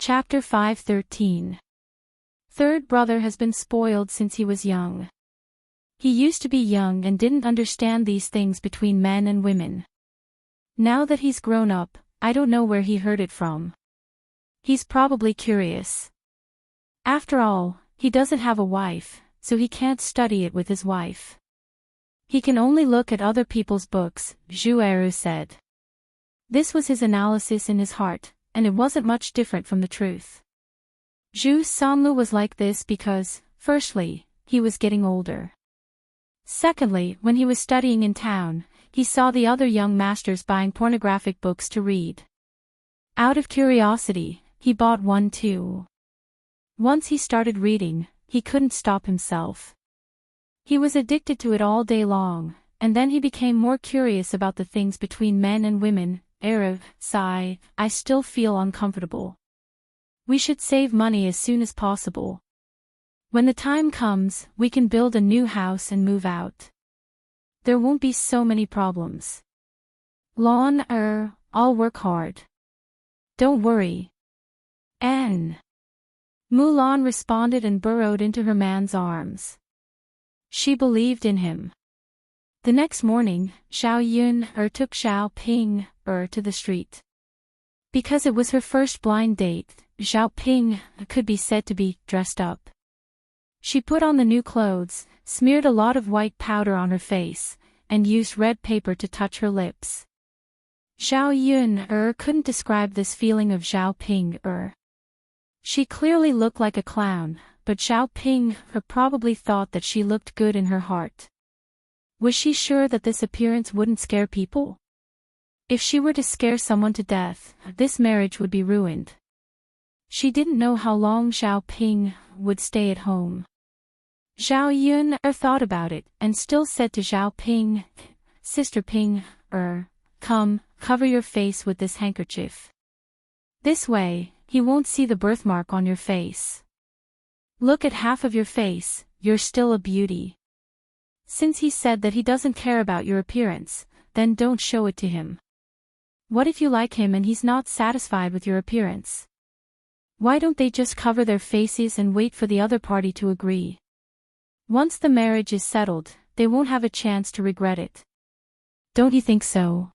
Chapter 5:13. Third brother has been spoiled since he was young. He used to be young and didn't understand these things between men and women. Now that he's grown up, I don't know where he heard it from. He's probably curious. After all, he doesn't have a wife, so he can't study it with his wife. He can only look at other people's books, Zhueru said. This was his analysis in his heart, and it wasn't much different from the truth. Zhu Songlu was like this because, firstly, he was getting older. Secondly, when he was studying in town, he saw the other young masters buying pornographic books to read. Out of curiosity, he bought one too. Once he started reading, he couldn't stop himself. He was addicted to it all day long, and then he became more curious about the things between men and women. Sigh, I still feel uncomfortable. We should save money as soon as possible. When the time comes, we can build a new house and move out. There won't be so many problems. I'll work hard. Don't worry. Mulan responded and burrowed into her man's arms. She believed in him. The next morning, Xiao Yun took Xiao Ping to the street. Because it was her first blind date, Xiao Ping could be said to be dressed up. She put on the new clothes, smeared a lot of white powder on her face, and used red paper to touch her lips. Xiao Yun couldn't describe this feeling of Xiao Ping. She clearly looked like a clown, but Xiao Ping probably thought that she looked good in her heart. Was she sure that this appearance wouldn't scare people? If she were to scare someone to death, this marriage would be ruined. She didn't know how long Xiao Ping would stay at home. Xiao Yun thought about it and still said to Xiao Ping, Sister Ping, come, cover your face with this handkerchief. This way, he won't see the birthmark on your face. Look at half of your face, you're still a beauty. Since he said that he doesn't care about your appearance, then don't show it to him. What if you like him and he's not satisfied with your appearance? Why don't they just cover their faces and wait for the other party to agree? Once the marriage is settled, they won't have a chance to regret it. Don't you think so?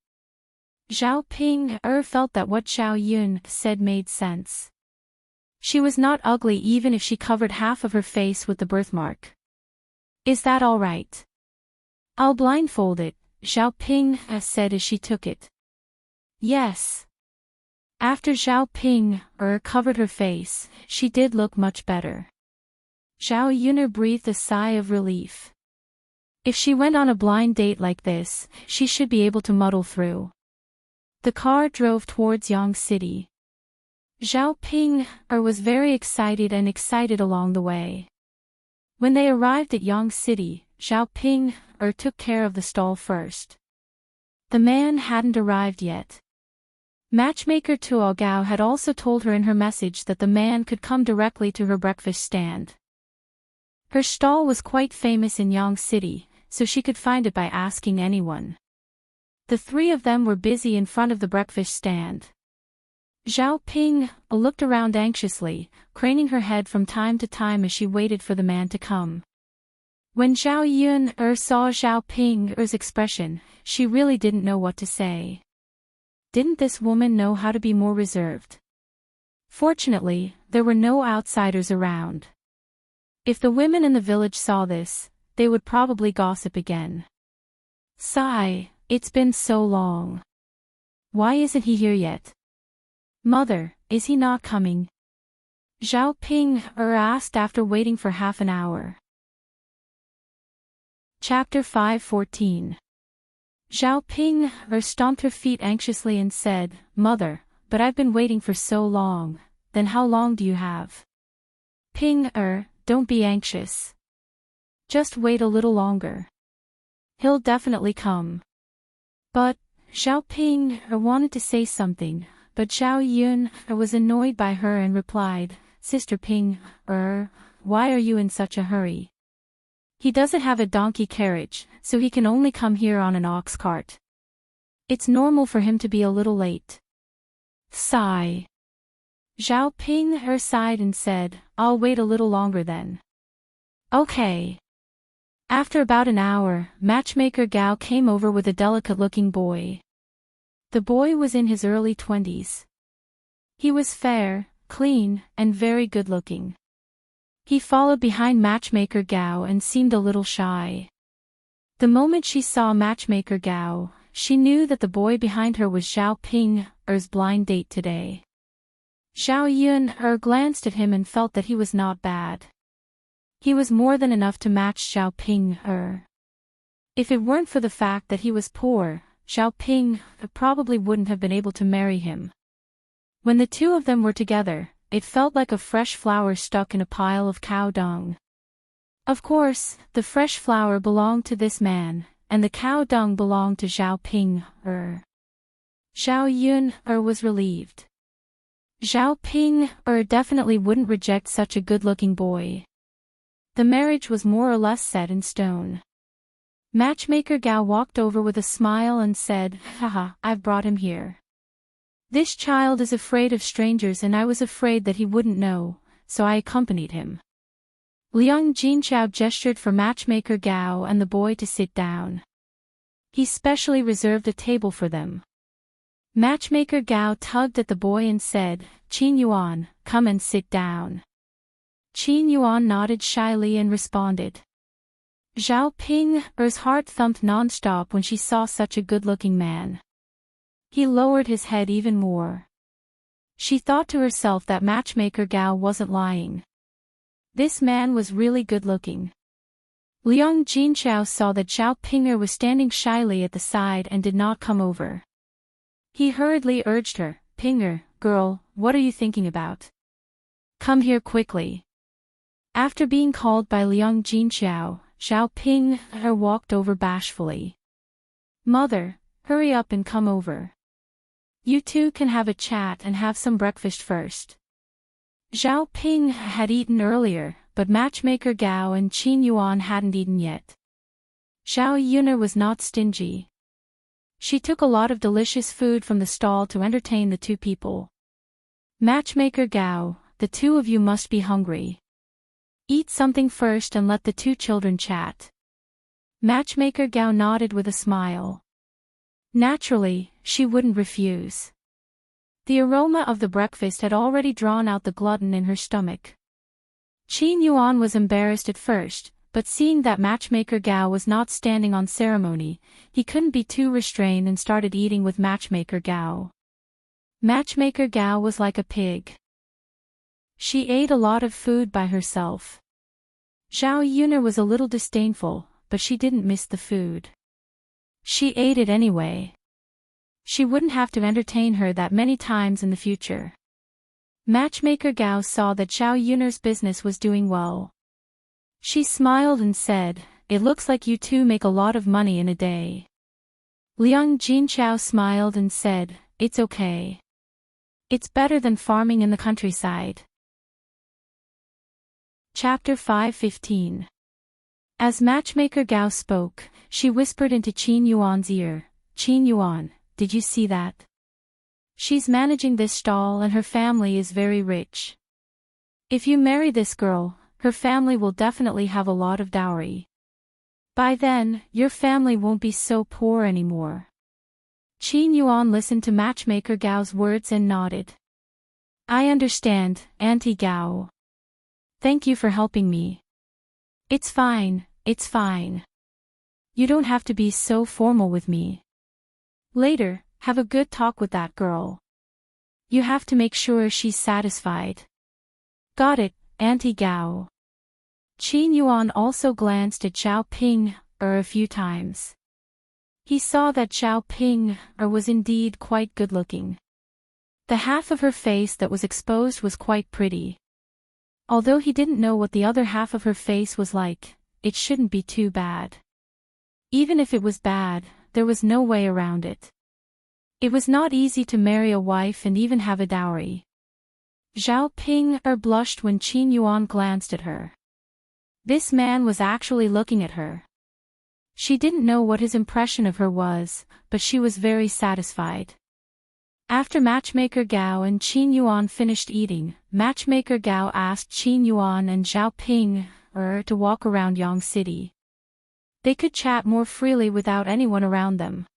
Xiao Ping felt that what Xiao Yun said made sense. She was not ugly even if she covered half of her face with the birthmark. Is that all right? I'll blindfold it, Xiao Ping said as she took it. Yes. After Xiao Ping covered her face, she did look much better. Xiao Yun breathed a sigh of relief. If she went on a blind date like this, she should be able to muddle through. The car drove towards Yang City. Xiao Ping was very excited along the way. When they arrived at Yang City, Xiao Ping took care of the stall first. The man hadn't arrived yet. Matchmaker Tuo Gao had also told her in her message that the man could come directly to her breakfast stand. Her stall was quite famous in Yang City, so she could find it by asking anyone. The three of them were busy in front of the breakfast stand. Xiao Ping looked around anxiously, craning her head from time to time as she waited for the man to come. When Xiao Yun saw Xiao Ping's expression, she really didn't know what to say. Didn't this woman know how to be more reserved? Fortunately, there were no outsiders around. If the women in the village saw this, they would probably gossip again. Sigh, it's been so long. Why isn't he here yet? Mother, is he not coming? Xiao Ping asked after waiting for half an hour. Chapter 5:14. Xiao Ping stomped her feet anxiously and said, Mother, but I've been waiting for so long, then how long do you have? Ping don't be anxious. Just wait a little longer. He'll definitely come. But, Xiao Ping wanted to say something, but Xiao Yun was annoyed by her and replied, Sister Ping, why are you in such a hurry? He doesn't have a donkey carriage, so he can only come here on an ox cart. It's normal for him to be a little late. Sigh. Zhao Ping sighed and said, I'll wait a little longer then. Okay. After about an hour, matchmaker Gao came over with a delicate-looking boy. The boy was in his early 20s. He was fair, clean, and very good-looking. He followed behind matchmaker Gao and seemed a little shy. The moment she saw matchmaker Gao, she knew that the boy behind her was Zhao Ping's blind date today. Zhao Yun glanced at him and felt that he was not bad. He was more than enough to match Zhao Ping. If it weren't for the fact that he was poor, Zhao Ping probably wouldn't have been able to marry him. When the two of them were together, it felt like a fresh flower stuck in a pile of cow dung. Of course, the fresh flower belonged to this man, and the cow dung belonged to Zhao Ping. Zhao Yun was relieved. Zhao Ping definitely wouldn't reject such a good-looking boy. The marriage was more or less set in stone. Matchmaker Gao walked over with a smile and said, Haha, I've brought him here. This child is afraid of strangers and I was afraid that he wouldn't know, so I accompanied him. Liang Jinchao gestured for matchmaker Gao and the boy to sit down. He specially reserved a table for them. Matchmaker Gao tugged at the boy and said, Qin Yuan, come and sit down. Qin Yuan nodded shyly and responded. Zhao Ping's heart thumped non-stop when she saw such a good-looking man. He lowered his head even more. She thought to herself that matchmaker Gao wasn't lying. This man was really good-looking. Liang Jinchao saw that Zhao Ping was standing shyly at the side and did not come over. He hurriedly urged her, Ping, girl, what are you thinking about? Come here quickly. After being called by Liang Jinchao, Zhao Ping walked over bashfully. Mother, hurry up and come over. You two can have a chat and have some breakfast first. Zhao Ping had eaten earlier, but matchmaker Gao and Qin Yuan hadn't eaten yet. Zhao Yun was not stingy. She took a lot of delicious food from the stall to entertain the two people. Matchmaker Gao, the two of you must be hungry. Eat something first and let the two children chat. Matchmaker Gao nodded with a smile. Naturally, she wouldn't refuse. The aroma of the breakfast had already drawn out the glutton in her stomach. Qin Yuan was embarrassed at first, but seeing that matchmaker Gao was not standing on ceremony, he couldn't be too restrained and started eating with matchmaker Gao. Matchmaker Gao was like a pig. She ate a lot of food by herself. Zhao Yun was a little disdainful, but she didn't miss the food. She ate it anyway. She wouldn't have to entertain her that many times in the future. Matchmaker Gao saw that Zhao Yun's business was doing well. She smiled and said, It looks like you two make a lot of money in a day. Liang Jinchao smiled and said, It's okay. It's better than farming in the countryside. Chapter 5:15. As matchmaker Gao spoke, she whispered into Qin Yuan's ear, Qin Yuan, did you see that? She's managing this stall and her family is very rich. If you marry this girl, her family will definitely have a lot of dowry. By then, your family won't be so poor anymore. Qin Yuan listened to matchmaker Gao's words and nodded. I understand, Auntie Gao. Thank you for helping me. It's fine, it's fine. You don't have to be so formal with me. Later, have a good talk with that girl. You have to make sure she's satisfied. Got it, Auntie Gao. Qin Yuan also glanced at Zhao Ping a few times. He saw that Zhao Ping was indeed quite good-looking. The half of her face that was exposed was quite pretty. Although he didn't know what the other half of her face was like, it shouldn't be too bad. Even if it was bad, there was no way around it. It was not easy to marry a wife and even have a dowry. Zhao Ping blushed when Qin Yuan glanced at her. This man was actually looking at her. She didn't know what his impression of her was, but she was very satisfied. After Matchmaker Gao and Qin Yuan finished eating, Matchmaker Gao asked Qin Yuan and Zhao Ping to walk around Yang City. They could chat more freely without anyone around them.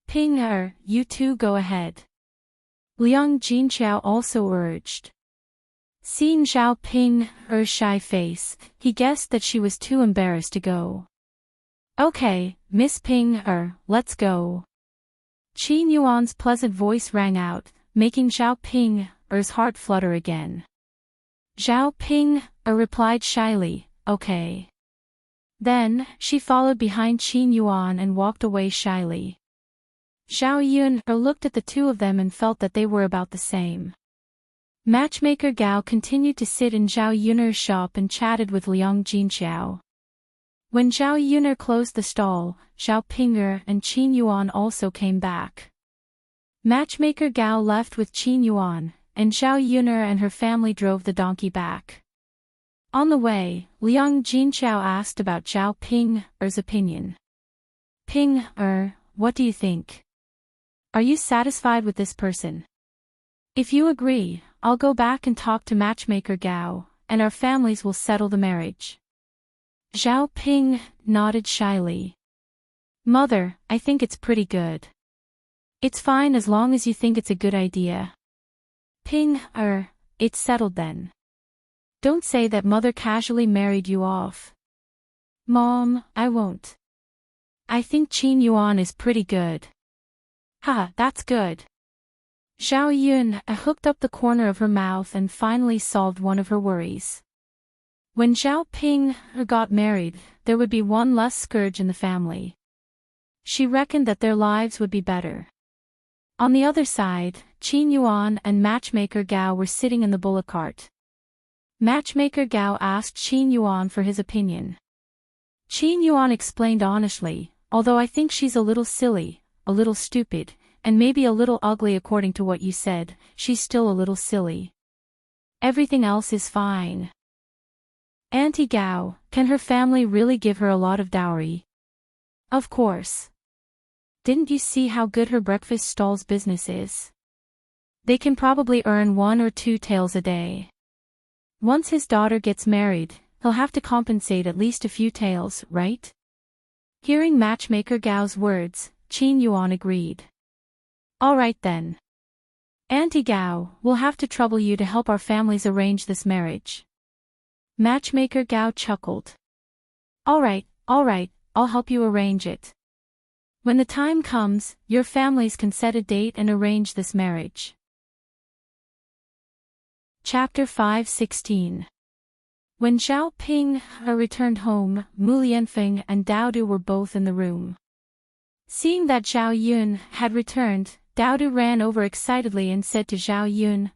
Ping you two go ahead. Liang Jinqiao also urged. Seeing Zhao Ping's shy face, he guessed that she was too embarrassed to go. Okay, Miss Ping let's go. Qin Yuan's pleasant voice rang out, making Zhao Ping's heart flutter again. Zhao Ping replied shyly, okay. Then, she followed behind Qin Yuan and walked away shyly. Zhao Yun looked at the two of them and felt that they were about the same. Matchmaker Gao continued to sit in Zhao Yun's shop and chatted with Liang Jinqiao. When Zhao Yun closed the stall, Zhao Ping and Qin Yuan also came back. Matchmaker Gao left with Qin Yuan, and Zhao Yun and her family drove the donkey back. On the way, Liang Jinqiao asked about Zhao Ping's opinion. Ping what do you think? Are you satisfied with this person? If you agree, I'll go back and talk to Matchmaker Gao, and our families will settle the marriage. Zhao Ping nodded shyly. Mother, I think it's pretty good. It's fine as long as you think it's a good idea. Ping it's settled then. Don't say that mother casually married you off. Mom, I won't. I think Qin Yuan is pretty good. That's good. Zhao Yun hooked up the corner of her mouth and finally solved one of her worries. When Zhao Ping got married, there would be one less scourge in the family. She reckoned that their lives would be better. On the other side, Qin Yuan and Matchmaker Gao were sitting in the bullock cart. Matchmaker Gao asked Qin Yuan for his opinion. Qin Yuan explained honestly, although I think she's a little silly, a little stupid, and maybe a little ugly according to what you said, she's still a little silly. Everything else is fine. Auntie Gao, can her family really give her a lot of dowry? Of course. Didn't you see how good her breakfast stall's business is? They can probably earn 1 or 2 taels a day. Once his daughter gets married, he'll have to compensate at least a few taels, right? Hearing Matchmaker Gao's words, Qin Yuan agreed. All right then. Auntie Gao, we'll have to trouble you to help our families arrange this marriage. Matchmaker Gao chuckled. All right, I'll help you arrange it. When the time comes, your families can set a date and arrange this marriage. Chapter 5:16. When Zhao Ping returned home, Mu Lianfeng and Daodu were both in the room. Seeing that Zhao Yun had returned, Daodu ran over excitedly and said to Zhao Yun,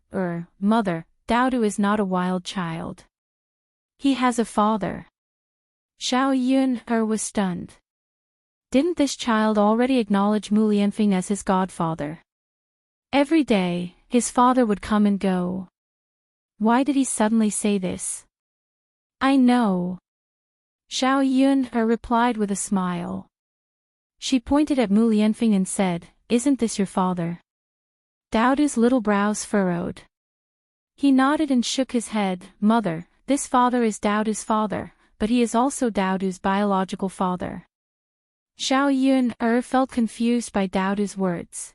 Mother, Daodu is not a wild child. He has a father. Zhao Yun was stunned. Didn't this child already acknowledge Mu Lianfeng as his godfather? Every day, his father would come and go. Why did he suddenly say this? I know. Zhao Yun replied with a smile. She pointed at Mu Lianfeng and said, Isn't this your father? Daodu's little brows furrowed. He nodded and shook his head. Mother, this father is Daodu's father, but he is also Daodu's biological father. Zhao Yun felt confused by Daodu's words.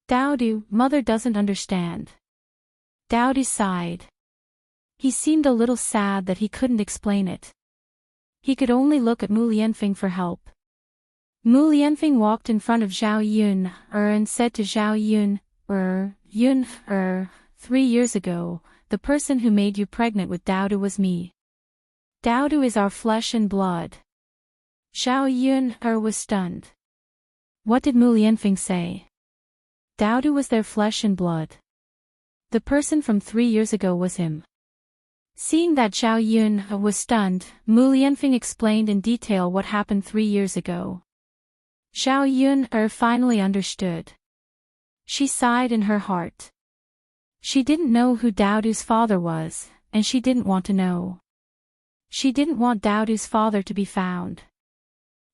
Daodu, mother doesn't understand. Daodu sighed. He seemed a little sad that he couldn't explain it. He could only look at Mu Lianfeng for help. Mu Lianfeng walked in front of Zhao Yun and said to Zhao Yun, Yun, 3 years ago, the person who made you pregnant with Daodu was me. Daodu is our flesh and blood. Zhao Yun was stunned. What did Mu Lianfeng say? Daodu was their flesh and blood. The person from 3 years ago was him. Seeing that Zhao Yun was stunned, Mu Lianfeng explained in detail what happened 3 years ago. Zhao Yun finally understood. She sighed in her heart. She didn't know who Daodu's father was, and she didn't want to know. She didn't want Daodu's father to be found.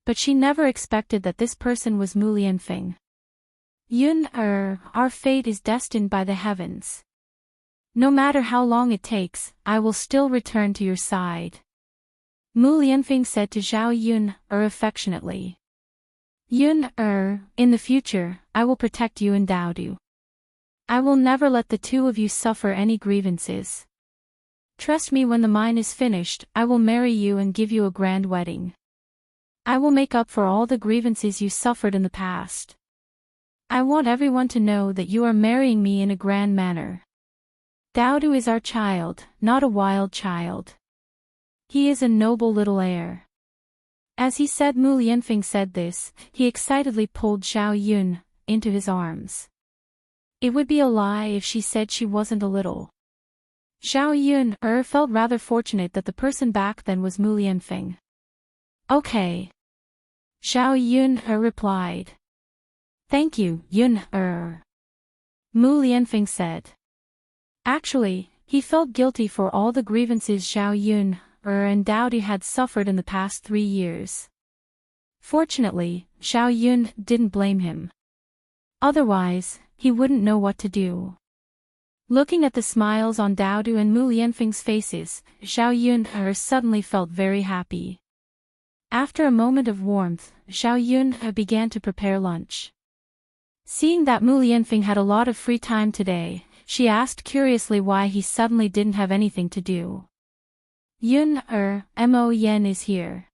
But she never expected that this person was Mu Lianfeng. Yun, our fate is destined by the heavens. No matter how long it takes, I will still return to your side. Mu Lianfeng said to Zhao Yun, affectionately. Yun, in the future, I will protect you and Daodu. I will never let the two of you suffer any grievances. Trust me, when the mine is finished, I will marry you and give you a grand wedding. I will make up for all the grievances you suffered in the past. I want everyone to know that you are marrying me in a grand manner. Daodu is our child, not a wild child. He is a noble little heir. As he said, Mu Lianfeng said this, he excitedly pulled Zhao Yun into his arms. It would be a lie if she said she wasn't a little. Zhao Yun felt rather fortunate that the person back then was Mu Lianfeng. Okay. Zhao Yun replied. Thank you, Yun Mu Lianfeng said. Actually, he felt guilty for all the grievances Zhao Yun and Daodu had suffered in the past 3 years. Fortunately, Zhao Yun didn't blame him. Otherwise, he wouldn't know what to do. Looking at the smiles on Daodu and Mu Lianfeng's faces, Zhao Yun suddenly felt very happy. After a moment of warmth, Zhao Yun began to prepare lunch. Seeing that Mu Lianfeng had a lot of free time today, she asked curiously why he suddenly didn't have anything to do. Yun, Mo Yen is here.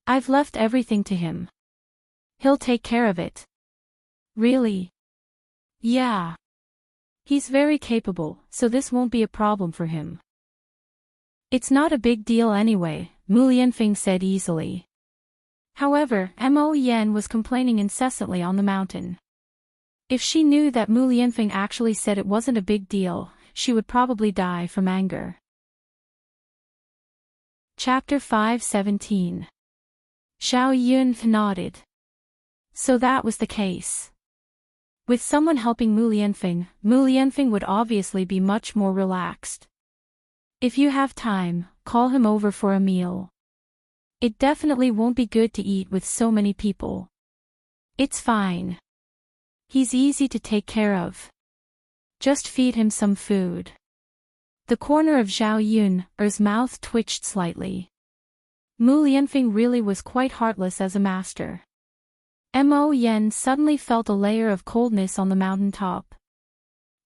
I've left everything to him. He'll take care of it. Really? Yeah. He's very capable, so this won't be a problem for him. It's not a big deal anyway, Mu Lianfeng said easily. However, Mo Yen was complaining incessantly on the mountain. If she knew that Mu Lianfeng actually said it wasn't a big deal, she would probably die from anger. Chapter 5:17. Zhao Yun nodded. So that was the case. With someone helping Mu Lianfeng would obviously be much more relaxed. If you have time, call him over for a meal. It definitely won't be good to eat with so many people. It's fine. He's easy to take care of. Just feed him some food. The corner of Zhao Yun's mouth twitched slightly. Mu Lianfeng really was quite heartless as a master. Mo Yen suddenly felt a layer of coldness on the mountain top.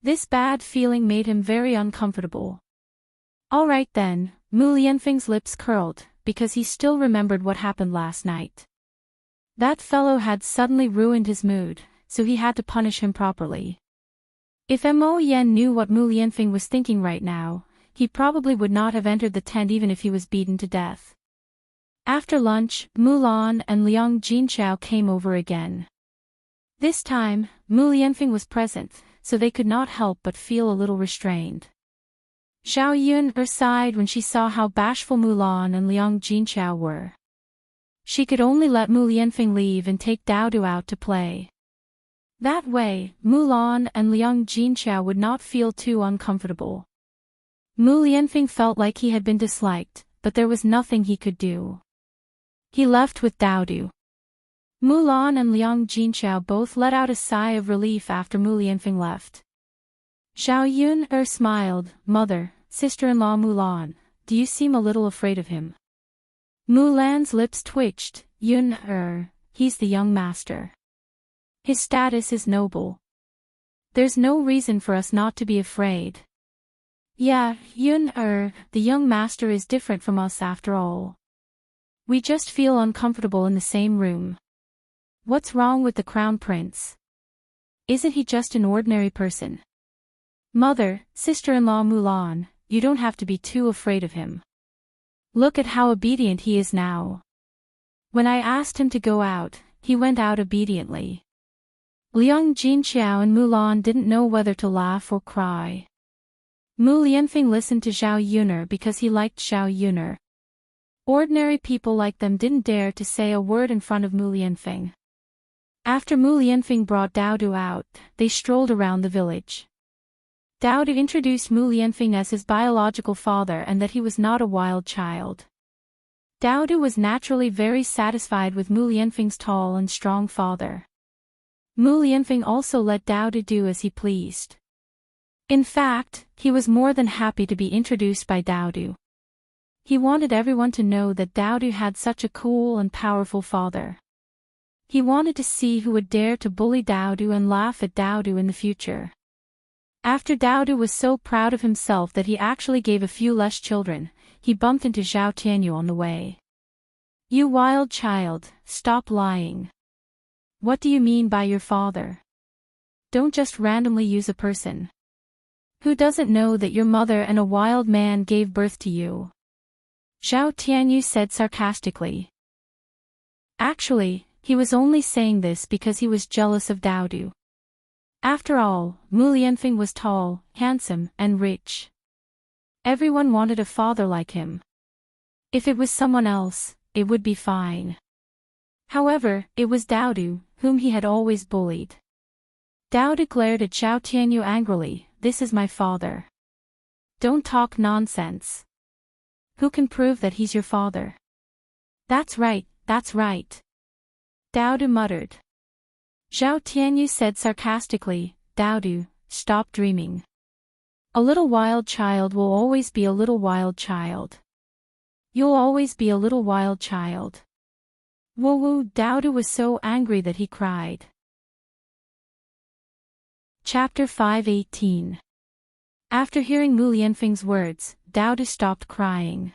This bad feeling made him very uncomfortable. All right then, Mu Lianfeng's lips curled, because he still remembered what happened last night. That fellow had suddenly ruined his mood, so he had to punish him properly. If Mo Yen knew what Mu Lianfeng was thinking right now, he probably would not have entered the tent even if he was beaten to death. After lunch, Mulan and Liang Jinchao came over again. This time, Mu Lianfeng was present, so they could not help but feel a little restrained. Zhao Yun sighed when she saw how bashful Mulan and Liang Jinchao were. She could only let Mu Lianfeng leave and take Daodu out to play. That way, Mulan and Liang Jinchao would not feel too uncomfortable. Mu Lianfeng felt like he had been disliked, but there was nothing he could do. He left with Daodu. Mulan and Liang Jinchao both let out a sigh of relief after Mu Lianfeng left. Zhao Yun smiled. Mother, sister-in-law Mulan, do you seem a little afraid of him? Mulan's lips twitched. Yun, he's the young master. His status is noble. There's no reason for us not to be afraid. Yeah, Yun, the young master is different from us after all. We just feel uncomfortable in the same room. What's wrong with the crown prince? Isn't he just an ordinary person? Mother, sister-in-law Mulan, you don't have to be too afraid of him. Look at how obedient he is now. When I asked him to go out, he went out obediently. Liang Jinchao and Mulan didn't know whether to laugh or cry. Mu Lianfeng listened to Zhao Yun because he liked Zhao Yun. Ordinary people like them didn't dare to say a word in front of Mu Lianfeng. After Mu Lianfeng brought Daodu out, they strolled around the village. Daodu introduced Mu Lianfeng as his biological father and that he was not a wild child. Daodu was naturally very satisfied with Mu Lianfeng's tall and strong father. Mu Lianfeng also let Dao Du do as he pleased. In fact, he was more than happy to be introduced by Dao Du. He wanted everyone to know that Dao Du had such a cool and powerful father. He wanted to see who would dare to bully Dao Du and laugh at Dao Du in the future. After Dao Du was so proud of himself that he actually gave a few less children, he bumped into Zhao Tianyu on the way. "You wild child, stop lying. What do you mean by your father? Don't just randomly use a person. Who doesn't know that your mother and a wild man gave birth to you?" Zhao Tianyu said sarcastically. Actually, he was only saying this because he was jealous of Dao Du. After all, Mu Lianfeng was tall, handsome, and rich. Everyone wanted a father like him. If it was someone else, it would be fine. However, it was Dao Du, whom he had always bullied. Dao Du glared at Zhao Tianyu angrily. "This is my father. Don't talk nonsense. Who can prove that he's your father?" That's right, Dao Du muttered. Zhao Tianyu said sarcastically, "Dao Du, stop dreaming. A little wild child will always be a little wild child. You'll always be a little wild child." Woo! Dao Du was so angry that he cried. Chapter 5:18. After hearing Mu Lianfeng's words, Dao Du stopped crying.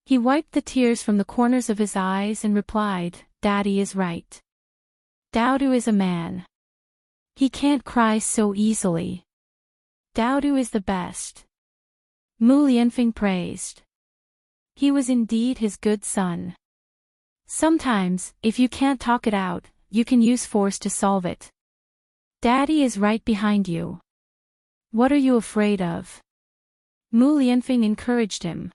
He wiped the tears from the corners of his eyes and replied, "Daddy is right. Dao Du is a man. He can't cry so easily. Dao Du is the best." Mu Lianfeng praised. He was indeed his good son. Sometimes, if you can't talk it out, you can use force to solve it. Daddy is right behind you. What are you afraid of? Mu Lianfeng encouraged him.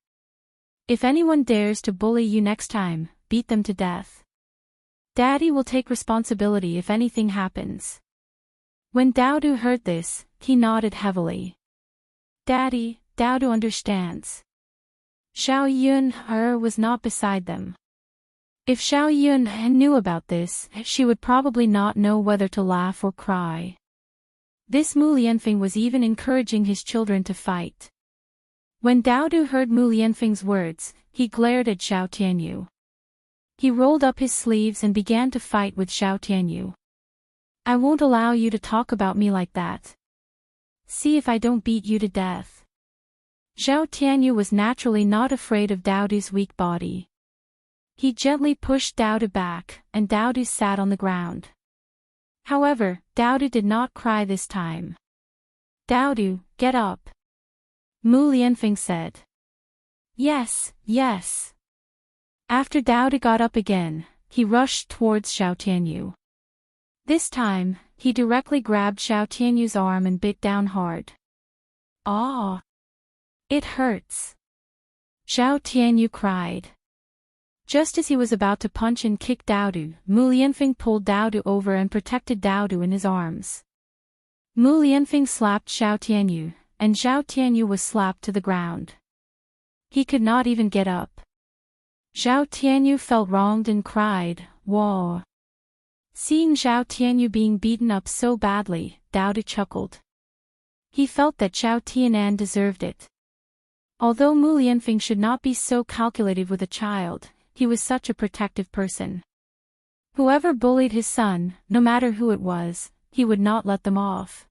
If anyone dares to bully you next time, beat them to death. Daddy will take responsibility if anything happens. When Dao Du heard this, he nodded heavily. Daddy, Dao Du understands. Xiao Yun was not beside them. If Xiao Yun knew about this, she would probably not know whether to laugh or cry. This Mu Lianfeng was even encouraging his children to fight. When Dao Du heard Mu Lianfeng's words, he glared at Zhao Tianyu. He rolled up his sleeves and began to fight with Zhao Tianyu. "I won't allow you to talk about me like that. See if I don't beat you to death." Zhao Tianyu was naturally not afraid of Dao Du's weak body. He gently pushed Dao Du back, and Dao Du sat on the ground. However, Dao Du did not cry this time. "Dao Du, get up," Mu Lianfeng said. Yes. After Dao Du got up again, he rushed towards Zhao Tianyu. This time, he directly grabbed Zhao Tianyu's arm and bit down hard. "Ah! It hurts!" Zhao Tianyu cried. Just as he was about to punch and kick Dao Du, Mu Lianfeng pulled Dao Du over and protected Dao Du in his arms. Mu Lianfeng slapped Zhao Tianyu, and Zhao Tianyu was slapped to the ground. He could not even get up. Zhao Tianyu felt wronged and cried, "Whoa." Seeing Zhao Tianyu being beaten up so badly, Dao Du chuckled. He felt that Zhao Tianan deserved it. Although Mu Lianfeng should not be so calculated with a child, he was such a protective person. Whoever bullied his son, no matter who it was, he would not let them off.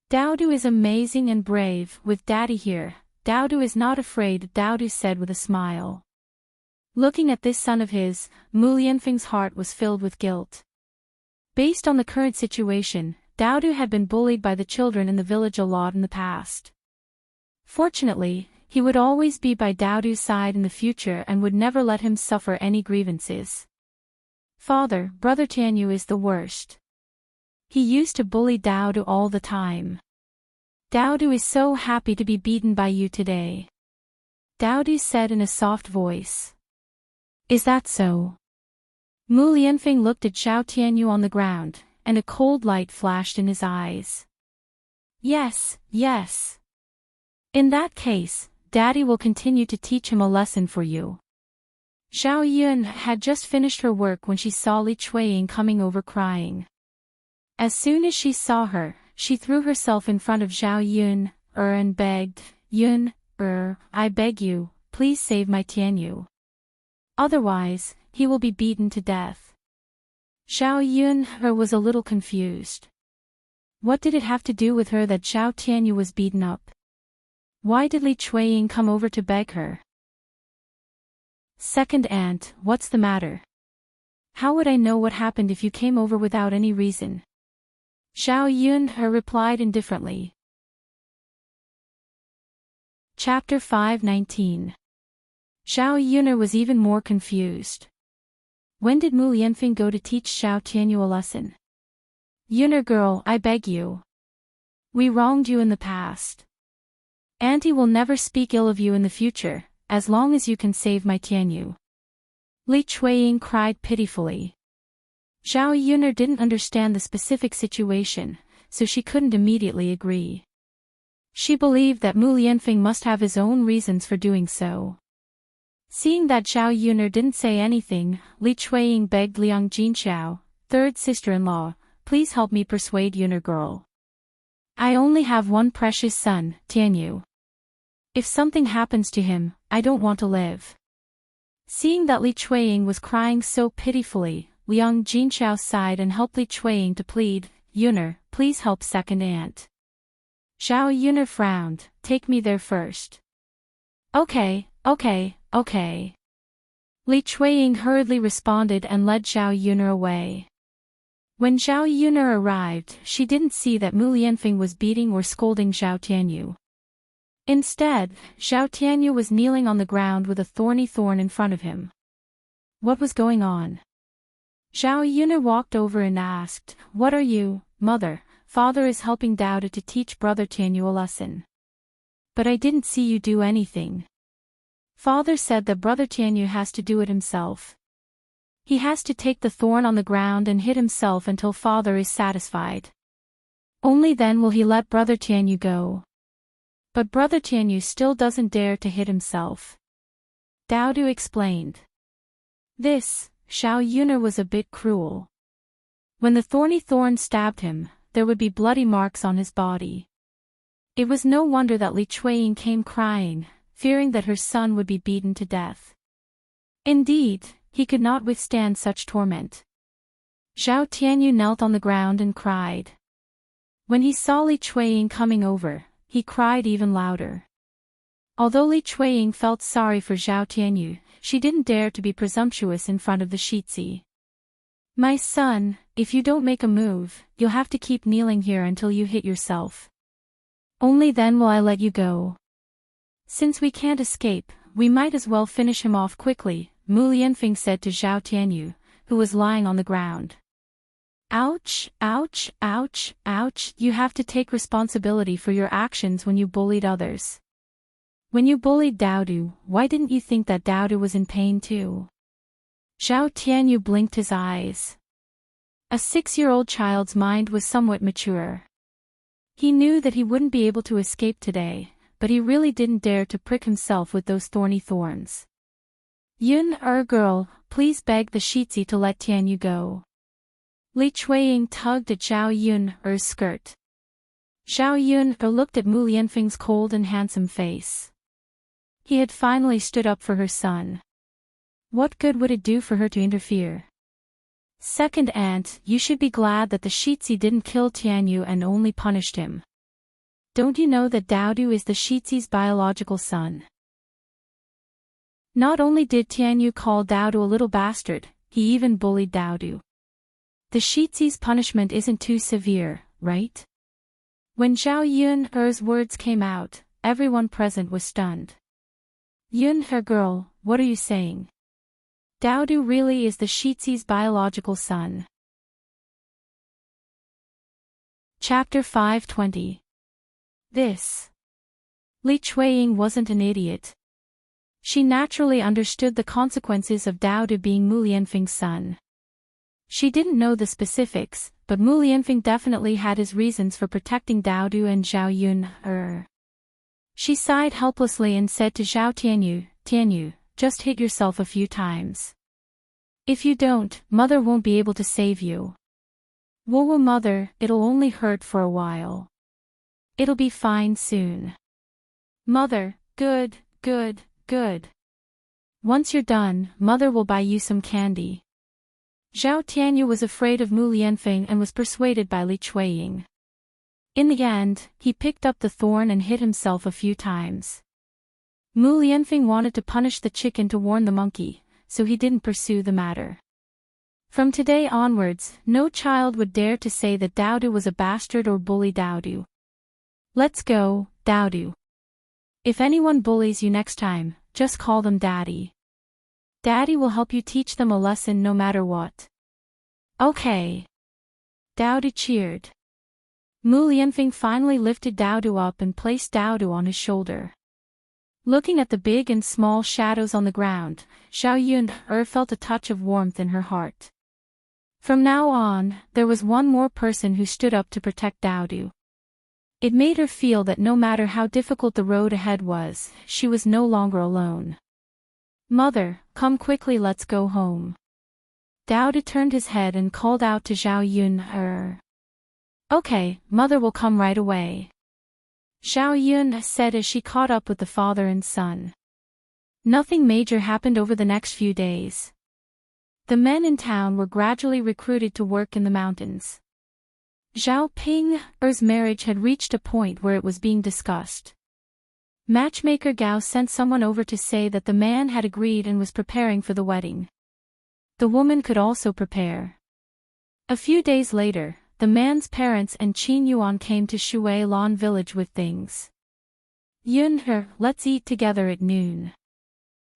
Dao Du is amazing and brave. With Daddy here, Dao Du is not afraid, Dao Du said with a smile. Looking at this son of his, Mu Lianfeng's heart was filled with guilt. Based on the current situation, Dao Du had been bullied by the children in the village a lot in the past. Fortunately, he would always be by Dao Du's side in the future and would never let him suffer any grievances. "Father, Brother Tianyu is the worst. He used to bully Dao Du all the time. Dao Du is so happy to be beaten by you today," Dao Du said in a soft voice. "Is that so?" Mu Lianfeng looked at Zhao Tianyu on the ground, and a cold light flashed in his eyes. Yes. In that case, Daddy will continue to teach him a lesson for you." Xiao Yun had just finished her work when she saw Li Chuiying coming over crying. As soon as she saw her, she threw herself in front of Zhao Yun, and begged, Yun, I beg you, please save my Tianyu. Otherwise, he will be beaten to death. Zhao Yun was a little confused. What did it have to do with her that Zhao Tianyu was beaten up? Why did Li Chuiying come over to beg her? Second aunt, what's the matter? How would I know what happened if you came over without any reason? Zhao Yun replied indifferently. Chapter 5:19. Zhao Yun was even more confused. When did Mu Lianfeng go to teach Zhao Tianyu a lesson? Yun girl, I beg you. We wronged you in the past. Auntie will never speak ill of you in the future, as long as you can save my Tianyu. Li Chuiying cried pitifully. Zhao Yun didn't understand the specific situation, so she couldn't immediately agree. She believed that Mu Lianfeng must have his own reasons for doing so. Seeing that Zhao Yun didn't say anything, Li Chuiying begged Liang Jinxiao, third sister-in-law, please help me persuade Yun girl. I only have one precious son, Tianyu. If something happens to him, I don't want to live. Seeing that Li Chuiying was crying so pitifully, Liang Jinxiao sighed and helped Li Chuiying to plead, Yun, please help second aunt. Zhao Yun frowned, take me there first. Okay. Li Chuiying hurriedly responded and led Zhao Yun away. When Zhao Yun arrived, she didn't see that Mu Lianfeng was beating or scolding Zhao Tianyu. Instead, Zhao Tianyu was kneeling on the ground with a thorny thorn in front of him. What was going on? Zhao Yun walked over and asked, What are you, mother? Father is helping Dao to teach brother Tianyu a lesson. But I didn't see you do anything. Father said that brother Tianyu has to do it himself. He has to take the thorn on the ground and hit himself until father is satisfied. Only then will he let brother Tianyu go. But brother Tianyu still doesn't dare to hit himself. Dao explained. This, Zhao Yun was a bit cruel. When the thorny thorn stabbed him, there would be bloody marks on his body. It was no wonder that Li Chuiying came crying, fearing that her son would be beaten to death. Indeed, he could not withstand such torment. Zhao Tianyu knelt on the ground and cried. When he saw Li Chuiying coming over, he cried even louder. Although Li Chuiying felt sorry for Zhao Tianyu, she didn't dare to be presumptuous in front of the Shitzi. My son, if you don't make a move, you'll have to keep kneeling here until you hit yourself. Only then will I let you go. Since we can't escape, we might as well finish him off quickly, Mu Lianfeng said to Zhao Tianyu, who was lying on the ground. Ouch, ouch, ouch, ouch, you have to take responsibility for your actions when you bullied others. When you bullied Dao, why didn't you think that Dao was in pain too? Zhao Tianyu blinked his eyes. A 6-year-old child's mind was somewhat mature. He knew that he wouldn't be able to escape today, but he really didn't dare to prick himself with those thorny thorns. Yun girl, please beg the Shitzi to let Tianyu go. Li Chuiying tugged at Zhao Yun's skirt. Zhao Yun looked at Mu Lianfeng's cold and handsome face. He had finally stood up for her son. What good would it do for her to interfere? Second aunt, you should be glad that the Shitzi didn't kill Tianyu and only punished him. Don't you know that Dao is the Shitzi's biological son? Not only did Tianyu call Dao a little bastard, he even bullied Dao. The Shitzi's punishment isn't too severe, right? When Zhao Yun's words came out, everyone present was stunned. Yun girl, what are you saying? Dao really is the Shitzi's biological son. Chapter 5:20. This. Li Chuiying wasn't an idiot. She naturally understood the consequences of Dao being Mu Lianfeng's son. She didn't know the specifics, but Mu Lianfeng definitely had his reasons for protecting Dao and Zhao Yun. She sighed helplessly and said to Zhao Tianyu, Tianyu, just hit yourself a few times. If you don't, mother won't be able to save you. Whoa, mother, it'll only hurt for a while. It'll be fine soon. Mother, good, good, good. Once you're done, mother will buy you some candy. Zhao Tianyu was afraid of Mu Lianfeng and was persuaded by Li Chuiying. In the end, he picked up the thorn and hit himself a few times. Mu Lianfeng wanted to punish the chicken to warn the monkey, so he didn't pursue the matter. From today onwards, no child would dare to say that Daodu was a bastard or bully Daodu. Let's go, Daodu. If anyone bullies you next time, just call them Daddy. Daddy will help you teach them a lesson no matter what. Okay. Daodu cheered. Mu Lianfeng finally lifted Daodu up and placed Daodu on his shoulder. Looking at the big and small shadows on the ground, Zhao Yun felt a touch of warmth in her heart. From now on, there was one more person who stood up to protect Daodu. It made her feel that no matter how difficult the road ahead was, she was no longer alone. Mother, come quickly, let's go home. Daodu turned his head and called out to Zhao Yun. Okay, mother will come right away. Zhao Yun said as she caught up with the father and son. Nothing major happened over the next few days. The men in town were gradually recruited to work in the mountains. Zhao Ping's marriage had reached a point where it was being discussed. Matchmaker Gao sent someone over to say that the man had agreed and was preparing for the wedding. The woman could also prepare. A few days later, the man's parents and Qin Yuan came to Shui Lan village with things. Let's eat together at noon.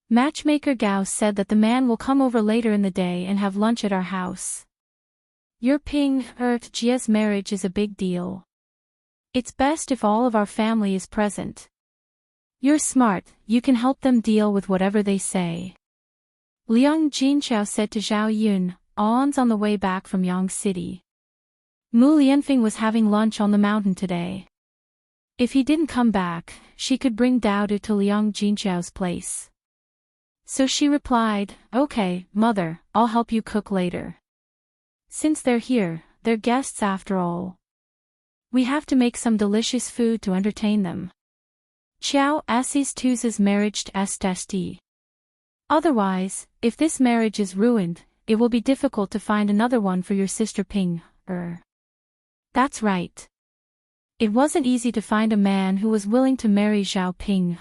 Matchmaker Gao said that the man will come over later in the day and have lunch at our house. Your Jia's marriage is a big deal. It's best if all of our family is present. You're smart, you can help them deal with whatever they say. Liang Jinchao said to Zhao Yun, on the way back from Yang City. Mu Lianfeng was having lunch on the mountain today. If he didn't come back, she could bring Daodu to Liang Jinchao's place. So she replied, okay, mother, I'll help you cook later. Since they're here, they're guests after all. We have to make some delicious food to entertain them. Qiao assis tu's marriage est. Otherwise, if this marriage is ruined, it will be difficult to find another one for your sister Ping. That's right. It wasn't easy to find a man who was willing to marry Zhao Ping.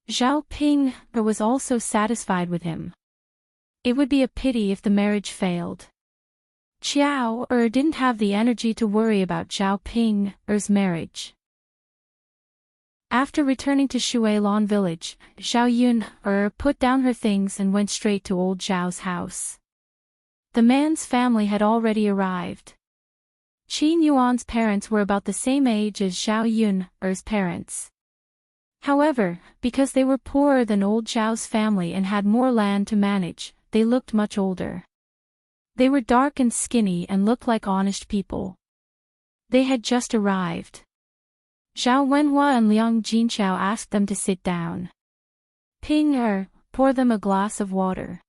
Zhao Ping was also satisfied with him. It would be a pity if the marriage failed. Qiao didn't have the energy to worry about Zhao Ping's marriage. After returning to Shui Lan village, Zhao Yun put down her things and went straight to old Zhao's house. The man's family had already arrived. Qin Yuan's parents were about the same age as Zhao Yun's parents. However, because they were poorer than old Zhao's family and had more land to manage, they looked much older. They were dark and skinny and looked like honest people. They had just arrived. Zhao Wenhua and Liang Jinchao asked them to sit down. Ping pour them a glass of water.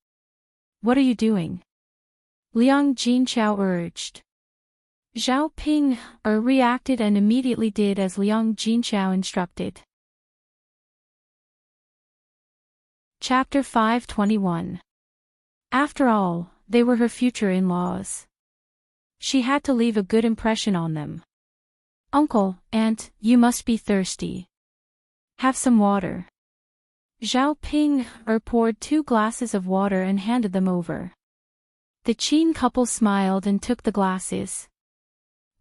What are you doing? Liang Jinchao urged. Zhao Ping reacted and immediately did as Liang Jinchao instructed. Chapter 521. After all, they were her future in-laws. She had to leave a good impression on them. Uncle, aunt, you must be thirsty. Have some water. Zhao Ping poured 2 glasses of water and handed them over. The Qin couple smiled and took the glasses.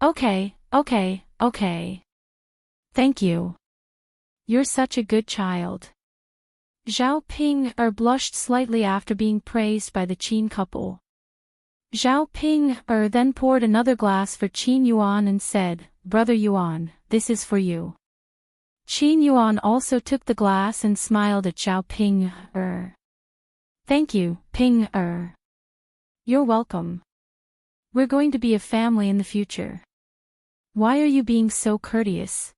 Okay. Thank you. You're such a good child. Zhao Ping blushed slightly after being praised by the Qin couple. Zhao Ping then poured another glass for Qin Yuan and said, Brother Yuan, this is for you. Qin Yuan also took the glass and smiled at Zhao Ping. Thank you, Ping. You're welcome. We're going to be a family in the future. Why are you being so courteous?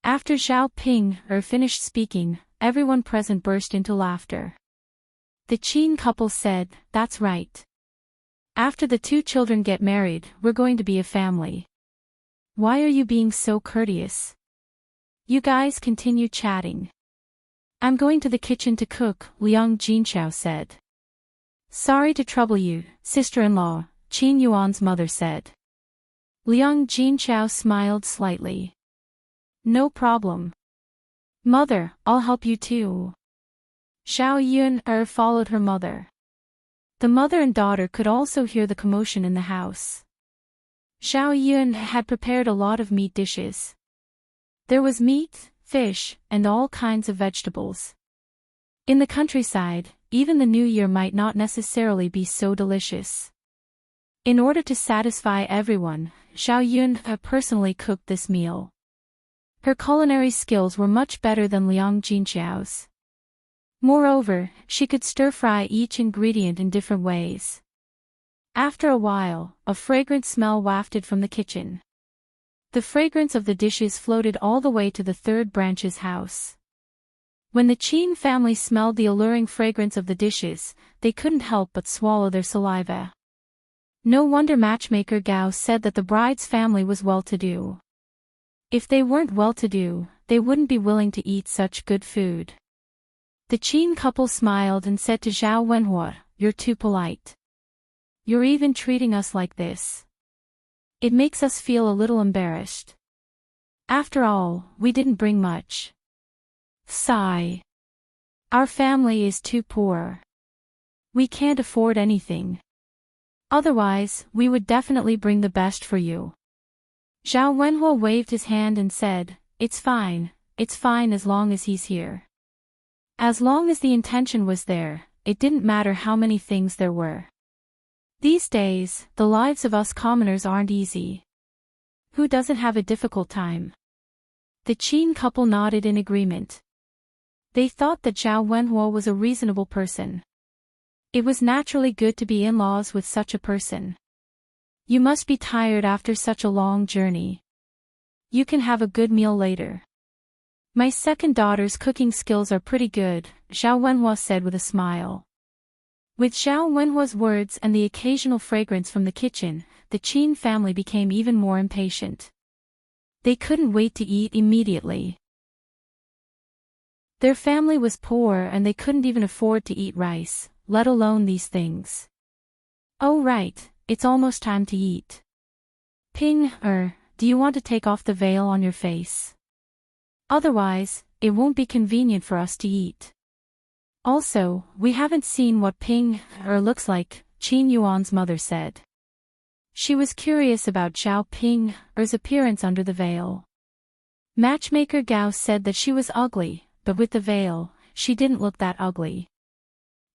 After Zhao Ping finished speaking, everyone present burst into laughter. The Qin couple said, That's right. After the two children get married, we're going to be a family. Why are you being so courteous? You guys continue chatting. I'm going to the kitchen to cook, Liang Jinxiao said. Sorry to trouble you, sister-in-law, Qin Yuan's mother said. Liang Jinxiao smiled slightly. No problem. Mother, I'll help you too. Xiao Yun followed her mother. The mother and daughter could also hear the commotion in the house. Xiao Yun had prepared a lot of meat dishes. There was meat, fish, and all kinds of vegetables. In the countryside, even the new year might not necessarily be so delicious. In order to satisfy everyone, Xiao Yun personally cooked this meal. Her culinary skills were much better than Liang Jinxiao's. Moreover, she could stir-fry each ingredient in different ways. After a while, a fragrant smell wafted from the kitchen. The fragrance of the dishes floated all the way to the third branch's house. When the Qin family smelled the alluring fragrance of the dishes, they couldn't help but swallow their saliva. No wonder matchmaker Gao said that the bride's family was well-to-do. If they weren't well-to-do, they wouldn't be willing to eat such good food. The Qin couple smiled and said to Zhao Wenhua, "You're too polite. You're even treating us like this. It makes us feel a little embarrassed. After all, we didn't bring much. Sigh. Our family is too poor. We can't afford anything. Otherwise, we would definitely bring the best for you." Zhao Wenhua waved his hand and said, it's fine as long as he's here. As long as the intention was there, it didn't matter how many things there were. These days, the lives of us commoners aren't easy. Who doesn't have a difficult time? The Qin couple nodded in agreement. They thought that Zhao Wenhua was a reasonable person. It was naturally good to be in-laws with such a person. You must be tired after such a long journey. You can have a good meal later. My second daughter's cooking skills are pretty good, Zhao Wenhua said with a smile. With Zhao Wenhua's words and the occasional fragrance from the kitchen, the Qin family became even more impatient. They couldn't wait to eat immediately. Their family was poor and they couldn't even afford to eat rice, let alone these things. Oh right, it's almost time to eat. Ping, do you want to take off the veil on your face? Otherwise, it won't be convenient for us to eat. Also, we haven't seen what Ping looks like, Qin Yuan's mother said. She was curious about Zhao Ping's appearance under the veil. Matchmaker Gao said that she was ugly, but with the veil, she didn't look that ugly.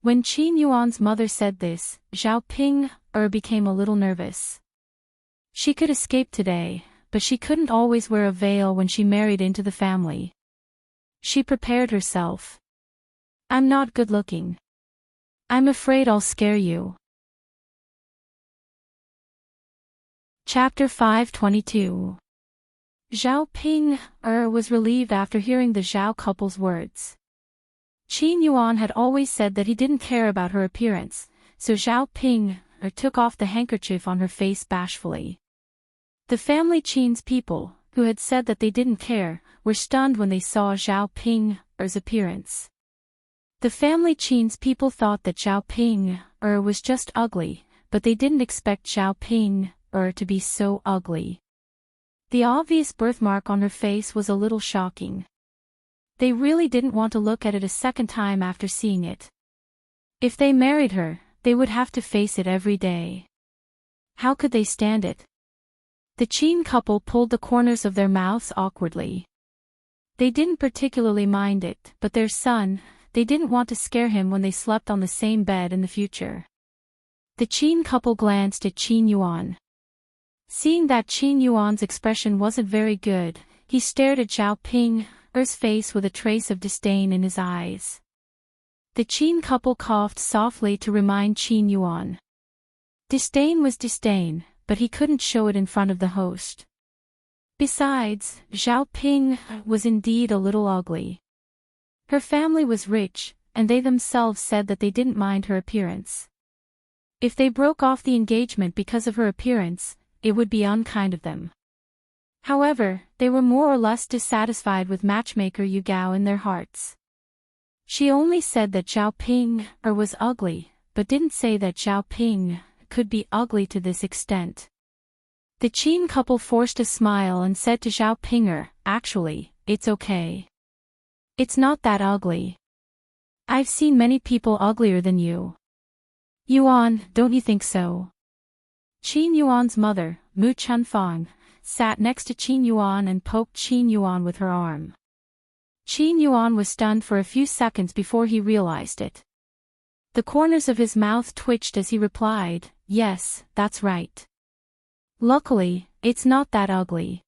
When Qin Yuan's mother said this, Zhao Ping became a little nervous. She could escape today, but she couldn't always wear a veil when she married into the family. She prepared herself. I'm not good looking. I'm afraid I'll scare you. Chapter 522. Zhao Ping was relieved after hearing the Zhao couple's words. Qin Yuan had always said that he didn't care about her appearance, so Zhao Ping took off the handkerchief on her face bashfully. The family Qin's people, who had said that they didn't care, were stunned when they saw Zhao Ping's appearance. The family Qin's people thought that Zhao Ping was just ugly, but they didn't expect Zhao Ping to be so ugly. The obvious birthmark on her face was a little shocking. They really didn't want to look at it a second time after seeing it. If they married her, they would have to face it every day. How could they stand it? The Qin couple pulled the corners of their mouths awkwardly. They didn't particularly mind it, but their son, they didn't want to scare him when they slept on the same bed in the future. The Qin couple glanced at Qin Yuan. Seeing that Qin Yuan's expression wasn't very good, he stared at Zhao Ping's face with a trace of disdain in his eyes. The Qin couple coughed softly to remind Qin Yuan. Disdain was disdain, but he couldn't show it in front of the host. Besides, Zhao Ping was indeed a little ugly. Her family was rich, and they themselves said that they didn't mind her appearance. If they broke off the engagement because of her appearance, it would be unkind of them. However, they were more or less dissatisfied with matchmaker Yu Gao in their hearts. She only said that Zhao Ping was ugly, but didn't say that Zhao Ping could be ugly to this extent. The Qin couple forced a smile and said to Zhao Pinger, "Actually, it's okay. It's not that ugly. I've seen many people uglier than you." "Yuan, don't you think so?" Qin Yuan's mother, Mu Chunfang, sat next to Qin Yuan and poked Qin Yuan with her arm. Qin Yuan was stunned for a few seconds before he realized it. The corners of his mouth twitched as he replied, "Yes, that's right. Luckily, it's not that ugly."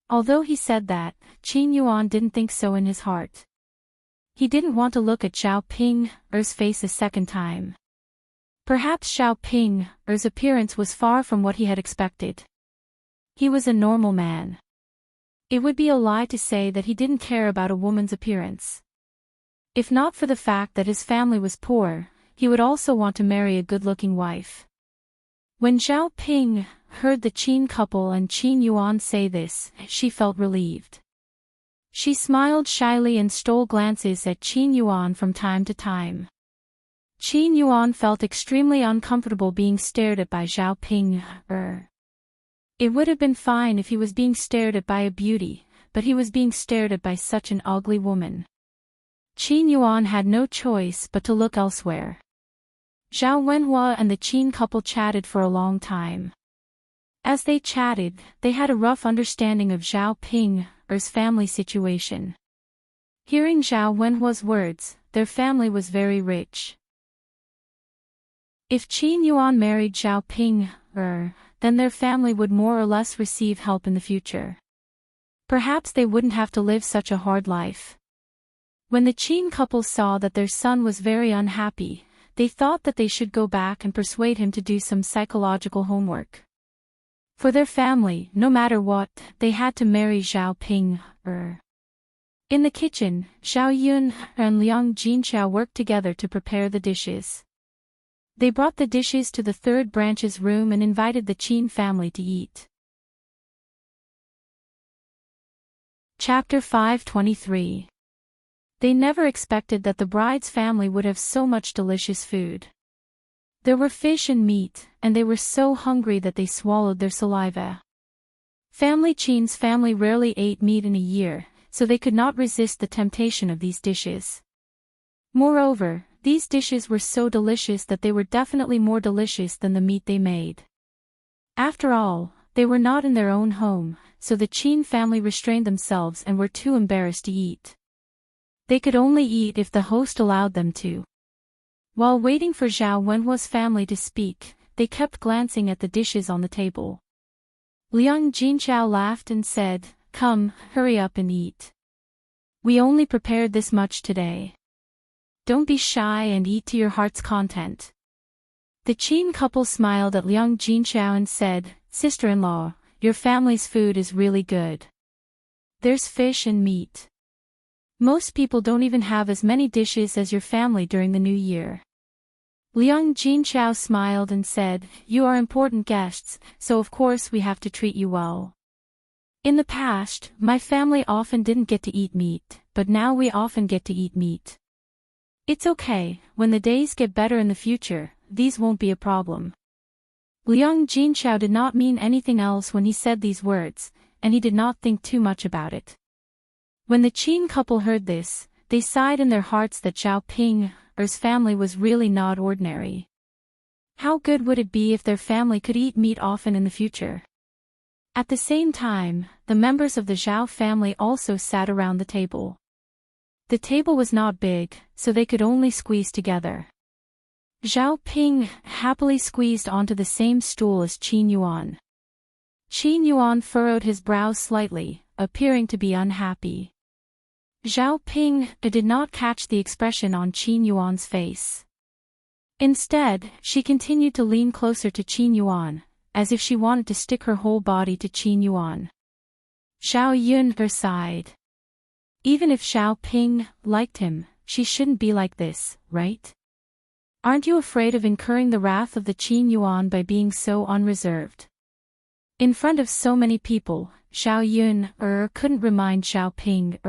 Although he said that, Qin Yuan didn't think so in his heart. He didn't want to look at Zhao Ping's face a second time. Perhaps Zhao Ping's appearance was far from what he had expected. He was a normal man. It would be a lie to say that he didn't care about a woman's appearance. If not for the fact that his family was poor, he would also want to marry a good-looking wife. When Zhao Ping heard the Qin couple and Qin Yuan say this, she felt relieved. She smiled shyly and stole glances at Qin Yuan from time to time. Qin Yuan felt extremely uncomfortable being stared at by Zhao Ping. It would have been fine if he was being stared at by a beauty, but he was being stared at by such an ugly woman. Qin Yuan had no choice but to look elsewhere. Zhao Wenhua and the Qin couple chatted for a long time. As they chatted, they had a rough understanding of Zhao Ping's family situation. Hearing Zhao Wenhua's words, their family was very rich. If Qin Yuan married Zhao Ping, then their family would more or less receive help in the future. Perhaps they wouldn't have to live such a hard life. When the Qin couple saw that their son was very unhappy, they thought that they should go back and persuade him to do some psychological homework. For their family, no matter what, they had to marry Zhao Ping. In the kitchen, Zhao Yun and Liang Jinxiao worked together to prepare the dishes. They brought the dishes to the third branch's room and invited the Qin family to eat. Chapter 523. They never expected that the bride's family would have so much delicious food. There were fish and meat, and they were so hungry that they swallowed their saliva. Family Qin's family rarely ate meat in a year, so they could not resist the temptation of these dishes. Moreover, these dishes were so delicious that they were definitely more delicious than the meat they made. After all, they were not in their own home, so the Qin family restrained themselves and were too embarrassed to eat. They could only eat if the host allowed them to. While waiting for Zhao Wenhua's family to speak, they kept glancing at the dishes on the table. Liang Jinxiao laughed and said, "Come, hurry up and eat. We only prepared this much today. Don't be shy and eat to your heart's content." The Qin couple smiled at Liang Jinxiao and said, "Sister-in-law, your family's food is really good. There's fish and meat. Most people don't even have as many dishes as your family during the New Year." Liang Jinxiao smiled and said, "You are important guests, so of course we have to treat you well. In the past, my family often didn't get to eat meat, but now we often get to eat meat. It's okay, when the days get better in the future, these won't be a problem." Liang Jinxiao did not mean anything else when he said these words, and he did not think too much about it. When the Qin couple heard this, they sighed in their hearts that Zhao Ping's family was really not ordinary. How good would it be if their family could eat meat often in the future? At the same time, the members of the Zhao family also sat around the table. The table was not big, so they could only squeeze together. Zhao Ping happily squeezed onto the same stool as Qin Yuan. Qin Yuan furrowed his brows slightly, appearing to be unhappy. Zhao Ping did not catch the expression on Qin Yuan's face. Instead, she continued to lean closer to Qin Yuan, as if she wanted to stick her whole body to Qin Yuan. Zhao Yun sighed. Even if Zhao Ping liked him, she shouldn't be like this, right? Aren't you afraid of incurring the wrath of the Qin Yuan by being so unreserved? In front of so many people, Xiao Yun couldn't remind Xiao Ping.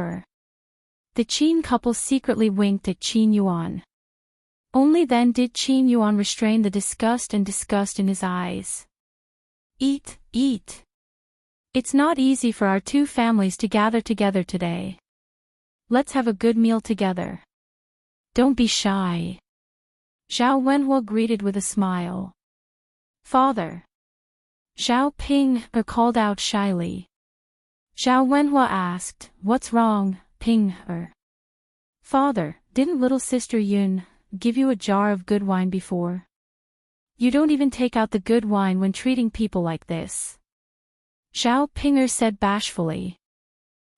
The Qin couple secretly winked at Qin Yuan. Only then did Qin Yuan restrain the disgust in his eyes. Eat, eat. It's not easy for our two families to gather together today. Let's have a good meal together. Don't be shy. Xiao Wenhua greeted with a smile. Father. Xiao Ping called out shyly. Xiao Wenhua asked, What's wrong, Ping? Father, didn't little sister Yun give you a jar of good wine before? You don't even take out the good wine when treating people like this. Xiao Pinger said bashfully.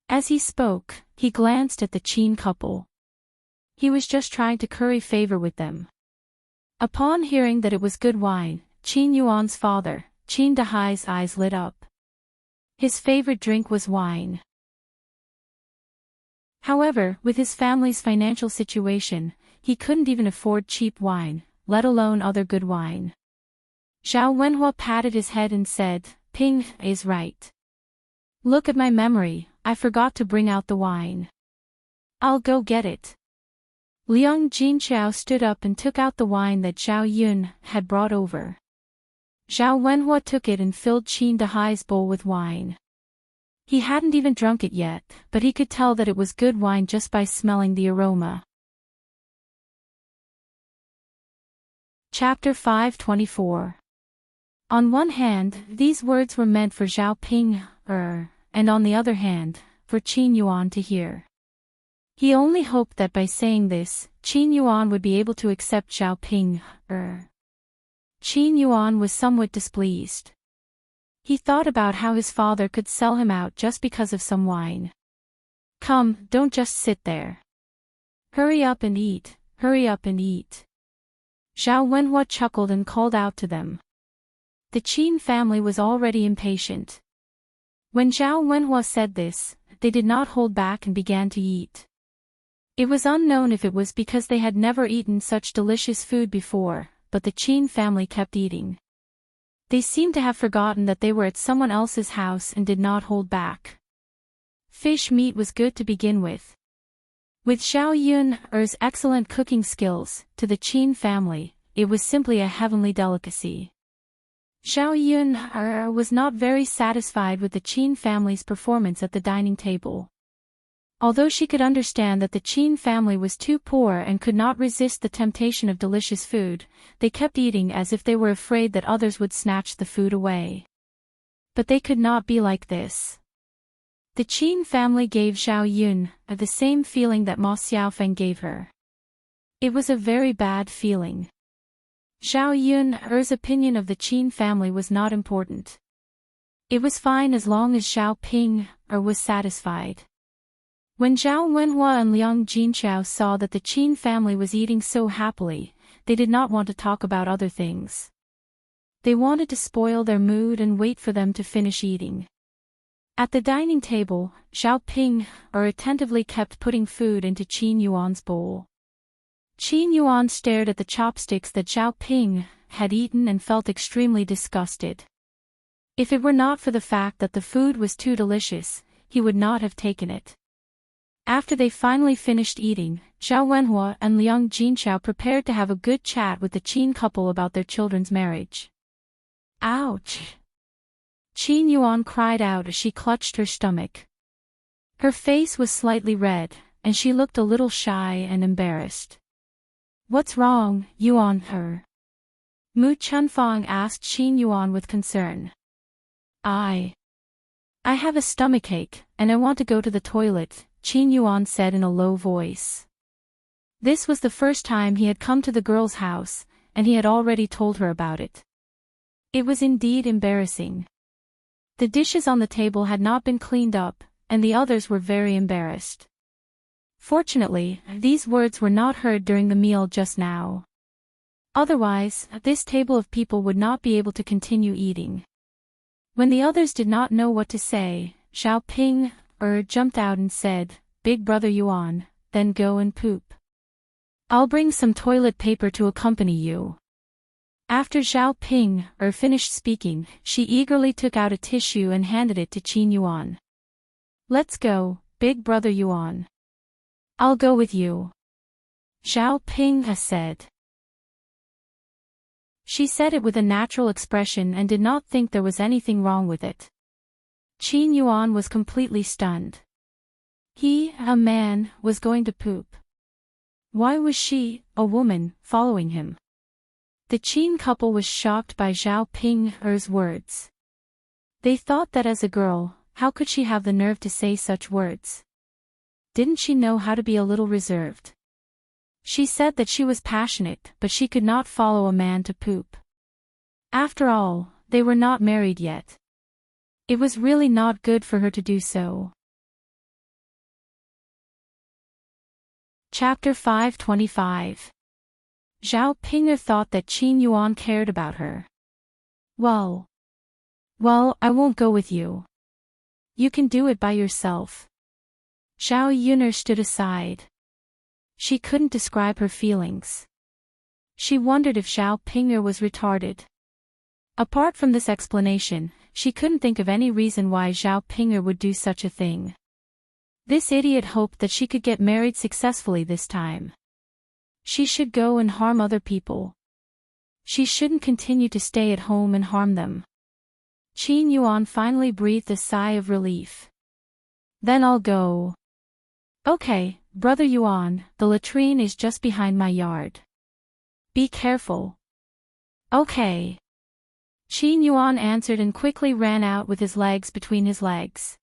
As he spoke, he glanced at the Qin couple. He was just trying to curry favor with them. Upon hearing that it was good wine, Qin Yuan's father, Qin Dahai's eyes lit up. His favorite drink was wine. However, with his family's financial situation, he couldn't even afford cheap wine, let alone other good wine. Xiao Wenhua patted his head and said, Ping is right. Look at my memory, I forgot to bring out the wine. I'll go get it. Liang Jinqiao stood up and took out the wine that Xiao Yun had brought over. Xiao Wenhua took it and filled Qin Dahai's bowl with wine. He hadn't even drunk it yet, but he could tell that it was good wine just by smelling the aroma. Chapter 524. On one hand, these words were meant for Xiao Ping, and on the other hand, for Qin Yuan to hear. He only hoped that by saying this, Qin Yuan would be able to accept Xiao Ping. Qin Yuan was somewhat displeased. He thought about how his father could sell him out just because of some wine. Come, don't just sit there. Hurry up and eat, hurry up and eat. Xiao Wenhua chuckled and called out to them. The Qin family was already impatient. When Xiao Wenhua said this, they did not hold back and began to eat. It was unknown if it was because they had never eaten such delicious food before, but the Qin family kept eating. They seemed to have forgotten that they were at someone else's house and did not hold back. Fish meat was good to begin with. With Xiao Yun's excellent cooking skills, to the Qin family, it was simply a heavenly delicacy. Xiao Yun was not very satisfied with the Qin family's performance at the dining table. Although she could understand that the Qin family was too poor and could not resist the temptation of delicious food, they kept eating as if they were afraid that others would snatch the food away. But they could not be like this. The Qin family gave Xiao Yun the same feeling that Ma Xiaofeng gave her. It was a very bad feeling. Xiao Yun's opinion of the Qin family was not important. It was fine as long as Xiao Ping was satisfied. When Zhao Wenhua and Liang Jinqiao saw that the Qin family was eating so happily, they did not want to talk about other things. They wanted to spoil their mood and wait for them to finish eating. At the dining table, Xiao Ping attentively kept putting food into Qin Yuan's bowl. Qin Yuan stared at the chopsticks that Xiao Ping had eaten and felt extremely disgusted. If it were not for the fact that the food was too delicious, he would not have taken it. After they finally finished eating, Xiao Wenhua and Liang Jinqiao prepared to have a good chat with the Qin couple about their children's marriage. Ouch! Qin Yuan cried out as she clutched her stomach. Her face was slightly red, and she looked a little shy and embarrassed. What's wrong, Yuan? Mu Chunfang asked Qin Yuan with concern. I have a stomachache, and I want to go to the toilet, Qin Yuan said in a low voice. This was the first time he had come to the girl's house, and he had already told her about it. It was indeed embarrassing. The dishes on the table had not been cleaned up, and the others were very embarrassed. Fortunately, these words were not heard during the meal just now. Otherwise, this table of people would not be able to continue eating. When the others did not know what to say, Xiao Ping jumped out and said, Big brother Yuan, then go and poop. I'll bring some toilet paper to accompany you. After Zhao Ping finished speaking, she eagerly took out a tissue and handed it to Qin Yuan. Let's go, big brother Yuan. I'll go with you. Zhao Ping said. She said it with a natural expression and did not think there was anything wrong with it. Qin Yuan was completely stunned. He, a man, was going to poop. Why was she, a woman, following him? The Qin couple was shocked by Zhao Ping's words. They thought that as a girl, how could she have the nerve to say such words? Didn't she know how to be a little reserved? She said that she was passionate, but she could not follow a man to poop. After all, they were not married yet. It was really not good for her to do so. Chapter 525. Zhao Ping thought that Qin Yuan cared about her. Well, I won't go with you. You can do it by yourself. Zhao Yun'er stood aside. She couldn't describe her feelings. She wondered if Zhao Ping was retarded. Apart from this explanation, she couldn't think of any reason why Zhao Ping would do such a thing. This idiot hoped that she could get married successfully this time. She should go and harm other people. She shouldn't continue to stay at home and harm them. Qin Yuan finally breathed a sigh of relief. Then I'll go. Okay, brother Yuan, the latrine is just behind my yard. Be careful. Okay. Qin Yuan answered and quickly ran out with his legs between his legs.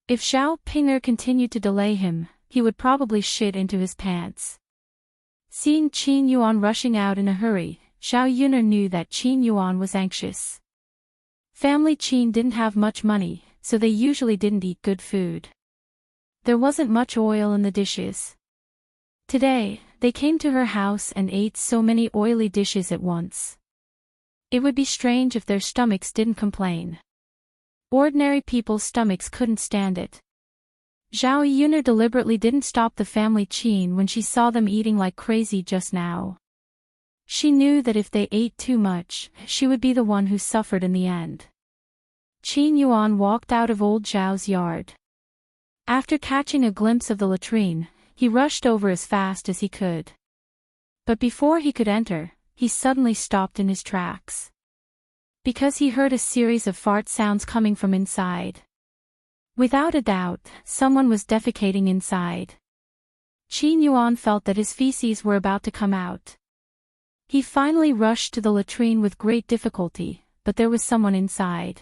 If Zhao Ping continued to delay him, he would probably shit into his pants. Seeing Qin Yuan rushing out in a hurry, Zhao Yun'er knew that Qin Yuan was anxious. Family Qin didn't have much money, so they usually didn't eat good food. There wasn't much oil in the dishes. Today, they came to her house and ate so many oily dishes at once. It would be strange if their stomachs didn't complain. Ordinary people's stomachs couldn't stand it. Zhao Yun'er deliberately didn't stop the family Qin when she saw them eating like crazy just now. She knew that if they ate too much, she would be the one who suffered in the end. Qin Yuan walked out of old Zhao's yard. After catching a glimpse of the latrine, he rushed over as fast as he could. But before he could enter, he suddenly stopped in his tracks. Because he heard a series of fart sounds coming from inside. Without a doubt, someone was defecating inside. Qin Yuan felt that his feces were about to come out. He finally rushed to the latrine with great difficulty, but there was someone inside.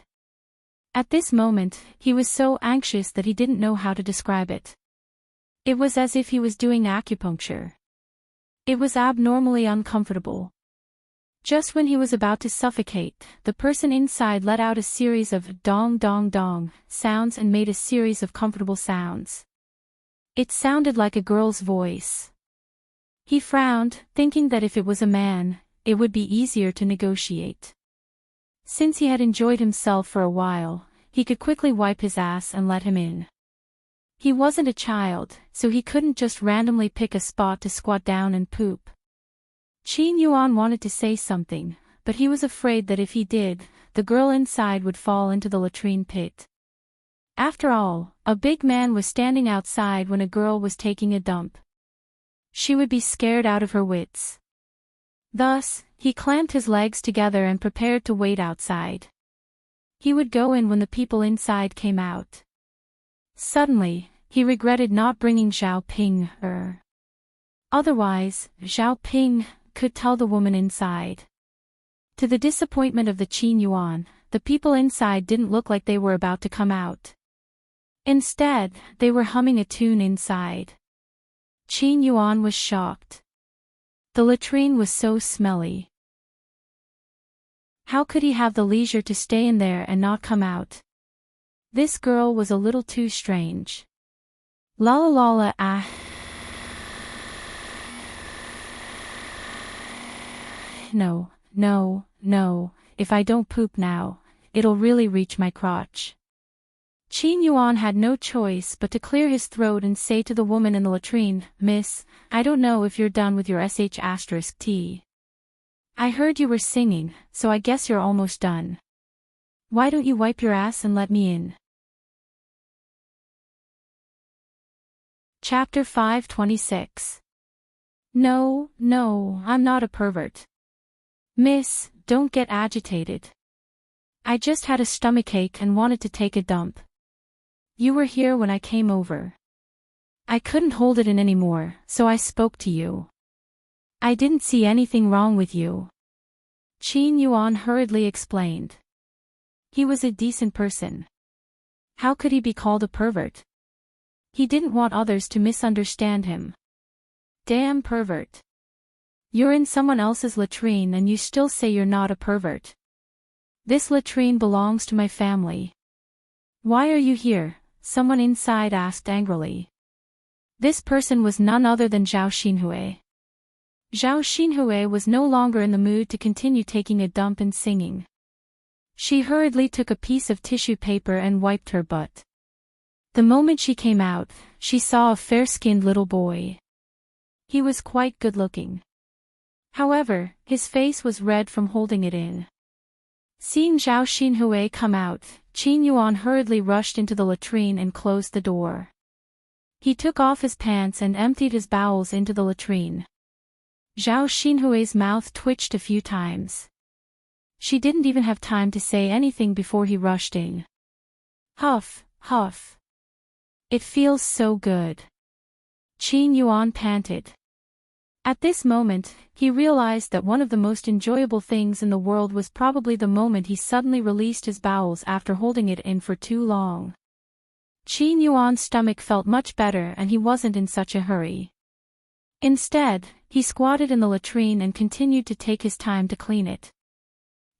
At this moment, he was so anxious that he didn't know how to describe it. It was as if he was doing acupuncture. It was abnormally uncomfortable. Just when he was about to suffocate, the person inside let out a series of dong dong dong sounds and made a series of comfortable sounds. It sounded like a girl's voice. He frowned, thinking that if it was a man, it would be easier to negotiate. Since he had enjoyed himself for a while, he could quickly wipe his ass and let him in. He wasn't a child, so he couldn't just randomly pick a spot to squat down and poop. Qin Yuan wanted to say something, but he was afraid that if he did, the girl inside would fall into the latrine pit. After all, a big man was standing outside when a girl was taking a dump. She would be scared out of her wits. Thus, he clamped his legs together and prepared to wait outside. He would go in when the people inside came out. Suddenly, he regretted not bringing Zhao Ping. Otherwise, Zhao Ping could tell the woman inside. To the disappointment of the Qin Yuan, the people inside didn't look like they were about to come out. Instead, they were humming a tune inside. Qin Yuan was shocked. The latrine was so smelly. How could he have the leisure to stay in there and not come out? This girl was a little too strange. La la la la ah. No, if I don't poop now, it'll really reach my crotch. Qin Yuan had no choice but to clear his throat and say to the woman in the latrine, "Miss, I don't know if you're done with your sh*t. I heard you were singing, so I guess you're almost done. Why don't you wipe your ass and let me in?" Chapter 526. No, I'm not a pervert. Miss, don't get agitated. I just had a stomachache and wanted to take a dump. You were here when I came over. I couldn't hold it in anymore, so I spoke to you. I didn't see anything wrong with you. Qin Yuan hurriedly explained. He was a decent person. How could he be called a pervert? He didn't want others to misunderstand him. Damn pervert. You're in someone else's latrine and you still say you're not a pervert. This latrine belongs to my family. Why are you here? Someone inside asked angrily. This person was none other than Zhao Xinhui. Zhao Xinhui was no longer in the mood to continue taking a dump and singing. She hurriedly took a piece of tissue paper and wiped her butt. The moment she came out, she saw a fair-skinned little boy. He was quite good-looking. However, his face was red from holding it in. Seeing Zhao Xinhui come out, Qin Yuan hurriedly rushed into the latrine and closed the door. He took off his pants and emptied his bowels into the latrine. Zhao Xinhui's mouth twitched a few times. She didn't even have time to say anything before he rushed in. Huff, huff. It feels so good. Qin Yuan panted. At this moment, he realized that one of the most enjoyable things in the world was probably the moment he suddenly released his bowels after holding it in for too long. Qin Yuan's stomach felt much better and he wasn't in such a hurry. Instead, he squatted in the latrine and continued to take his time to clean it.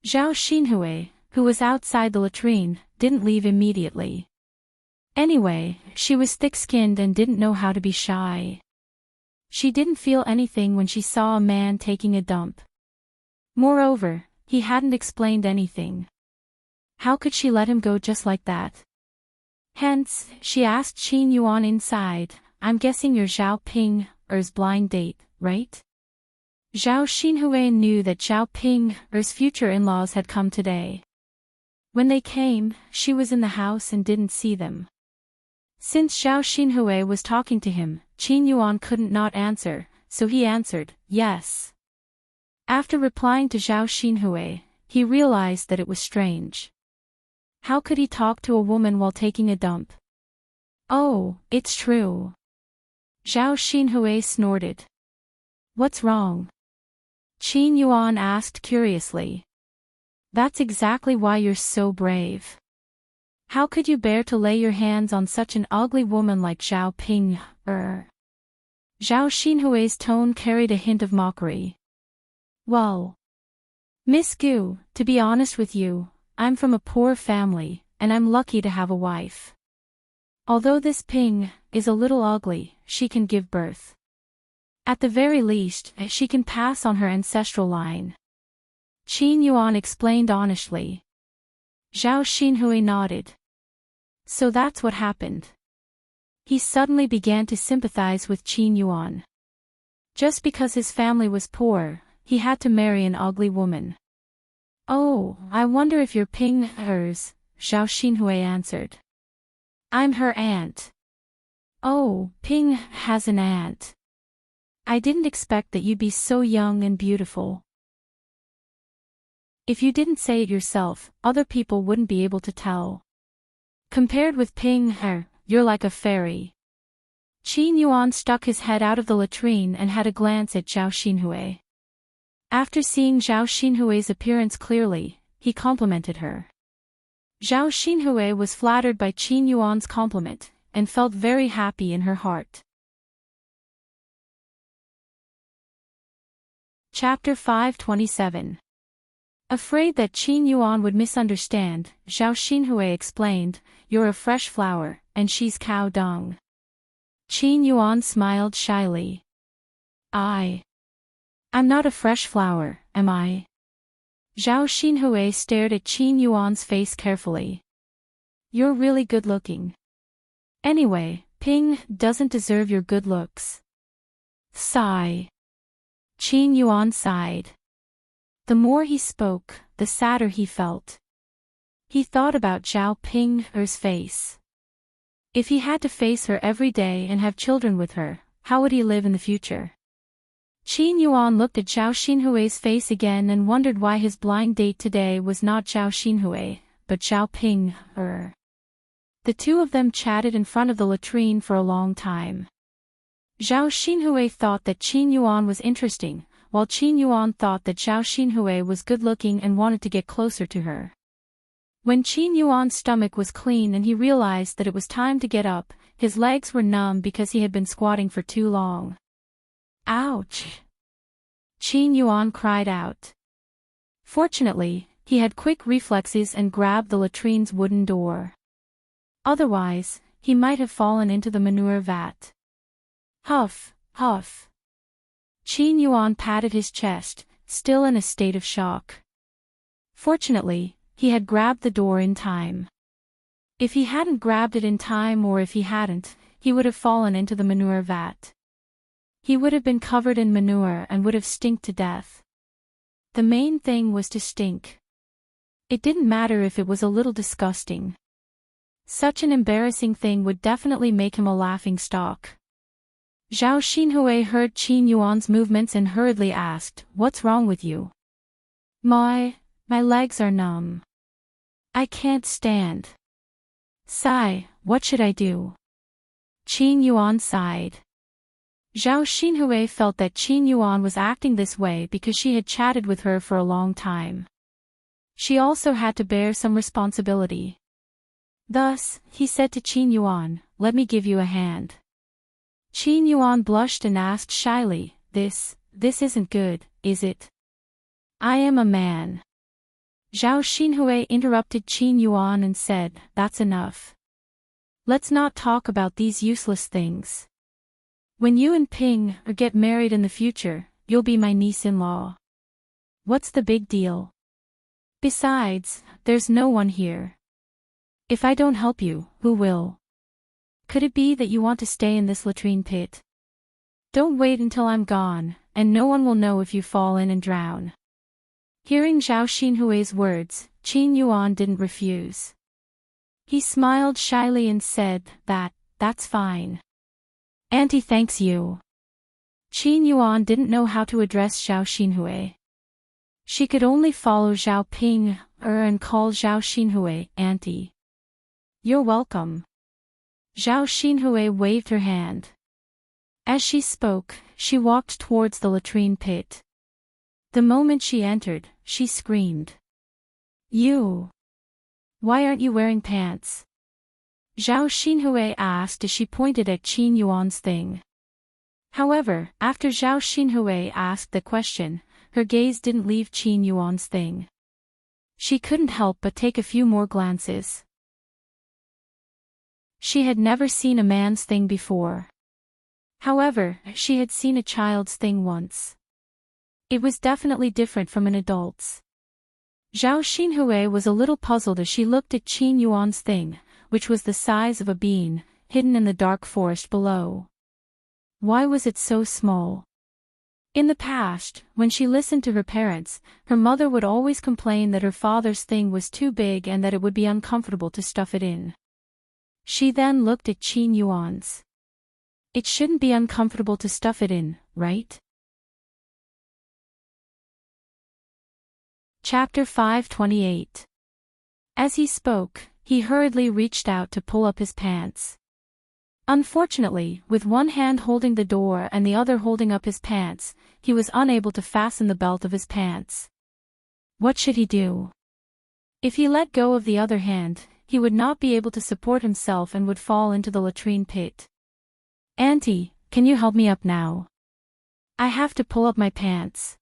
Zhao Xinhui, who was outside the latrine, didn't leave immediately. Anyway, she was thick-skinned and didn't know how to be shy. She didn't feel anything when she saw a man taking a dump. Moreover, he hadn't explained anything. How could she let him go just like that? Hence, she asked Qin Yuan inside, "I'm guessing you're Zhao Ping's blind date, right?" Zhao Xinhui knew that Zhao Ping's future in-laws had come today. When they came, she was in the house and didn't see them. Since Zhao Xinhui was talking to him, Qin Yuan couldn't not answer, so he answered, "Yes." After replying to Zhao Xinhui, he realized that it was strange. How could he talk to a woman while taking a dump? "Oh, it's true." Zhao Xinhui snorted. "What's wrong?" Qin Yuan asked curiously. "That's exactly why you're so brave. How could you bear to lay your hands on such an ugly woman like Zhao Ping? Zhao Xinhui's tone carried a hint of mockery. "Well, Miss Gu, to be honest with you, I'm from a poor family, and I'm lucky to have a wife. Although this Ping is a little ugly, she can give birth. At the very least, she can pass on her ancestral line." Qin Yuan explained honestly. Zhao Xinhui nodded. So that's what happened. He suddenly began to sympathize with Qin Yuan. Just because his family was poor, he had to marry an ugly woman. "Oh, I wonder if you're hers," Zhao Xinhui answered. "I'm her aunt." "Oh, Ping has an aunt. I didn't expect that you'd be so young and beautiful." If you didn't say it yourself, other people wouldn't be able to tell. Compared with Ping, you're like a fairy. Qin Yuan stuck his head out of the latrine and had a glance at Zhao Xinhui. After seeing Zhao Xinhui's appearance clearly, he complimented her. Zhao Xinhui was flattered by Qin Yuan's compliment, and felt very happy in her heart. Chapter 527. Afraid that Qin Yuan would misunderstand, Zhao Xinhui explained, "You're a fresh flower, and she's cow dung." Qin Yuan smiled shyly. I'm not a fresh flower, am I?" Zhao Xinhui stared at Qin Yuan's face carefully. You're really good looking. Anyway, Ping doesn't deserve your good looks. Sigh. Qin Yuan sighed. The more he spoke, the sadder he felt. He thought about Zhao Ping's face. If he had to face her every day and have children with her, how would he live in the future? Qin Yuan looked at Zhao Xinhui's face again and wondered why his blind date today was not Zhao Xinhui, but Zhao Ping. The two of them chatted in front of the latrine for a long time. Zhao Xinhui thought that Qin Yuan was interesting, while Qin Yuan thought that Zhao Xinhui was good-looking and wanted to get closer to her. When Qin Yuan's stomach was clean and he realized that it was time to get up, his legs were numb because he had been squatting for too long. Ouch! Qin Yuan cried out. Fortunately, he had quick reflexes and grabbed the latrine's wooden door. Otherwise, he might have fallen into the manure vat. Huff, huff. Qin Yuan patted his chest, still in a state of shock. Fortunately, he had grabbed the door in time. If he hadn't grabbed it in time, or if he hadn't, he would have fallen into the manure vat. He would have been covered in manure and would have stinked to death. The main thing was to stink. It didn't matter if it was a little disgusting. Such an embarrassing thing would definitely make him a laughingstock. Zhao Xinhui heard Qin Yuan's movements and hurriedly asked, "What's wrong with you?" My legs are numb. I can't stand. Sigh, what should I do? Qin Yuan sighed. Zhao Xinhui felt that Qin Yuan was acting this way because she had chatted with her for a long time. She also had to bear some responsibility. Thus, he said to Qin Yuan, "Let me give you a hand." Qin Yuan blushed and asked shyly, This isn't good, is it? I am a man." Zhao Xinhui interrupted Qin Yuan and said, "That's enough. Let's not talk about these useless things. When you and Ping get married in the future, you'll be my niece-in-law. What's the big deal? Besides, there's no one here. If I don't help you, who will? Could it be that you want to stay in this latrine pit? Don't wait until I'm gone, and no one will know if you fall in and drown." Hearing Zhao Xinhui's words, Qin Yuan didn't refuse. He smiled shyly and said, That's fine. Auntie thanks you." Qin Yuan didn't know how to address Zhao Xinhui. She could only follow Zhao Ping and call Zhao Xinhui Auntie. "You're welcome." Zhao Xinhui waved her hand. As she spoke, she walked towards the latrine pit. The moment she entered, she screamed. "You! Why aren't you wearing pants?" Zhao Xinhui asked as she pointed at Qin Yuan's thing. However, after Zhao Xinhui asked the question, her gaze didn't leave Qin Yuan's thing. She couldn't help but take a few more glances. She had never seen a man's thing before. However, she had seen a child's thing once. It was definitely different from an adult's. Zhao Xinhui was a little puzzled as she looked at Qin Yuan's thing, which was the size of a bean, hidden in the dark forest below. Why was it so small? In the past, when she listened to her parents, her mother would always complain that her father's thing was too big and that it would be uncomfortable to stuff it in. She then looked at Qin Yuan's. It shouldn't be uncomfortable to stuff it in, right? Chapter 528. As he spoke, he hurriedly reached out to pull up his pants. Unfortunately, with one hand holding the door and the other holding up his pants, he was unable to fasten the belt of his pants. What should he do? If he let go of the other hand, he would not be able to support himself and would fall into the latrine pit. "Auntie, can you help me up now? I have to pull up my pants."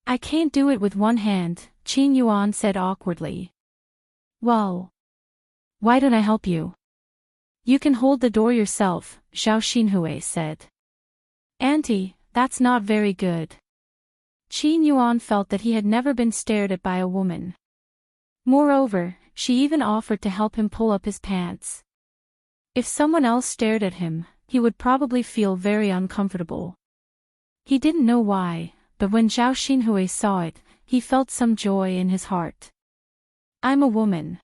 "I can't do it with one hand," Qin Yuan said awkwardly. "Well, why don't I help you?" "You can hold the door yourself," Zhao Xinhui said. "Auntie, that's not very good." Qin Yuan felt that he had never been stared at by a woman. Moreover, she even offered to help him pull up his pants. If someone else stared at him, he would probably feel very uncomfortable. He didn't know why, but when Zhao Xinhui saw it, he felt some joy in his heart. I'm a woman.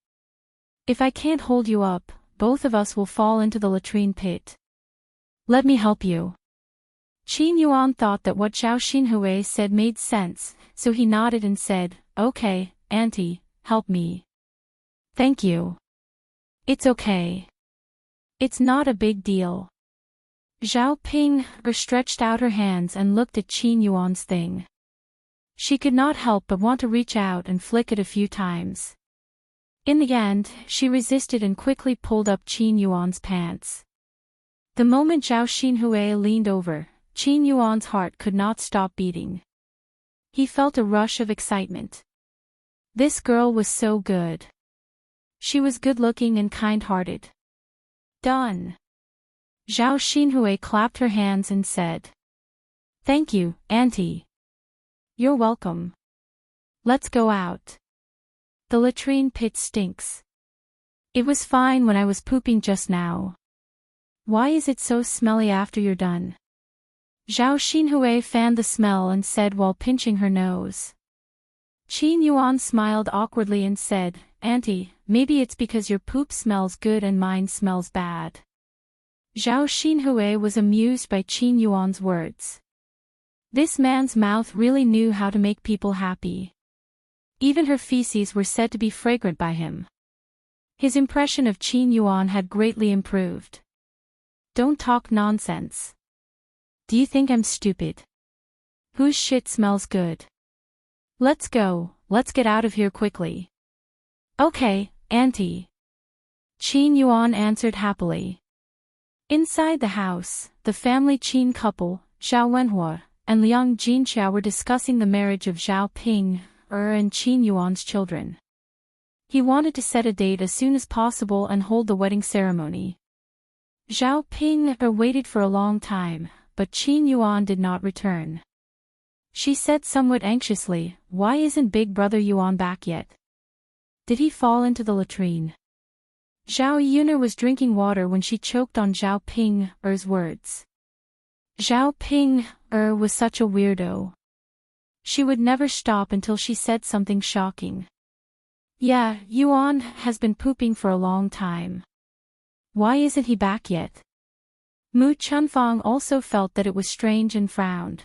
If I can't hold you up, both of us will fall into the latrine pit. Let me help you. Qin Yuan thought that what Zhao Xinhui said made sense, so he nodded and said, Okay, Auntie, help me. Thank you. It's okay. It's not a big deal. Zhao Ping stretched out her hands and looked at Qin Yuan's thing. She could not help but want to reach out and flick it a few times. In the end, she resisted and quickly pulled up Qin Yuan's pants. The moment Zhao Xinhui leaned over, Qin Yuan's heart could not stop beating. He felt a rush of excitement. This girl was so good. She was good-looking and kind-hearted. Done. Zhao Xinhui clapped her hands and said, Thank you, Auntie. You're welcome. Let's go out. The latrine pit stinks. It was fine when I was pooping just now. Why is it so smelly after you're done? Zhao Xinhui fanned the smell and said while pinching her nose. Qin Yuan smiled awkwardly and said, Auntie, maybe it's because your poop smells good and mine smells bad. Zhao Xinhui was amused by Qin Yuan's words. This man's mouth really knew how to make people happy. Even her feces were said to be fragrant by him. His impression of Qin Yuan had greatly improved. Don't talk nonsense. Do you think I'm stupid? Whose shit smells good? Let's go, let's get out of here quickly. Okay, Auntie. Qin Yuan answered happily. Inside the house, the family Qin couple, Zhao Wenhua, and Liang Jinxiao were discussing the marriage of Zhao Ping, and Qin Yuan's children. He wanted to set a date as soon as possible and hold the wedding ceremony. Zhao Ping waited for a long time, but Qin Yuan did not return. She said somewhat anxiously, Why isn't Big Brother Yuan back yet? Did he fall into the latrine? Zhao Yun'er was drinking water when she choked on Zhao Ping's words. Zhao Ping was such a weirdo. She would never stop until she said something shocking. Yeah, Yuan has been pooping for a long time. Why isn't he back yet? Mu Chunfang also felt that it was strange and frowned.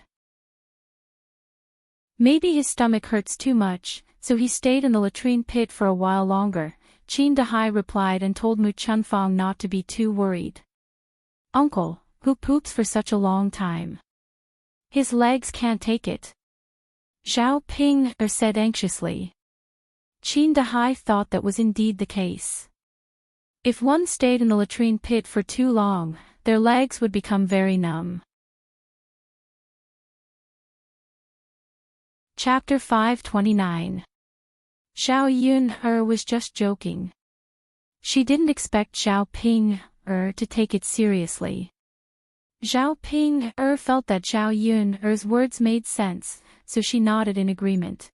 Maybe his stomach hurts too much, so he stayed in the latrine pit for a while longer, Qin Dahai replied and told Mu Chunfang not to be too worried. Uncle, who poops for such a long time? His legs can't take it. Zhao Ping said anxiously. Qin Dahai thought that was indeed the case. If one stayed in the latrine pit for too long, their legs would become very numb. Chapter 529. Zhao Yun'er was just joking. She didn't expect Zhao Ping to take it seriously. Zhao Ping felt that Zhao Yun'er's words made sense, so she nodded in agreement.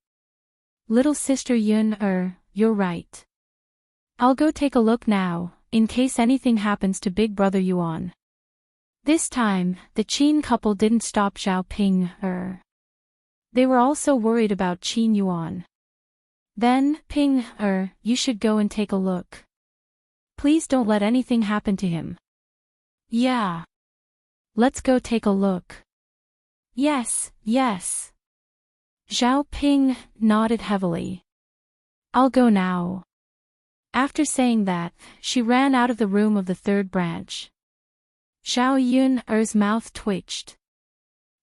Little sister Yun'er, you're right. I'll go take a look now, in case anything happens to Big Brother Yuan. This time, the Qin couple didn't stop Zhao Ping. They were also worried about Qin Yuan. Then, Ping, you should go and take a look. Please don't let anything happen to him. Yeah. Let's go take a look. Yes, yes. Zhao Ping nodded heavily. I'll go now. After saying that, she ran out of the room of the third branch. Zhao Yun'er's mouth twitched.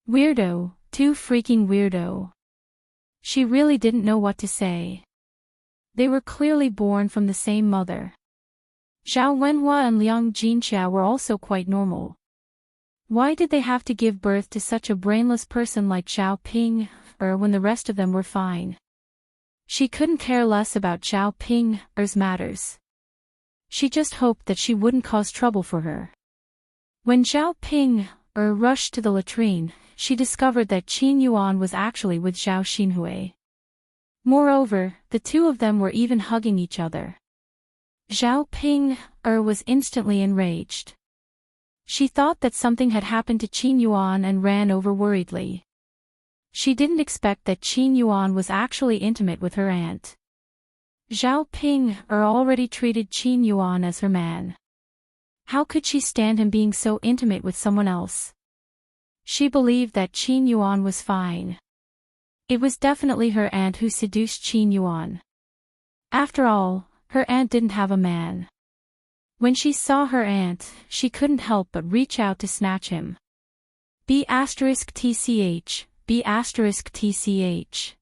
Weirdo, too freaking weirdo. She really didn't know what to say. They were clearly born from the same mother. Zhao Wenhua and Liang Jinxiao were also quite normal. Why did they have to give birth to such a brainless person like Zhao Ping, when the rest of them were fine? She couldn't care less about Zhao Ping's matters. She just hoped that she wouldn't cause trouble for her. When Zhao Ping rushed to the latrine, she discovered that Qin Yuan was actually with Zhao Xinhui. Moreover, the two of them were even hugging each other. Zhao Ping was instantly enraged. She thought that something had happened to Qin Yuan and ran over worriedly. She didn't expect that Qin Yuan was actually intimate with her aunt. Zhao Ping already treated Qin Yuan as her man. How could she stand him being so intimate with someone else? She believed that Qin Yuan was fine. It was definitely her aunt who seduced Qin Yuan. After all, her aunt didn't have a man. When she saw her aunt, she couldn't help but reach out to snatch him. B*TCH, B*TCH.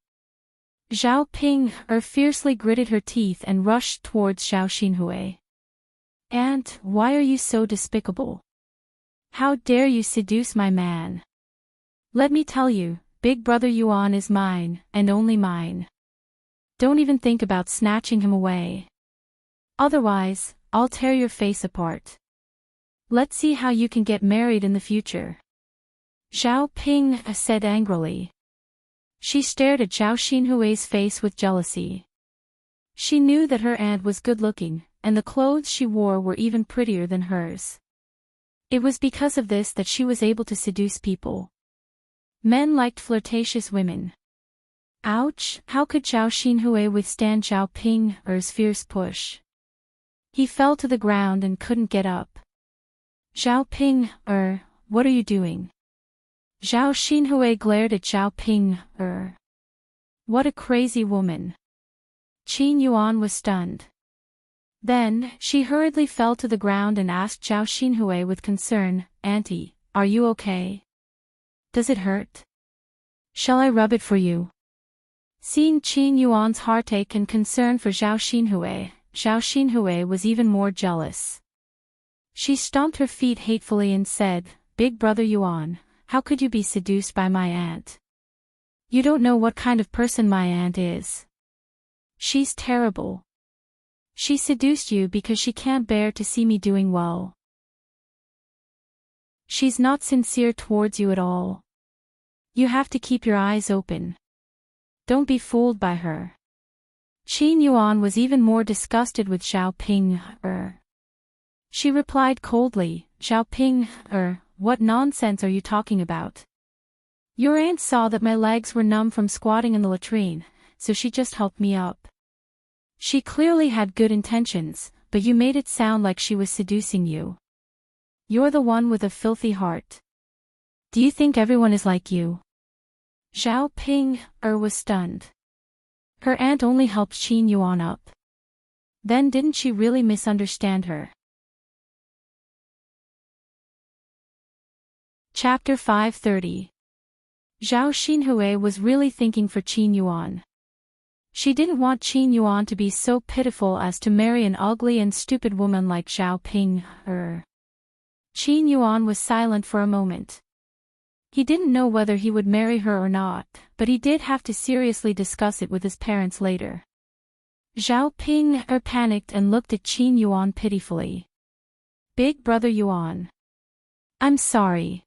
Zhao Ping fiercely gritted her teeth and rushed towards Zhao Xinhui. Aunt, why are you so despicable? How dare you seduce my man? Let me tell you, Big Brother Yuan is mine, and only mine. Don't even think about snatching him away. Otherwise, I'll tear your face apart. Let's see how you can get married in the future. Zhao Ping said angrily. She stared at Zhao Xinhui's face with jealousy. She knew that her aunt was good-looking, and the clothes she wore were even prettier than hers. It was because of this that she was able to seduce people. Men liked flirtatious women. Ouch! How could Zhao Xinhui withstand Zhao Ping's fierce push? He fell to the ground and couldn't get up. Zhao Ping, what are you doing? Zhao Xinhui glared at Zhao Ping, What a crazy woman. Qin Yuan was stunned. Then, she hurriedly fell to the ground and asked Zhao Xinhui with concern, Auntie, are you okay? Does it hurt? Shall I rub it for you? Seeing Qin Yuan's heartache and concern for Zhao Xinhui was even more jealous. She stomped her feet hatefully and said, Big Brother Yuan, how could you be seduced by my aunt? You don't know what kind of person my aunt is. She's terrible. She seduced you because she can't bear to see me doing well. She's not sincere towards you at all. You have to keep your eyes open. Don't be fooled by her. Qin Yuan was even more disgusted with Zhao Ping. She replied coldly, Zhao Ping, what nonsense are you talking about? Your aunt saw that my legs were numb from squatting in the latrine, so she just helped me up. She clearly had good intentions, but you made it sound like she was seducing you. You're the one with a filthy heart. Do you think everyone is like you? Zhao Ping was stunned. Her aunt only helped Qin Yuan up. Then didn't she really misunderstand her? Chapter 530. Zhao Xinhui was really thinking for Qin Yuan. She didn't want Qin Yuan to be so pitiful as to marry an ugly and stupid woman like Zhao Ping. Qin Yuan was silent for a moment. He didn't know whether he would marry her or not, but he did have to seriously discuss it with his parents later. Zhao Ping panicked and looked at Qin Yuan pitifully. Big Brother Yuan. I'm sorry.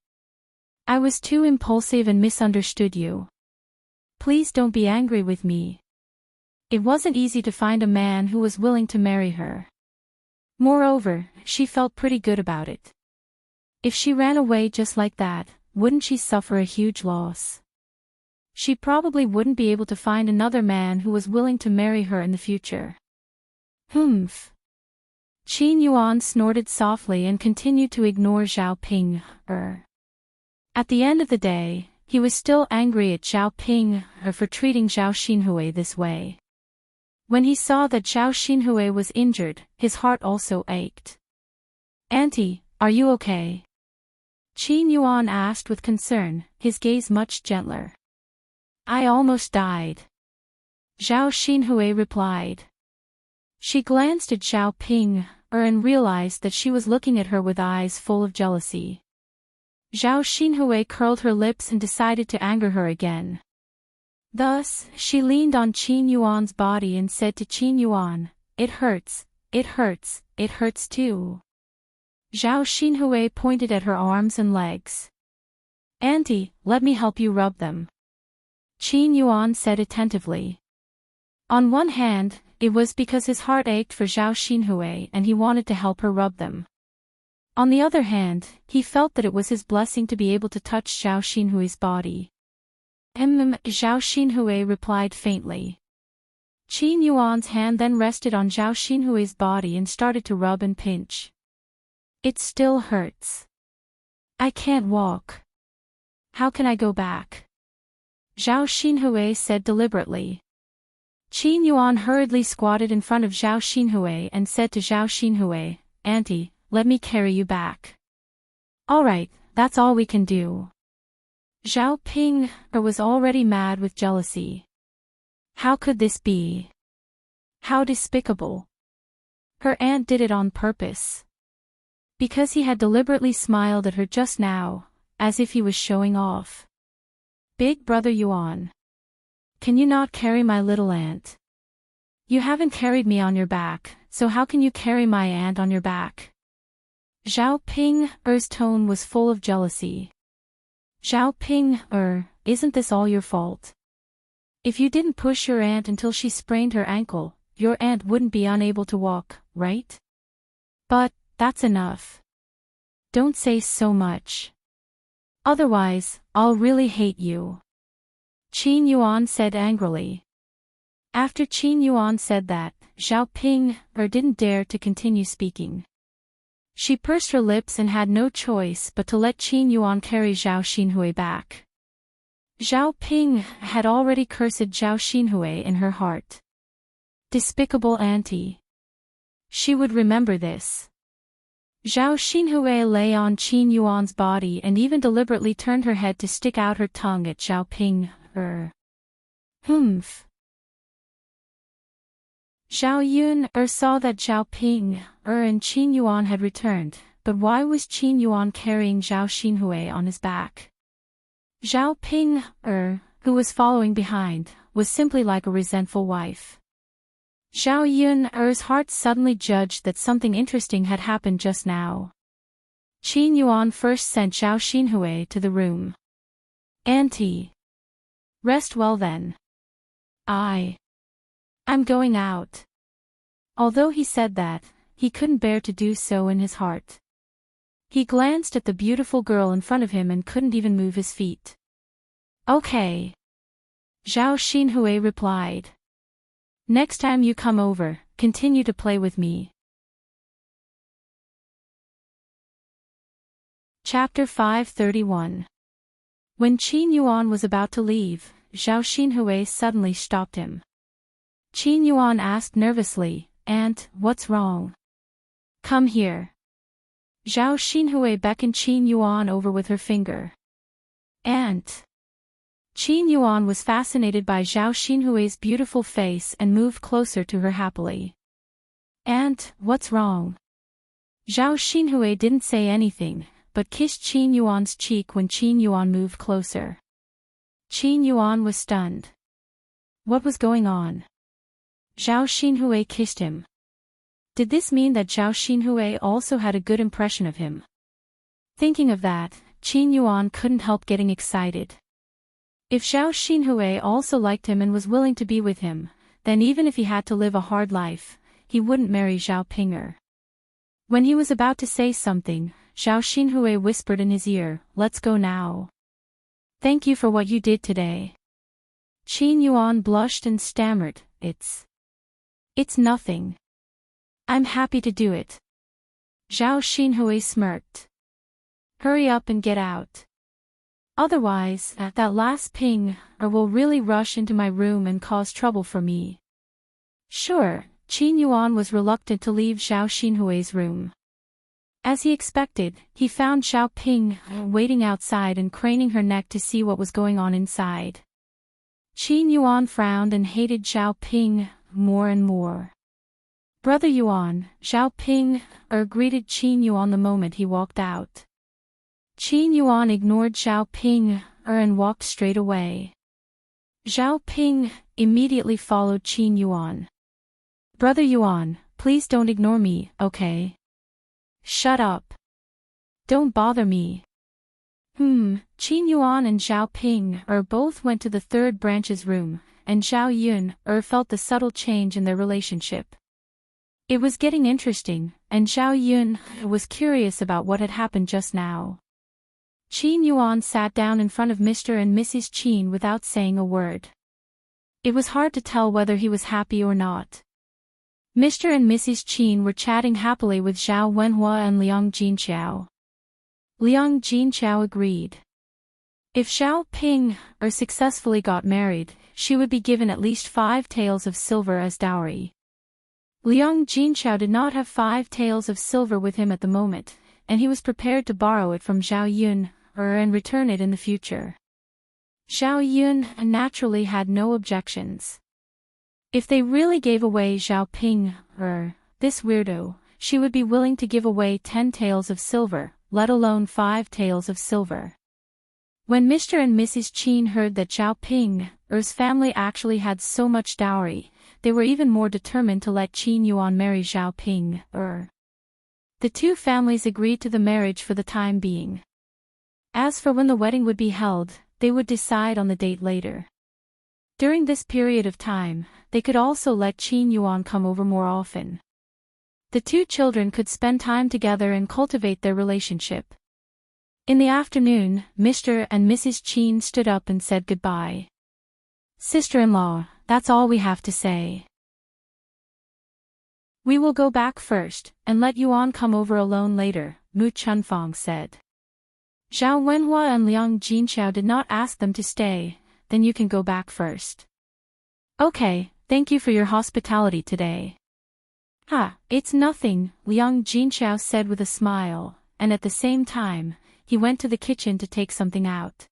I was too impulsive and misunderstood you. Please don't be angry with me. It wasn't easy to find a man who was willing to marry her. Moreover, she felt pretty good about it. If she ran away just like that, wouldn't she suffer a huge loss? She probably wouldn't be able to find another man who was willing to marry her in the future. Humph. Qin Yuan snorted softly and continued to ignore Zhao Ping. At the end of the day, he was still angry at Zhao Ping for treating Zhao Xinhui this way. When he saw that Zhao Xinhui was injured, his heart also ached. Auntie, are you okay? Qin Yuan asked with concern, his gaze much gentler. I almost died. Zhao Xinhui replied. She glanced at Zhao Ping, and realized that she was looking at her with eyes full of jealousy. Zhao Xinhui curled her lips and decided to anger her again. Thus, she leaned on Qin Yuan's body and said to Qin Yuan, It hurts, it hurts, it hurts too. Zhao Xinhui pointed at her arms and legs. Auntie, let me help you rub them. Qin Yuan said attentively. On one hand, it was because his heart ached for Zhao Xinhui and he wanted to help her rub them. On the other hand, he felt that it was his blessing to be able to touch Zhao Xinhui's body. Zhao Xinhui replied faintly. Qin Yuan's hand then rested on Zhao Xinhui's body and started to rub and pinch. It still hurts. I can't walk. How can I go back? Zhao Xinhui said deliberately. Qin Yuan hurriedly squatted in front of Zhao Xinhui and said to Zhao Xinhui, Auntie, let me carry you back. All right, that's all we can do. Zhao Ping was already mad with jealousy. How could this be? How despicable. Her aunt did it on purpose. Because he had deliberately smiled at her just now, as if he was showing off. Big brother Yuan. Can you not carry my little aunt? You haven't carried me on your back, so how can you carry my aunt on your back? Zhao Ping's tone was full of jealousy. Zhao Ping, isn't this all your fault? If you didn't push your aunt until she sprained her ankle, your aunt wouldn't be unable to walk, right? But, that's enough. Don't say so much. Otherwise, I'll really hate you. Qin Yuan said angrily. After Qin Yuan said that, Zhao Ping didn't dare to continue speaking. She pursed her lips and had no choice but to let Qin Yuan carry Zhao Xinhui back. Zhao Ping had already cursed Zhao Xinhui in her heart. Despicable auntie. She would remember this. Zhao Xinhui lay on Qin Yuan's body and even deliberately turned her head to stick out her tongue at Zhao Ping. Humph. Zhao Yun saw that Zhao Ping and Qin Yuan had returned, but why was Qin Yuan carrying Zhao Xinhui on his back? Zhao Ping, who was following behind, was simply like a resentful wife. Zhao Yun's heart suddenly judged that something interesting had happened just now. Qin Yuan first sent Zhao Xinhui to the room. Auntie. Rest well then. I'm going out. Although he said that, he couldn't bear to do so in his heart. He glanced at the beautiful girl in front of him and couldn't even move his feet. Okay. Zhao Xinhui replied. Next time you come over, continue to play with me. Chapter 531. When Qin Yuan was about to leave, Zhao Xinhui suddenly stopped him. Qin Yuan asked nervously, Aunt, what's wrong? Come here. Zhao Xinhui beckoned Qin Yuan over with her finger. Aunt. Qin Yuan was fascinated by Zhao Xinhui's beautiful face and moved closer to her happily. Aunt, what's wrong? Zhao Xinhui didn't say anything, but kissed Qin Yuan's cheek when Qin Yuan moved closer. Qin Yuan was stunned. What was going on? Zhao Xinhui kissed him. Did this mean that Zhao Xinhui also had a good impression of him? Thinking of that, Qin Yuan couldn't help getting excited. If Zhao Xinhui also liked him and was willing to be with him, then even if he had to live a hard life, he wouldn't marry Zhao Pinger. When he was about to say something, Zhao Xinhui whispered in his ear, Let's go now. Thank you for what you did today. Qin Yuan blushed and stammered, It's nothing. I'm happy to do it. Zhao Xinhui smirked. Hurry up and get out. Otherwise, that last ping will really rush into my room and cause trouble for me. Sure, Qin Yuan was reluctant to leave Zhao Xinhui's room. As he expected, he found Zhao Ping waiting outside and craning her neck to see what was going on inside. Qin Yuan frowned and hated Zhao Ping more and more. Brother Yuan, Zhao Ping greeted Qin Yuan the moment he walked out. Qin Yuan ignored Zhao Ping and walked straight away. Zhao Ping immediately followed Qin Yuan. Brother Yuan, please don't ignore me, okay? Shut up. Don't bother me. Qin Yuan and Zhao Ping both went to the third branch's room, and Xiao Yun felt the subtle change in their relationship. It was getting interesting, and Xiao Yun was curious about what had happened just now. Qin Yuan sat down in front of Mr. and Mrs. Qin without saying a word. It was hard to tell whether he was happy or not. Mr. and Mrs. Qin were chatting happily with Zhao Wenhua and Liang Jinqiao. Liang Jinqiao agreed. If Xiao Ping successfully got married, she would be given at least 5 taels of silver as dowry. Liang Jinqiao did not have 5 taels of silver with him at the moment, and he was prepared to borrow it from Xiao Yun and return it in the future. Xiao Yun naturally had no objections. If they really gave away Xiao Ping this weirdo, she would be willing to give away 10 taels of silver, let alone 5 taels of silver. When Mr. and Mrs. Qin heard that Xiao Ping's family actually had so much dowry, they were even more determined to let Qin Yuan marry Xiao Ping. The two families agreed to the marriage for the time being. As for when the wedding would be held, they would decide on the date later. During this period of time, they could also let Qin Yuan come over more often. The two children could spend time together and cultivate their relationship. In the afternoon, Mr. and Mrs. Qin stood up and said goodbye. "Sister-in-law, that's all we have to say. We will go back first, and let Yuan come over alone later," Mu Chunfang said. Zhao Wenhua and Liang Jinqiao did not ask them to stay. "Then you can go back first." "Okay, thank you for your hospitality today." It's nothing," Liang Jinqiao said with a smile, and at the same time, he went to the kitchen to take something out.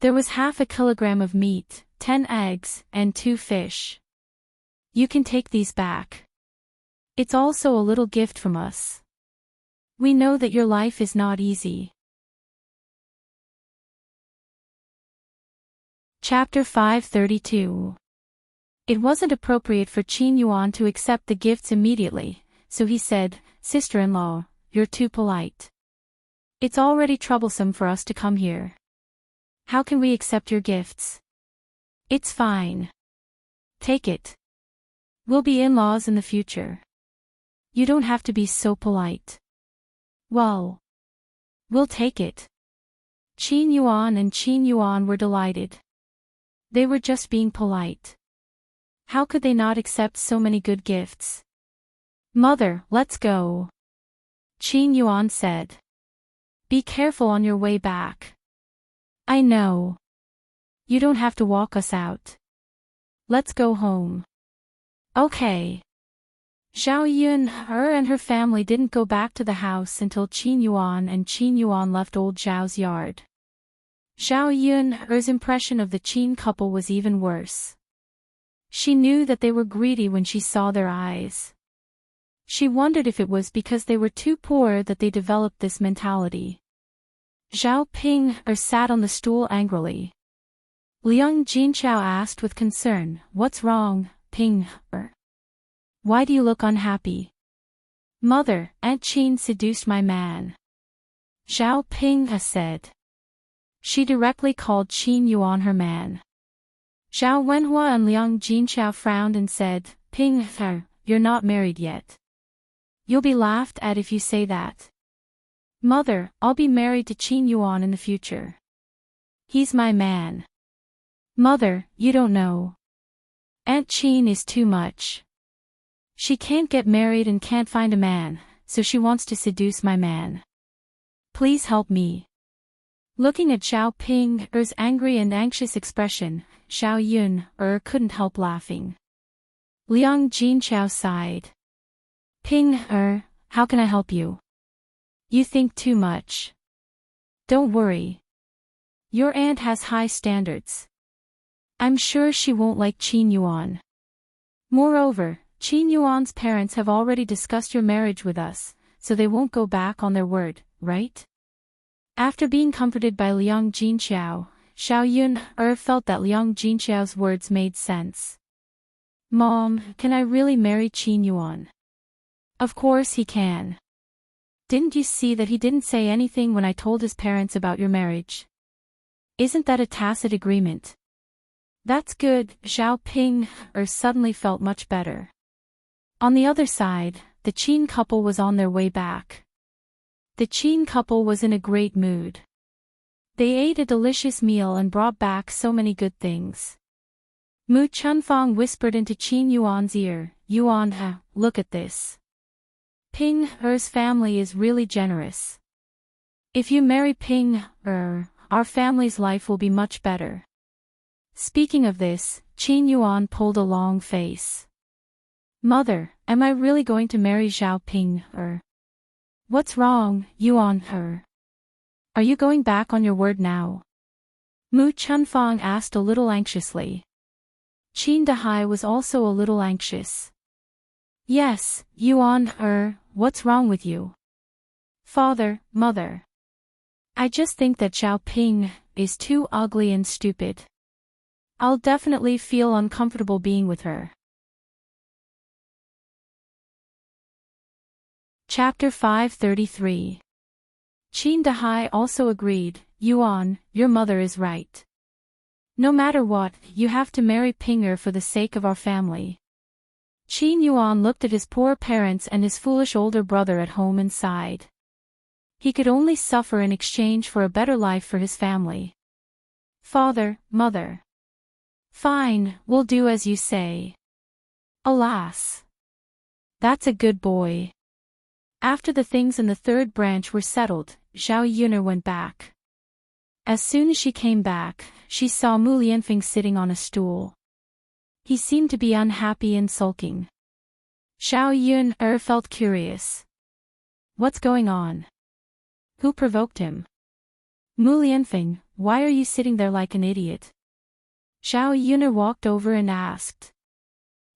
There was half a kilogram of meat, 10 eggs, and 2 fish. "You can take these back. It's also a little gift from us. We know that your life is not easy." Chapter 532. It wasn't appropriate for Qin Yuan to accept the gifts immediately, so he said, "Sister-in-law, you're too polite. It's already troublesome for us to come here. How can we accept your gifts?" "It's fine. Take it. We'll be in-laws in the future. You don't have to be so polite." "Well, we'll take it." Qin Yuan and Qin Yuan were delighted. They were just being polite. How could they not accept so many good gifts? "Mother, let's go," Qin Yuan said. "Be careful on your way back." "I know. You don't have to walk us out. Let's go home." "Okay." Xiao Yun and her family didn't go back to the house until Qin Yuan and Qin Yuan left old Zhao's yard. Xiao Yun's impression of the Qin couple was even worse. She knew that they were greedy when she saw their eyes. She wondered if it was because they were too poor that they developed this mentality. Xiao Ping sat on the stool angrily. Liang Jinqiao asked with concern, "What's wrong, Ping? Why do you look unhappy?" "Mother, Aunt Qin seduced my man," Xiao Ping said. She directly called Qin Yuan her man. Zhao Wenhua and Liang Jinqiao frowned and said, "Ping, you're not married yet. You'll be laughed at if you say that." "Mother, I'll be married to Qin Yuan in the future. He's my man." "Mother, you don't know. Aunt Qin is too much. She can't get married and can't find a man, so she wants to seduce my man. Please help me." Looking at Xiao Ping's angry and anxious expression, Xiao Yun couldn't help laughing. Liang Jinqiao sighed. "Ping, how can I help you? You think too much. Don't worry. Your aunt has high standards. I'm sure she won't like Qin Yuan. Moreover, Qin Yuan's parents have already discussed your marriage with us, so they won't go back on their word, right?" After being comforted by Liang Jinqiao, Xiao Yun felt that Liang Jinqiao's words made sense. "Mom, can I really marry Qin Yuan?" "Of course he can. Didn't you see that he didn't say anything when I told his parents about your marriage? Isn't that a tacit agreement?" That's good, Xiao Ping suddenly felt much better. On the other side, the Qin couple was on their way back. The Qin couple was in a great mood. They ate a delicious meal and brought back so many good things. Mu Chunfang whispered into Qin Yuan's ear, Yuan, look at this. Ping Er's family is really generous. If you marry Ping our family's life will be much better. Speaking of this, Qin Yuan pulled a long face. Mother, am I really going to marry Xiao Ping What's wrong, Yuan Are you going back on your word now? Mu Chunfang asked a little anxiously. Qin Dahai was also a little anxious. Yes, Yuan what's wrong with you? Father, mother. I just think that Xiao Ping is too ugly and stupid. I'll definitely feel uncomfortable being with her. Chapter 533. Qin Dahai also agreed, Yuan, your mother is right. No matter what, you have to marry Pinger for the sake of our family. Qin Yuan looked at his poor parents and his foolish older brother at home and sighed. He could only suffer in exchange for a better life for his family. Father, mother. Fine, we'll do as you say. Alas. That's a good boy. After the things in the third branch were settled, Zhao Yuner went back. As soon as she came back, she saw Mu Lianfeng sitting on a stool. He seemed to be unhappy and sulking. Zhao Yun felt curious. What's going on? Who provoked him? Mu Lianfeng, why are you sitting there like an idiot? Zhao Yuner walked over and asked.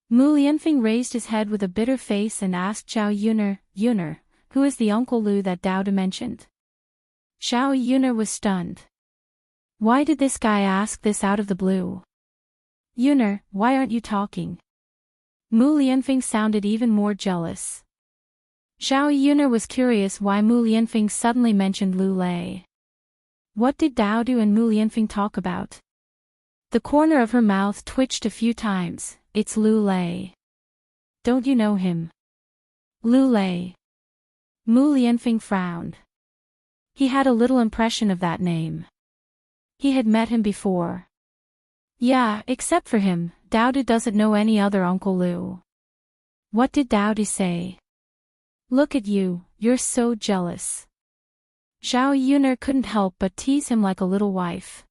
Mu Lianfeng raised his head with a bitter face and asked Zhao Yuner, who is the Uncle Lu that Dao mentioned? Zhao Yuner was stunned. Why did this guy ask this out of the blue? Yuner, why aren't you talking? Mu Lianfeng sounded even more jealous. Zhao Yuner was curious why Mu Lianfeng suddenly mentioned Lu Lei. What did Dao and Mu Lianfeng talk about? The corner of her mouth twitched a few times. It's Lu Lei. Don't you know him? Lu Lei. Mu Lianfeng frowned. He had a little impression of that name. He had met him before. Yeah, except for him, Dao doesn't know any other Uncle Lu. What did Dao say? Look at you, you're so jealous. Zhao Yuner couldn't help but tease him like a little wife.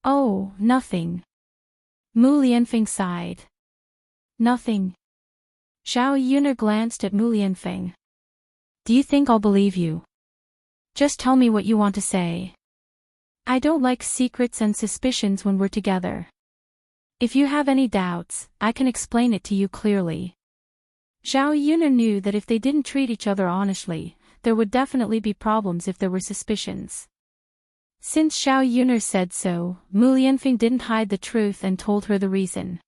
Oh, nothing. Mu Lianfeng sighed. Nothing. Zhao Yuner glanced at Mu Lianfeng. Do you think I'll believe you? Just tell me what you want to say. I don't like secrets and suspicions when we're together. If you have any doubts, I can explain it to you clearly. Zhao Yuner knew that if they didn't treat each other honestly, there would definitely be problems if there were suspicions. Since Zhao Yuner said so, Mu Lianfeng didn't hide the truth and told her the reason.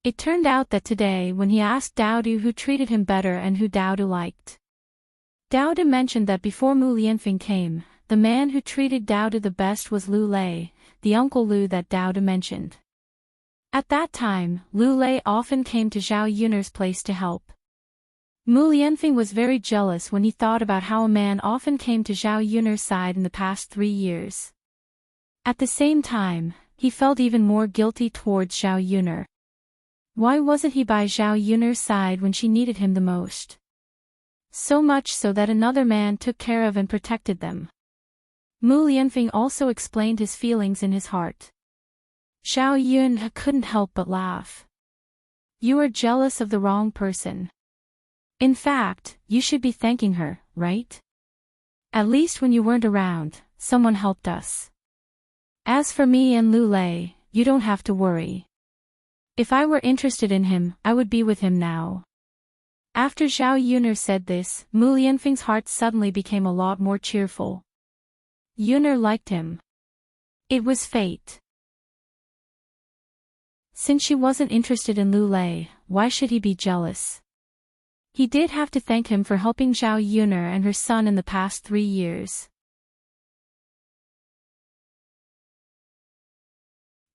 It turned out that today when he asked Dao who treated him better and who Dao liked. Dao mentioned that before Mu Lianfeng came, the man who treated Dao the best was Lu Lei, the Uncle Lu that Dao mentioned. At that time, Lu Lei often came to Zhao Yuner's place to help. Mu Lianfeng was very jealous when he thought about how a man often came to Zhao Yuner's side in the past 3 years. At the same time, he felt even more guilty towards Zhao Yuner. Why wasn't he by Zhao Yuner's side when she needed him the most? So much so that another man took care of and protected them. Mu Lianfeng also explained his feelings in his heart. Zhao Yun couldn't help but laugh. You are jealous of the wrong person. In fact, you should be thanking her, right? At least when you weren't around, someone helped us. As for me and Lu Lei, you don't have to worry. If I were interested in him, I would be with him now. After Zhao Yuner said this, Mu Lianfeng's heart suddenly became a lot more cheerful. Yuner liked him. It was fate. Since she wasn't interested in Lu Lei, why should he be jealous? He did have to thank him for helping Zhao Yuner and her son in the past 3 years.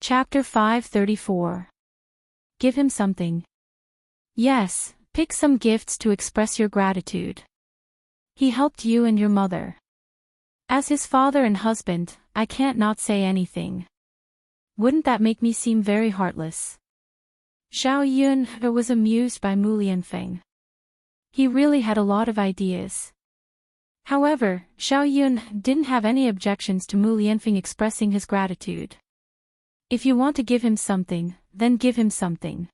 Chapter 534. Give him something. Yes, pick some gifts to express your gratitude. He helped you and your mother. As his father and husband, I can't not say anything. Wouldn't that make me seem very heartless? Xiao Yun was amused by Mu Lianfeng. He really had a lot of ideas. However, Xiao Yun didn't have any objections to Mu Lianfeng expressing his gratitude. If you want to give him something, then give him something.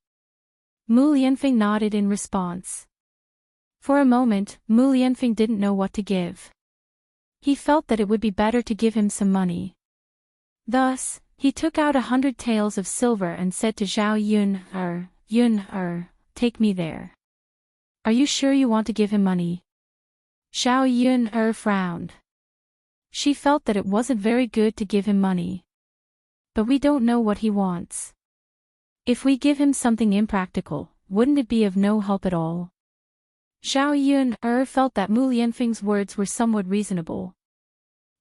Mu Lianfeng nodded in response. For a moment, Mu Lianfeng didn't know what to give. He felt that it would be better to give him some money. Thus, he took out 100 taels of silver and said to Xiao Yun, take me there. Are you sure you want to give him money? Xiao Yun frowned. She felt that it wasn't very good to give him money. But we don't know what he wants. If we give him something impractical, wouldn't it be of no help at all? Xiao Yun felt that Mu Lianfeng's words were somewhat reasonable.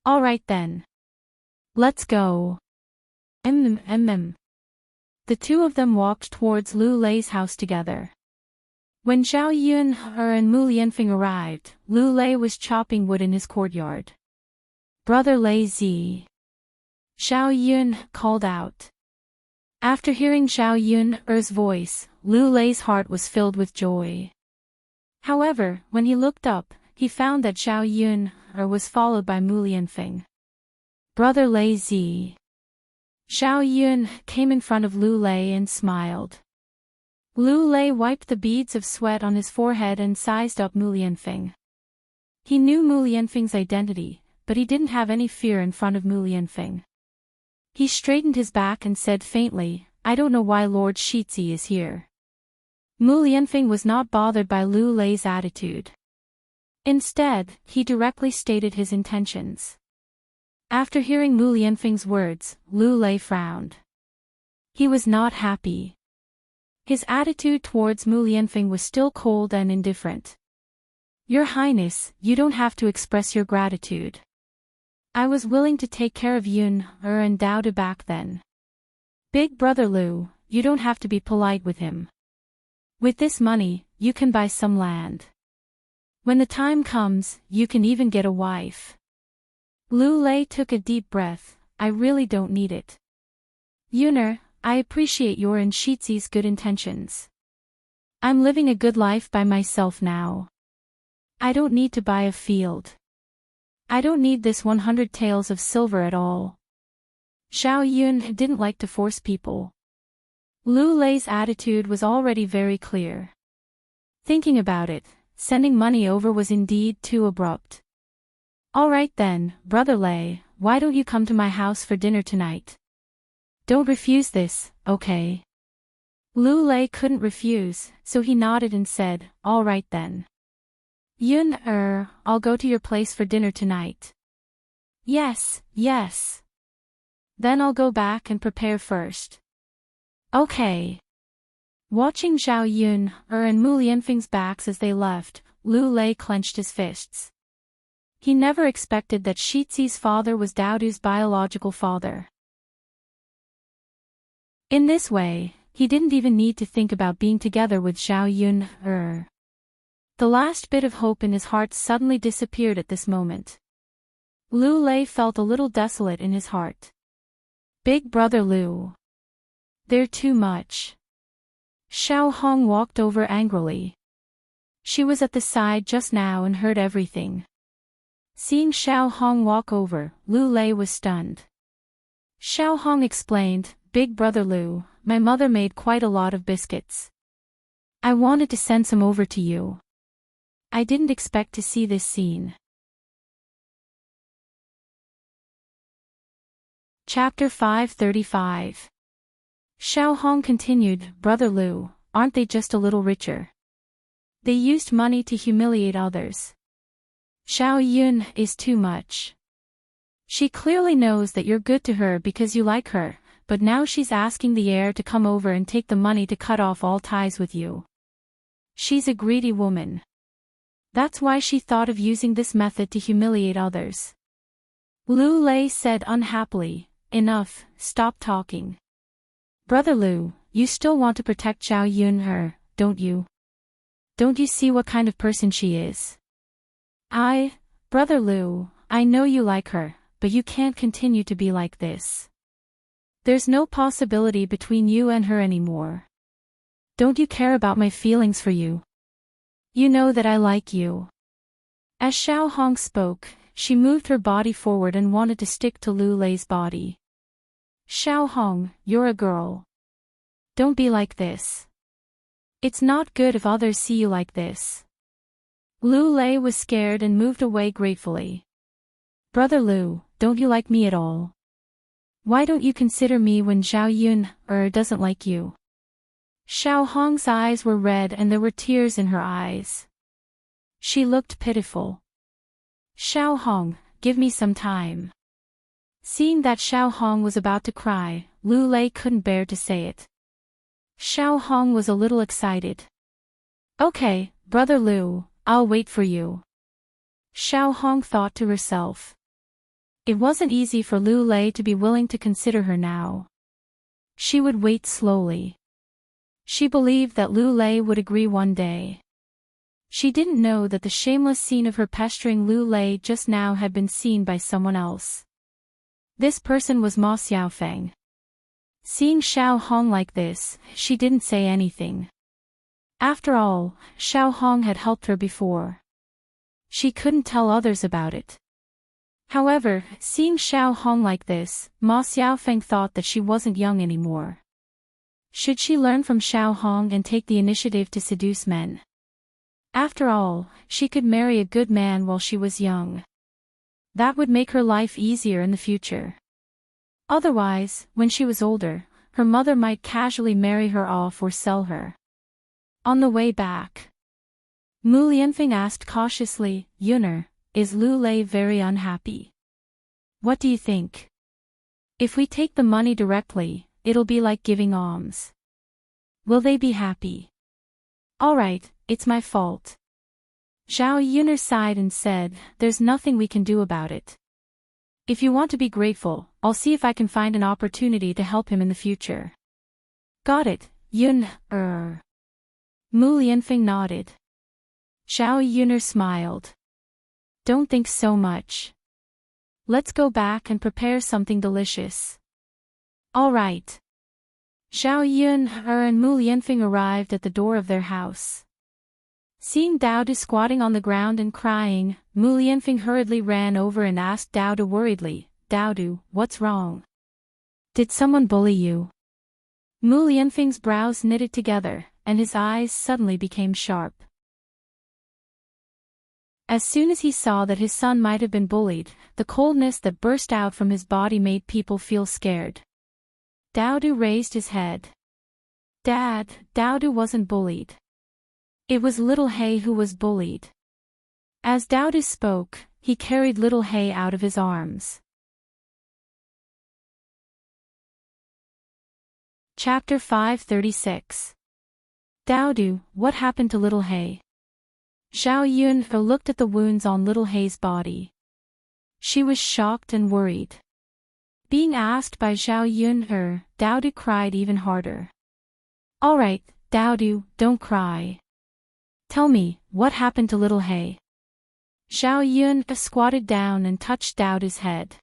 All right then. Let's go. The two of them walked towards Lu Lei's house together. When Xiao Yun and Mu Lianfeng arrived, Lu Lei was chopping wood in his courtyard. Brother Lei Zi. Xiao Yun called out. After hearing Xiao Yun's voice, Lu Lei's heart was filled with joy. However, when he looked up, he found that Xiao Yun was followed by Mu Lianfeng. Brother Lei Zi. Xiao Yun came in front of Lu Lei and smiled. Lu Lei wiped the beads of sweat on his forehead and sized up Mu Lianfeng. He knew Mu Lianfeng's identity, but he didn't have any fear in front of Mu Lianfeng. He straightened his back and said faintly, I don't know why Lord Shizi is here. Mu Lianfeng was not bothered by Lu Lei's attitude. Instead, he directly stated his intentions. After hearing Mu Lianfeng's words, Lu Lei frowned. He was not happy. His attitude towards Mu Lianfeng was still cold and indifferent. Your Highness, you don't have to express your gratitude. I was willing to take care of Yun and Dao De back then. Big brother Lu, you don't have to be polite with him. With this money, you can buy some land. When the time comes, you can even get a wife. Lu Lei took a deep breath, I really don't need it. Yuner, I appreciate your and Shizi's good intentions. I'm living a good life by myself now. I don't need to buy a field. I don't need this 100 taels of silver at all. Xiao Yun didn't like to force people. Lu Lei's attitude was already very clear. Thinking about it, sending money over was indeed too abrupt. All right then, Brother Lei, why don't you come to my house for dinner tonight? Don't refuse this, okay? Lu Lei couldn't refuse, so he nodded and said, all right then. Yun I'll go to your place for dinner tonight. Yes. Then I'll go back and prepare first. Okay. Watching Xiao Yun and Mu Lianfeng's backs as they left, Lu Lei clenched his fists. He never expected that Shizi's father was Daodu's biological father. In this way, he didn't even need to think about being together with Xiao Yun. The last bit of hope in his heart suddenly disappeared at this moment. Lu Lei felt a little desolate in his heart. Big brother Lu. They're too much. Xiao Hong walked over angrily. She was at the side just now and heard everything. Seeing Xiao Hong walk over, Lu Lei was stunned. Xiao Hong explained, Big brother Lu, my mother made quite a lot of biscuits. I wanted to send some over to you. I didn't expect to see this scene. Chapter 535. Xiao Hong continued, Brother Lu, aren't they just a little richer? They used money to humiliate others. Xiao Yun is too much. She clearly knows that you're good to her because you like her, but now she's asking the heir to come over and take the money to cut off all ties with you. She's a greedy woman. That's why she thought of using this method to humiliate others. Lu Lei said unhappily, Enough, stop talking. Brother Lu, you still want to protect Zhao Yun, don't you? Don't you see what kind of person she is? Brother Lu, I know you like her, but you can't continue to be like this. There's no possibility between you and her anymore. Don't you care about my feelings for you? You know that I like you. As Xiao Hong spoke, she moved her body forward and wanted to stick to Lu Lei's body. Xiao Hong, you're a girl. Don't be like this. It's not good if others see you like this. Lu Lei was scared and moved away gratefully. Brother Lu, don't you like me at all? Why don't you consider me when Zhao Yun doesn't like you? Xiao Hong's eyes were red and there were tears in her eyes. She looked pitiful. Xiao Hong, give me some time. Seeing that Xiao Hong was about to cry, Lu Lei couldn't bear to say it. Xiao Hong was a little excited. Okay, Brother Lu, I'll wait for you. Xiao Hong thought to herself. It wasn't easy for Lu Lei to be willing to consider her now. She would wait slowly. She believed that Lu Lei would agree one day. She didn't know that the shameless scene of her pestering Lu Lei just now had been seen by someone else. This person was Ma Xiaofeng. Seeing Xiao Hong like this, she didn't say anything. After all, Xiao Hong had helped her before. She couldn't tell others about it. However, seeing Xiao Hong like this, Ma Xiaofeng thought that she wasn't young anymore. Should she learn from Xiao Hong and take the initiative to seduce men? After all, she could marry a good man while she was young. That would make her life easier in the future. Otherwise, when she was older, her mother might casually marry her off or sell her. On the way back, Mu Lianfeng asked cautiously, Yuner, is Lu Lei very unhappy? What do you think? If we take the money directly, it'll be like giving alms. Will they be happy? Alright, it's my fault. Zhao Yuner sighed and said, there's nothing we can do about it. If you want to be grateful, I'll see if I can find an opportunity to help him in the future. Got it, Yun. Mu Lianfeng nodded. Zhao Yuner smiled. Don't think so much. Let's go back and prepare something delicious. All right. Zhao Yun and Mu Lianfeng arrived at the door of their house. Seeing Daodu squatting on the ground and crying, Mu Lianfeng hurriedly ran over and asked Daodu worriedly, Daodu, what's wrong? Did someone bully you? Mu Lianfeng's brows knitted together, and his eyes suddenly became sharp. As soon as he saw that his son might have been bullied, the coldness that burst out from his body made people feel scared. Daodu raised his head. Dad, Daodu wasn't bullied. It was Little Hay who was bullied. As Daodu spoke, he carried Little Hay out of his arms. Chapter 536. Daodu, what happened to Little Hay? Zhao Yun looked at the wounds on Little Hay's body. She was shocked and worried. Being asked by Zhao Yun, Daodu cried even harder. Alright, Daodu, don't cry. Tell me, what happened to Little Hay? Zhao Yun squatted down and touched Daodu's head.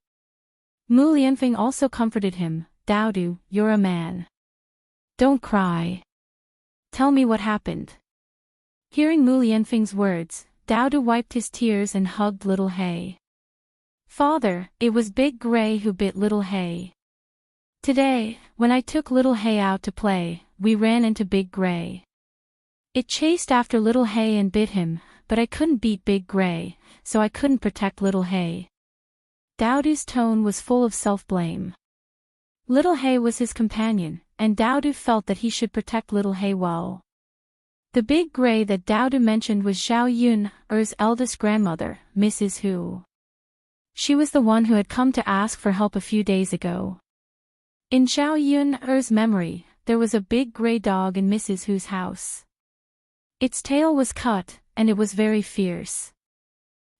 Mu Lianfeng also comforted him, Daodu, you're a man. Don't cry. Tell me what happened. Hearing Mu Lianfeng's words, Daodu wiped his tears and hugged Little Hay. Father, it was Big Gray who bit Little Hay. Today, when I took Little Hay out to play, we ran into Big Gray. It chased after Little Hay and bit him, but I couldn't beat Big Gray, so I couldn't protect Little Hay. Daodu's tone was full of self-blame. Little Hay was his companion, and Daodu felt that he should protect Little Hay well. The Big Gray that Daodu mentioned was Zhao Yun's eldest grandmother, Mrs. Hu. She was the one who had come to ask for help a few days ago. In Zhao Yun's memory, there was a big gray dog in Mrs. Hu's house. Its tail was cut, and it was very fierce.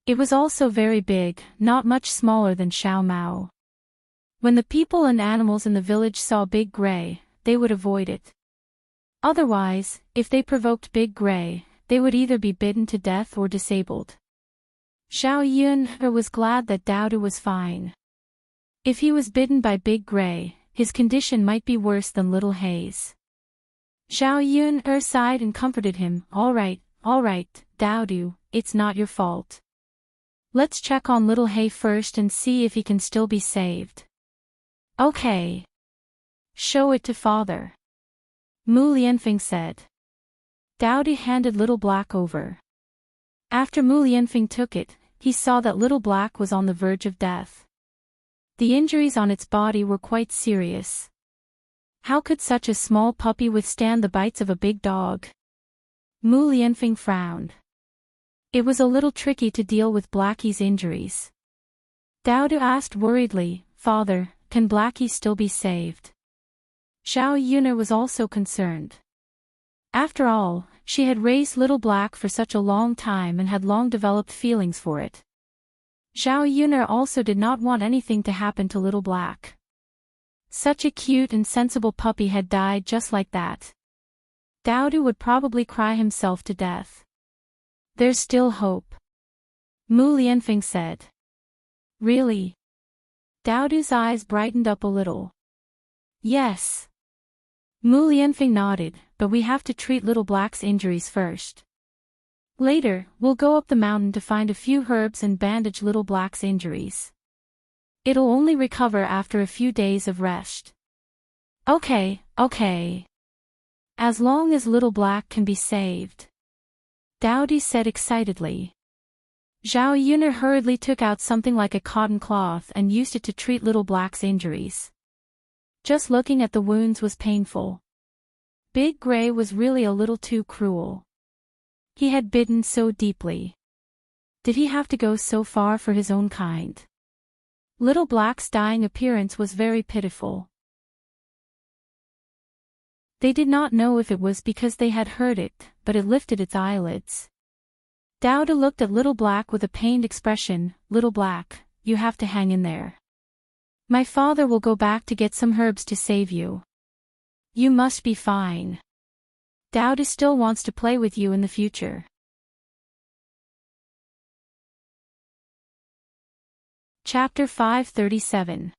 It was also very big, not much smaller than Xiao Mao. When the people and animals in the village saw Big Gray, they would avoid it. Otherwise, if they provoked Big Gray, they would either be bitten to death or disabled. Xiao Yun was glad that Dowdu was fine. If he was bitten by Big Gray, his condition might be worse than Little Hay's. Xiao Yun sighed and comforted him. All right, Dowdu, it's not your fault. Let's check on Little Hay first and see if he can still be saved. Okay. Show it to father. Mu Lianfeng said. Dowdu handed Little Black over. After Mu Lianfeng took it, he saw that Little Black was on the verge of death. The injuries on its body were quite serious. How could such a small puppy withstand the bites of a big dog? Mu Lianfeng frowned. It was a little tricky to deal with Blackie's injuries. Dowdu asked worriedly, Father, can Blackie still be saved? Xiao Yun was also concerned. After all, she had raised Little Black for such a long time and had long developed feelings for it. Xiao Yun also did not want anything to happen to Little Black. Such a cute and sensible puppy had died just like that. Dowdu would probably cry himself to death. There's still hope. Mu Lianfeng said. Really? Dowdu's eyes brightened up a little. Yes. Mu Lianfeng nodded, but we have to treat Little Black's injuries first. Later, we'll go up the mountain to find a few herbs and bandage Little Black's injuries. It'll only recover after a few days of rest. Okay. As long as Little Black can be saved. Dowdu said excitedly. Xiao Yun hurriedly took out something like a cotton cloth and used it to treat Little Black's injuries. Just looking at the wounds was painful. Big Gray was really a little too cruel. He had bitten so deeply. Did he have to go so far for his own kind? Little Black's dying appearance was very pitiful. They did not know if it was because they had heard it, but it lifted its eyelids. Dowdu looked at Little Black with a pained expression. Little Black, you have to hang in there. My father will go back to get some herbs to save you. You must be fine. Dowdu still wants to play with you in the future. Chapter 537.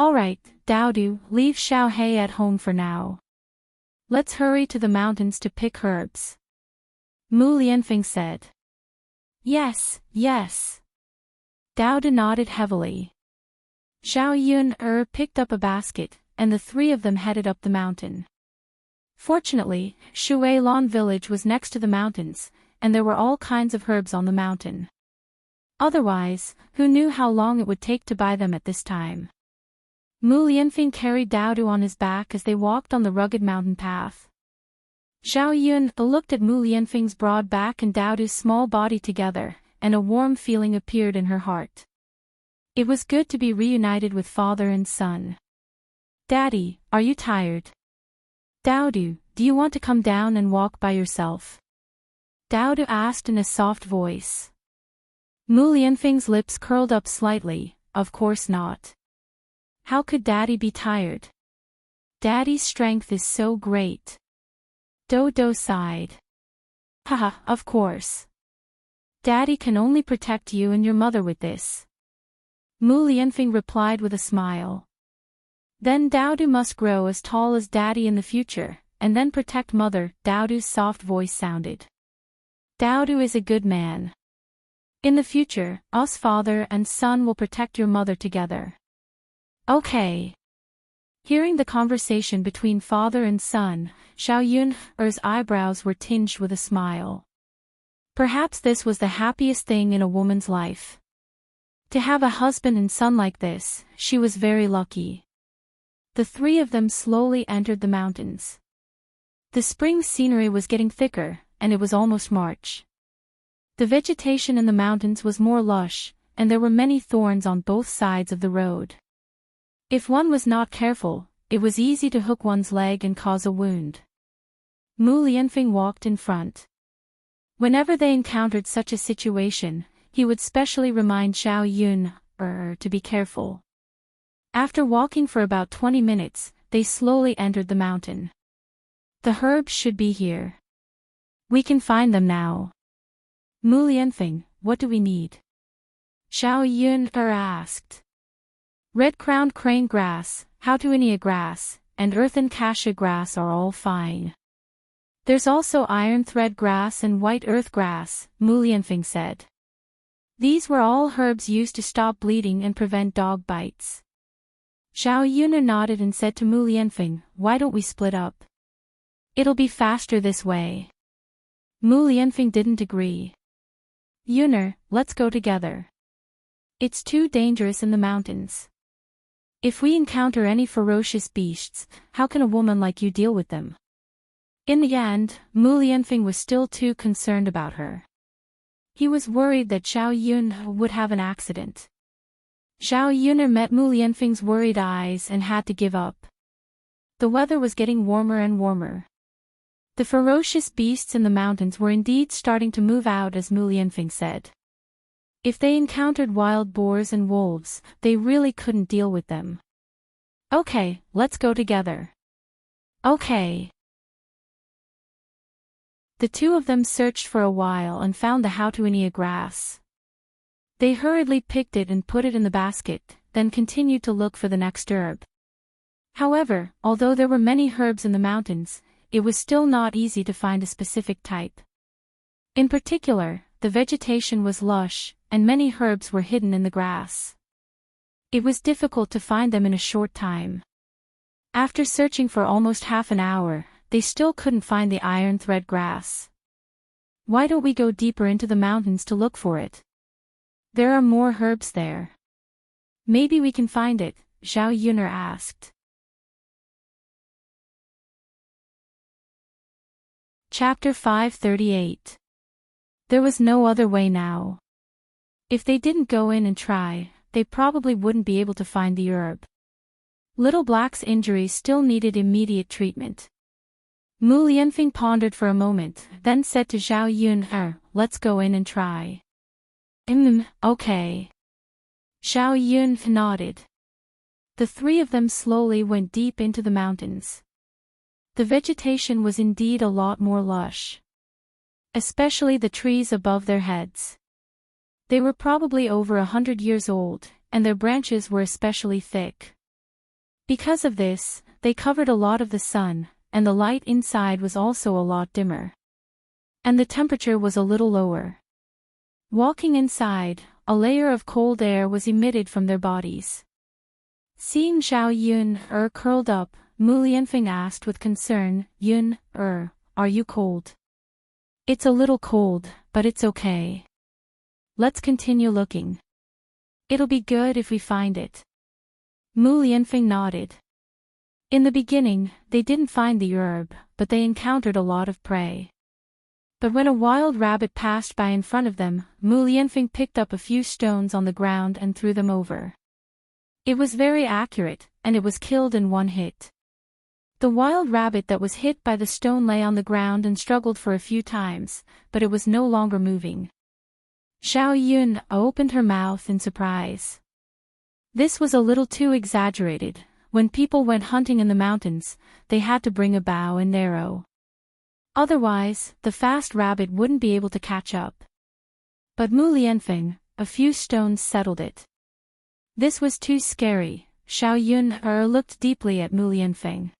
Alright, Dowdu, leave Xiao He at home for now. Let's hurry to the mountains to pick herbs. Mu Lianfeng said. Yes. Dowdu nodded heavily. Xiao Yun picked up a basket, and the three of them headed up the mountain. Fortunately, Shuilan village was next to the mountains, and there were all kinds of herbs on the mountain. Otherwise, who knew how long it would take to buy them at this time? Mu Lianfeng carried Dowdu on his back as they walked on the rugged mountain path. Xiao Yun looked at Mu Lianfeng's broad back and Dowdu's small body together, and a warm feeling appeared in her heart. It was good to be reunited with father and son. Daddy, are you tired? Dowdu, do you want to come down and walk by yourself? Dowdu asked in a soft voice. Mu Lianfeng's lips curled up slightly. Of course not. How could Daddy be tired? Daddy's strength is so great. Dodo sighed. Haha, of course. Daddy can only protect you and your mother with this. Mu Lianfeng replied with a smile. Then Dowdu must grow as tall as Daddy in the future, and then protect mother. Dowdu's soft voice sounded. Dowdu is a good man. In the future, us father and son will protect your mother together. Okay. Hearing the conversation between father and son, Xiao Yun's eyebrows were tinged with a smile. Perhaps this was the happiest thing in a woman's life. To have a husband and son like this, she was very lucky. The three of them slowly entered the mountains. The spring scenery was getting thicker, and it was almost March. The vegetation in the mountains was more lush, and there were many thorns on both sides of the road. If one was not careful, it was easy to hook one's leg and cause a wound. Mu Lianfeng walked in front. Whenever they encountered such a situation, he would specially remind Xiao Yun to be careful. After walking for about 20 minutes, they slowly entered the mountain. The herbs should be here. We can find them now. Mu Lianfeng, what do we need? Xiao Yun asked. Red-crowned crane grass, Heartwarming grass, and earthen cassia grass are all fine. There's also iron thread grass and white earth grass, Mu Lianfeng said. These were all herbs used to stop bleeding and prevent dog bites. Xiao Yun nodded and said to Mu Lianfeng, why don't we split up? It'll be faster this way. Mu Lianfeng didn't agree. Yuner, let's go together. It's too dangerous in the mountains. If we encounter any ferocious beasts, how can a woman like you deal with them? In the end, Mu Lianfeng was still too concerned about her. He was worried that Xiao Yun would have an accident. Xiao Yuner met Mu Lianfeng's worried eyes and had to give up. The weather was getting warmer and warmer. The ferocious beasts in the mountains were indeed starting to move out, as Mu Lianfeng said. If they encountered wild boars and wolves, they really couldn't deal with them. Okay, let's go together. Okay. The two of them searched for a while and found the Heartwarming grass. They hurriedly picked it and put it in the basket, then continued to look for the next herb. However, although there were many herbs in the mountains, it was still not easy to find a specific type. In particular, the vegetation was lush, and many herbs were hidden in the grass. It was difficult to find them in a short time. After searching for almost half an hour, they still couldn't find the iron thread grass. Why don't we go deeper into the mountains to look for it? There are more herbs there. Maybe we can find it, Xiao Yuner asked. Chapter 538. There was no other way now. If they didn't go in and try, they probably wouldn't be able to find the herb. Little Black's injury still needed immediate treatment. Mu Lianfeng pondered for a moment, then said to Xiao Yun, let's go in and try. Okay. Xiao Yun nodded. The three of them slowly went deep into the mountains. The vegetation was indeed a lot more lush. Especially the trees above their heads. They were probably over 100 years old, and their branches were especially thick. Because of this, they covered a lot of the sun, and the light inside was also a lot dimmer. And the temperature was a little lower. Walking inside, a layer of cold air was emitted from their bodies. Seeing Xiao Yun curled up, Mu Lianfeng asked with concern, Yun, are you cold? It's a little cold, but it's okay. Let's continue looking. It'll be good if we find it. Mu Lianfeng nodded. In the beginning, they didn't find the herb, but they encountered a lot of prey. But when a wild rabbit passed by in front of them, Mu Lianfeng picked up a few stones on the ground and threw them over. It was very accurate, and it was killed in one hit. The wild rabbit that was hit by the stone lay on the ground and struggled for a few times, but it was no longer moving. Xiao Yun opened her mouth in surprise. This was a little too exaggerated. When people went hunting in the mountains, they had to bring a bow and arrow. Otherwise, the fast rabbit wouldn't be able to catch up. But Mu Lianfeng, a few stones settled it. This was too scary. Xiao Yun looked deeply at Mu Lianfeng.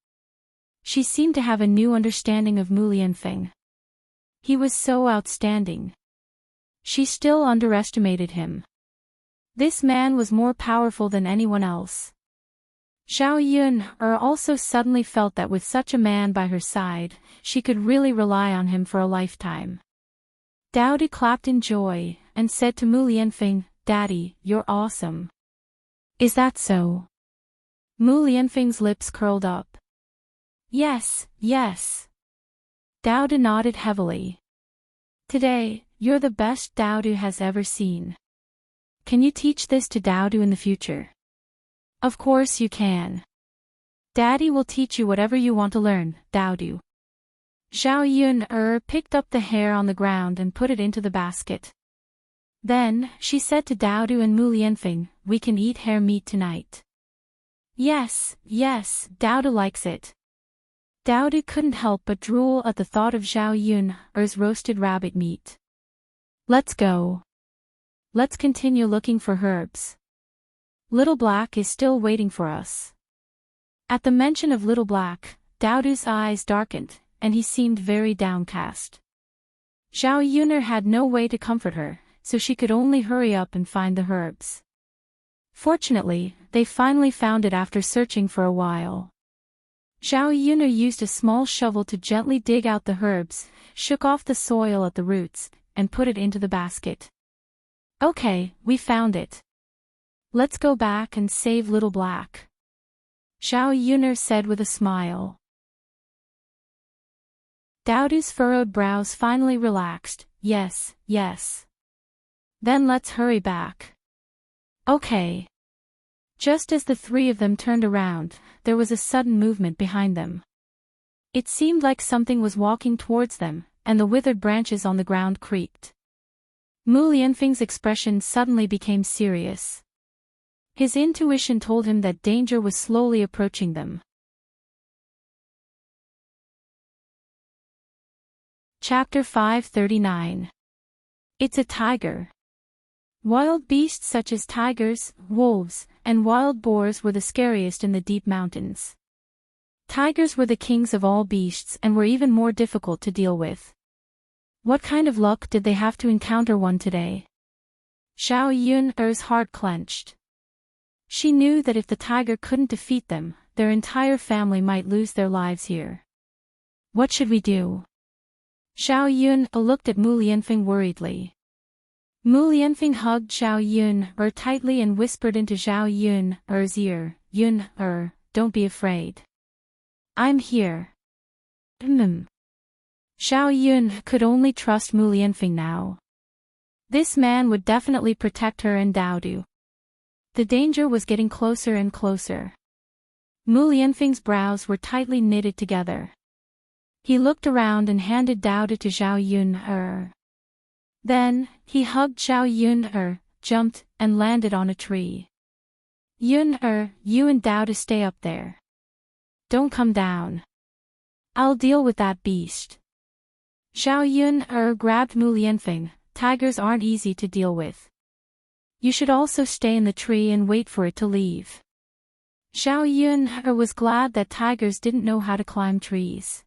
She seemed to have a new understanding of Mu Lianfeng. He was so outstanding. She still underestimated him. This man was more powerful than anyone else. Xiao Yun also suddenly felt that with such a man by her side, she could really rely on him for a lifetime. Dowdy clapped in joy, and said to Mu Lianfeng, Daddy, you're awesome. Is that so? Mu Lianfeng's lips curled up. Yes, yes. Dowdy nodded heavily. Today, you're the best Dowdy has ever seen. Can you teach this to Dowdy in the future? Of course you can. Daddy will teach you whatever you want to learn, Dowdy. Xiao Yun picked up the hair on the ground and put it into the basket. Then, she said to Dowdy and Mu Lianfeng, we can eat hare meat tonight. Yes, yes, Dowda likes it. Dowda couldn't help but drool at the thought of Zhao Yun's roasted rabbit meat. Let's go. Let's continue looking for herbs. Little Black is still waiting for us. At the mention of Little Black, Dowda's eyes darkened, and he seemed very downcast. Zhao Yun had no way to comfort her, so she could only hurry up and find the herbs. Fortunately, they finally found it after searching for a while. Zhao Yun used a small shovel to gently dig out the herbs, shook off the soil at the roots, and put it into the basket. Okay, we found it. Let's go back and save Little Black. Zhao Yun said with a smile. Dowda's furrowed brows finally relaxed. Yes, yes. Then let's hurry back. Okay. Just as the three of them turned around, there was a sudden movement behind them. It seemed like something was walking towards them, and the withered branches on the ground creaked. Mu Lianfeng's expression suddenly became serious. His intuition told him that danger was slowly approaching them. Chapter 539. It's a tiger. Wild beasts such as tigers, wolves, and wild boars were the scariest in the deep mountains. Tigers were the kings of all beasts and were even more difficult to deal with. What kind of luck did they have to encounter one today? Zhao Yun's heart clenched. She knew that if the tiger couldn't defeat them, their entire family might lose their lives here. What should we do? Zhao Yun looked at Mu Lianfeng worriedly. Mu Lianfeng hugged Zhao Yun tightly and whispered into Zhao Yun's ear, Yun, don't be afraid. I'm here. Zhao Yun could only trust Mu Lianfeng now. This man would definitely protect her and Dowda. The danger was getting closer and closer. Mu Lianfeng's brows were tightly knitted together. He looked around and handed Dowda to Zhao Yun. Then, he hugged Zhao Yun, jumped, and landed on a tree. Yun, you and Dowda stay up there. Don't come down. I'll deal with that beast. Zhao Yun grabbed Mu Lianfeng. Tigers aren't easy to deal with. You should also stay in the tree and wait for it to leave. Zhao Yun was glad that tigers didn't know how to climb trees.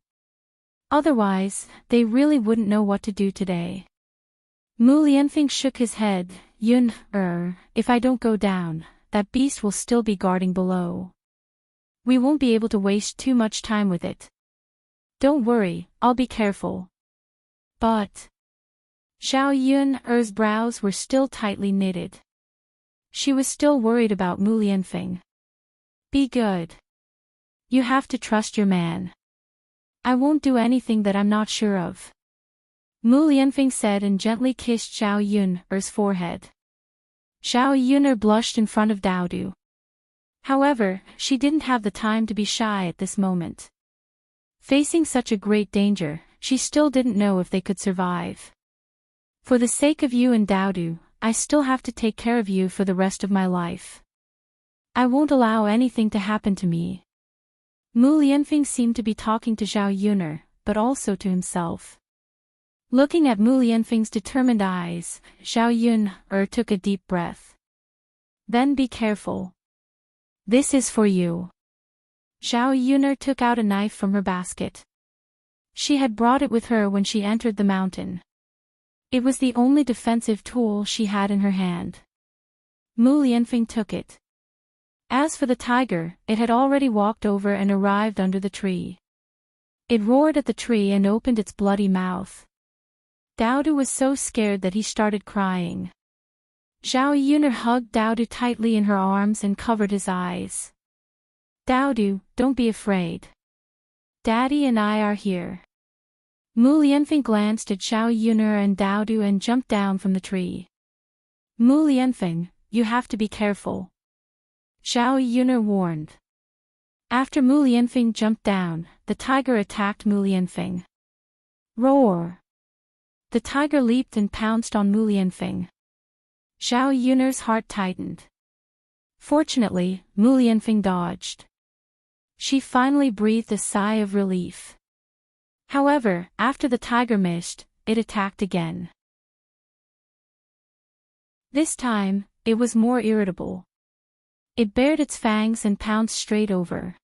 Otherwise, they really wouldn't know what to do today. Mu Lianfeng shook his head. Yun, if I don't go down, that beast will still be guarding below. We won't be able to waste too much time with it. Don't worry, I'll be careful. But Zhao Yun's brows were still tightly knitted. She was still worried about Mu Lianfeng. Be good. You have to trust your man. I won't do anything that I'm not sure of. Mu Lianfeng said and gently kissed Zhao Yun's forehead. Zhao Yun blushed in front of Dowda. However, she didn't have the time to be shy at this moment. Facing such a great danger, she still didn't know if they could survive. For the sake of you and Dowda, I still have to take care of you for the rest of my life. I won't allow anything to happen to me. Mu Lianfeng seemed to be talking to Zhao Yun, but also to himself. Looking at Mu Lianfeng's determined eyes, Zhao Yun took a deep breath. Then be careful. This is for you. Zhao Yun took out a knife from her basket. She had brought it with her when she entered the mountain. It was the only defensive tool she had in her hand. Mu Lianfeng took it. As for the tiger, it had already walked over and arrived under the tree. It roared at the tree and opened its bloody mouth. Dowda was so scared that he started crying. Zhao Yun hugged Dowda tightly in her arms and covered his eyes. Dowda, don't be afraid. Daddy and I are here. Mu Lianfeng glanced at Zhao Yun and Dowda and jumped down from the tree. Mu Lianfeng, you have to be careful. Zhao Yun warned. After Mu Lianfeng jumped down, the tiger attacked Mu Lianfeng. Roar! The tiger leaped and pounced on Mu Lianfeng. Zhao Yun's heart tightened. Fortunately, Mu Lianfeng dodged. She finally breathed a sigh of relief. However, after the tiger missed, it attacked again. This time, it was more irritable. It bared its fangs and pounced straight over.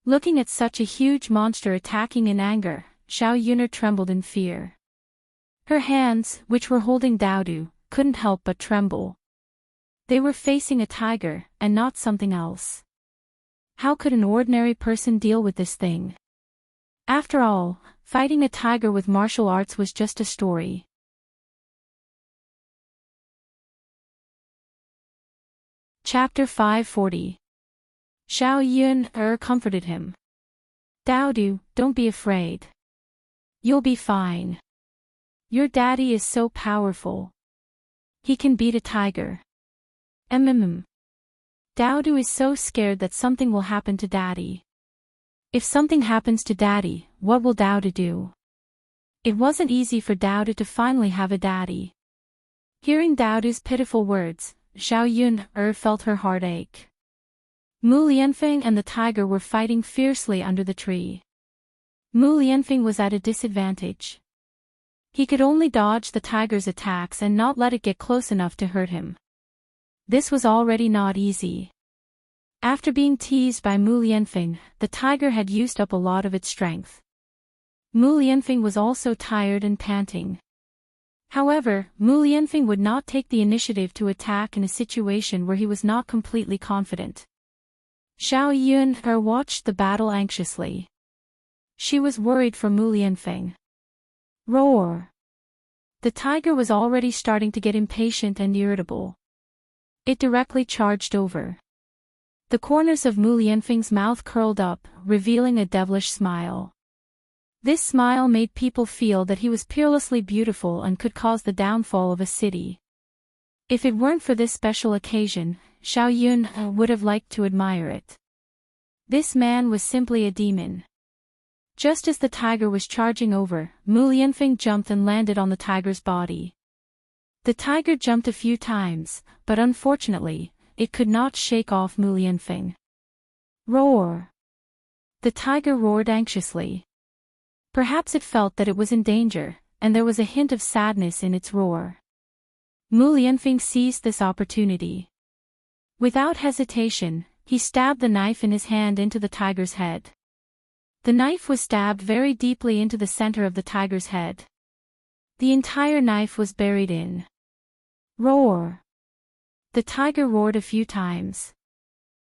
Looking at such a huge monster attacking in anger, Xiao Yuner trembled in fear. Her hands, which were holding Daodu, couldn't help but tremble. They were facing a tiger, and not something else. How could an ordinary person deal with this thing? After all, fighting a tiger with martial arts was just a story. Chapter 540. Xiao Yun comforted him. Daodu, don't be afraid. You'll be fine. Your daddy is so powerful. He can beat a tiger. Daodu is so scared that something will happen to daddy. If something happens to daddy, what will Daodu do? It wasn't easy for Daodu to finally have a daddy. Hearing Daodu's pitiful words, Xiao Yun felt her heart ache. Mu Lianfeng and the tiger were fighting fiercely under the tree. Mu Lianfeng was at a disadvantage. He could only dodge the tiger's attacks and not let it get close enough to hurt him. This was already not easy. After being teased by Mu Lianfeng, the tiger had used up a lot of its strength. Mu Lianfeng was also tired and panting. However, Mu Lianfeng would not take the initiative to attack in a situation where he was not completely confident. Xiao Yun watched the battle anxiously. She was worried for Mu Lianfeng. Roar! The tiger was already starting to get impatient and irritable. It directly charged over. The corners of Mu Lianfeng's mouth curled up, revealing a devilish smile. This smile made people feel that he was peerlessly beautiful and could cause the downfall of a city. If it weren't for this special occasion, Xiao Yun would have liked to admire it. This man was simply a demon. Just as the tiger was charging over, Mu Lianfeng jumped and landed on the tiger's body. The tiger jumped a few times, but unfortunately, it could not shake off Mu Lianfeng. Roar! The tiger roared anxiously. Perhaps it felt that it was in danger, and there was a hint of sadness in its roar. Mu Lianfeng seized this opportunity. Without hesitation, he stabbed the knife in his hand into the tiger's head. The knife was stabbed very deeply into the center of the tiger's head. The entire knife was buried in. Roar! The tiger roared a few times.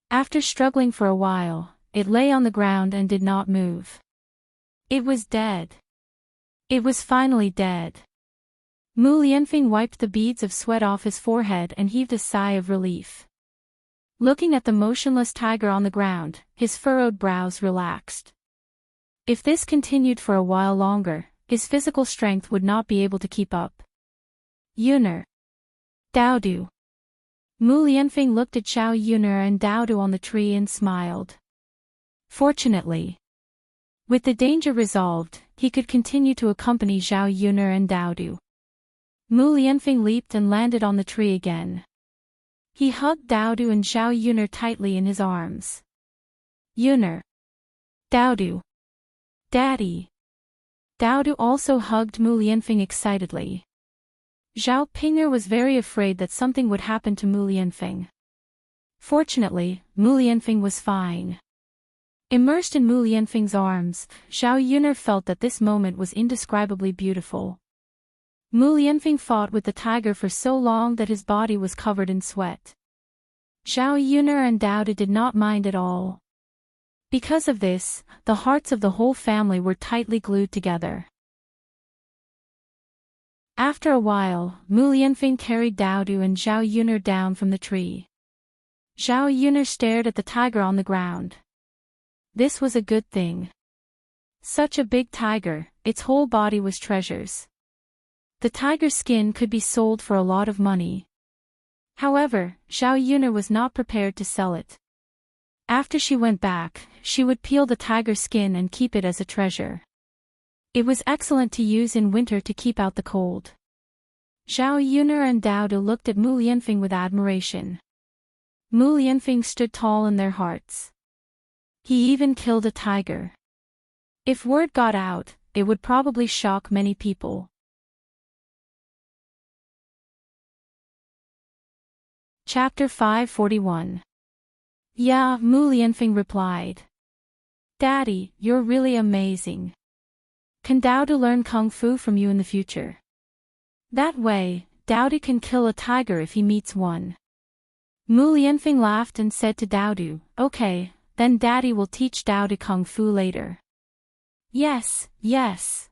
After struggling for a while, it lay on the ground and did not move. It was dead. It was finally dead. Mu Lianfeng wiped the beads of sweat off his forehead and heaved a sigh of relief. Looking at the motionless tiger on the ground, his furrowed brows relaxed. If this continued for a while longer, his physical strength would not be able to keep up. Yuner. Daodu. Mu Lianfeng looked at Xiao Yuner and Daodu on the tree and smiled. Fortunately, with the danger resolved, he could continue to accompany Xiao Yuner and Daodu. Mu Lianfeng leaped and landed on the tree again. He hugged Daodu and Xiao Yuner tightly in his arms. Yuner. Daodu. Daddy. Daodu also hugged Mu Lianfeng excitedly. Zhao Pinger was very afraid that something would happen to Mu Lianfeng. Fortunately, Mu Lianfeng was fine. Immersed in Mu Lianfeng's arms, Xiao Yuner felt that this moment was indescribably beautiful. Mu Lianfeng fought with the tiger for so long that his body was covered in sweat. Xiao Yuner and Daodu did not mind at all. Because of this, the hearts of the whole family were tightly glued together. After a while, Mu Lianfeng carried Daodu and Xiao Yuner down from the tree. Xiao Yuner stared at the tiger on the ground. This was a good thing. Such a big tiger, its whole body was treasures. The tiger's skin could be sold for a lot of money. However, Xiao Yuner was not prepared to sell it. After she went back, she would peel the tiger's skin and keep it as a treasure. It was excellent to use in winter to keep out the cold. Xiao Yuner and Daodu looked at Mu Lianfeng with admiration. Mu Lianfeng stood tall in their hearts. He even killed a tiger. If word got out, it would probably shock many people. Chapter 541. Yeah, Mu Lianfeng replied. Daddy, you're really amazing. Can Daodu learn Kung Fu from you in the future? That way, Daodu can kill a tiger if he meets one. Mu Lianfeng laughed and said to Daodu, okay, then Daddy will teach Daodu Kung Fu later. Yes, yes.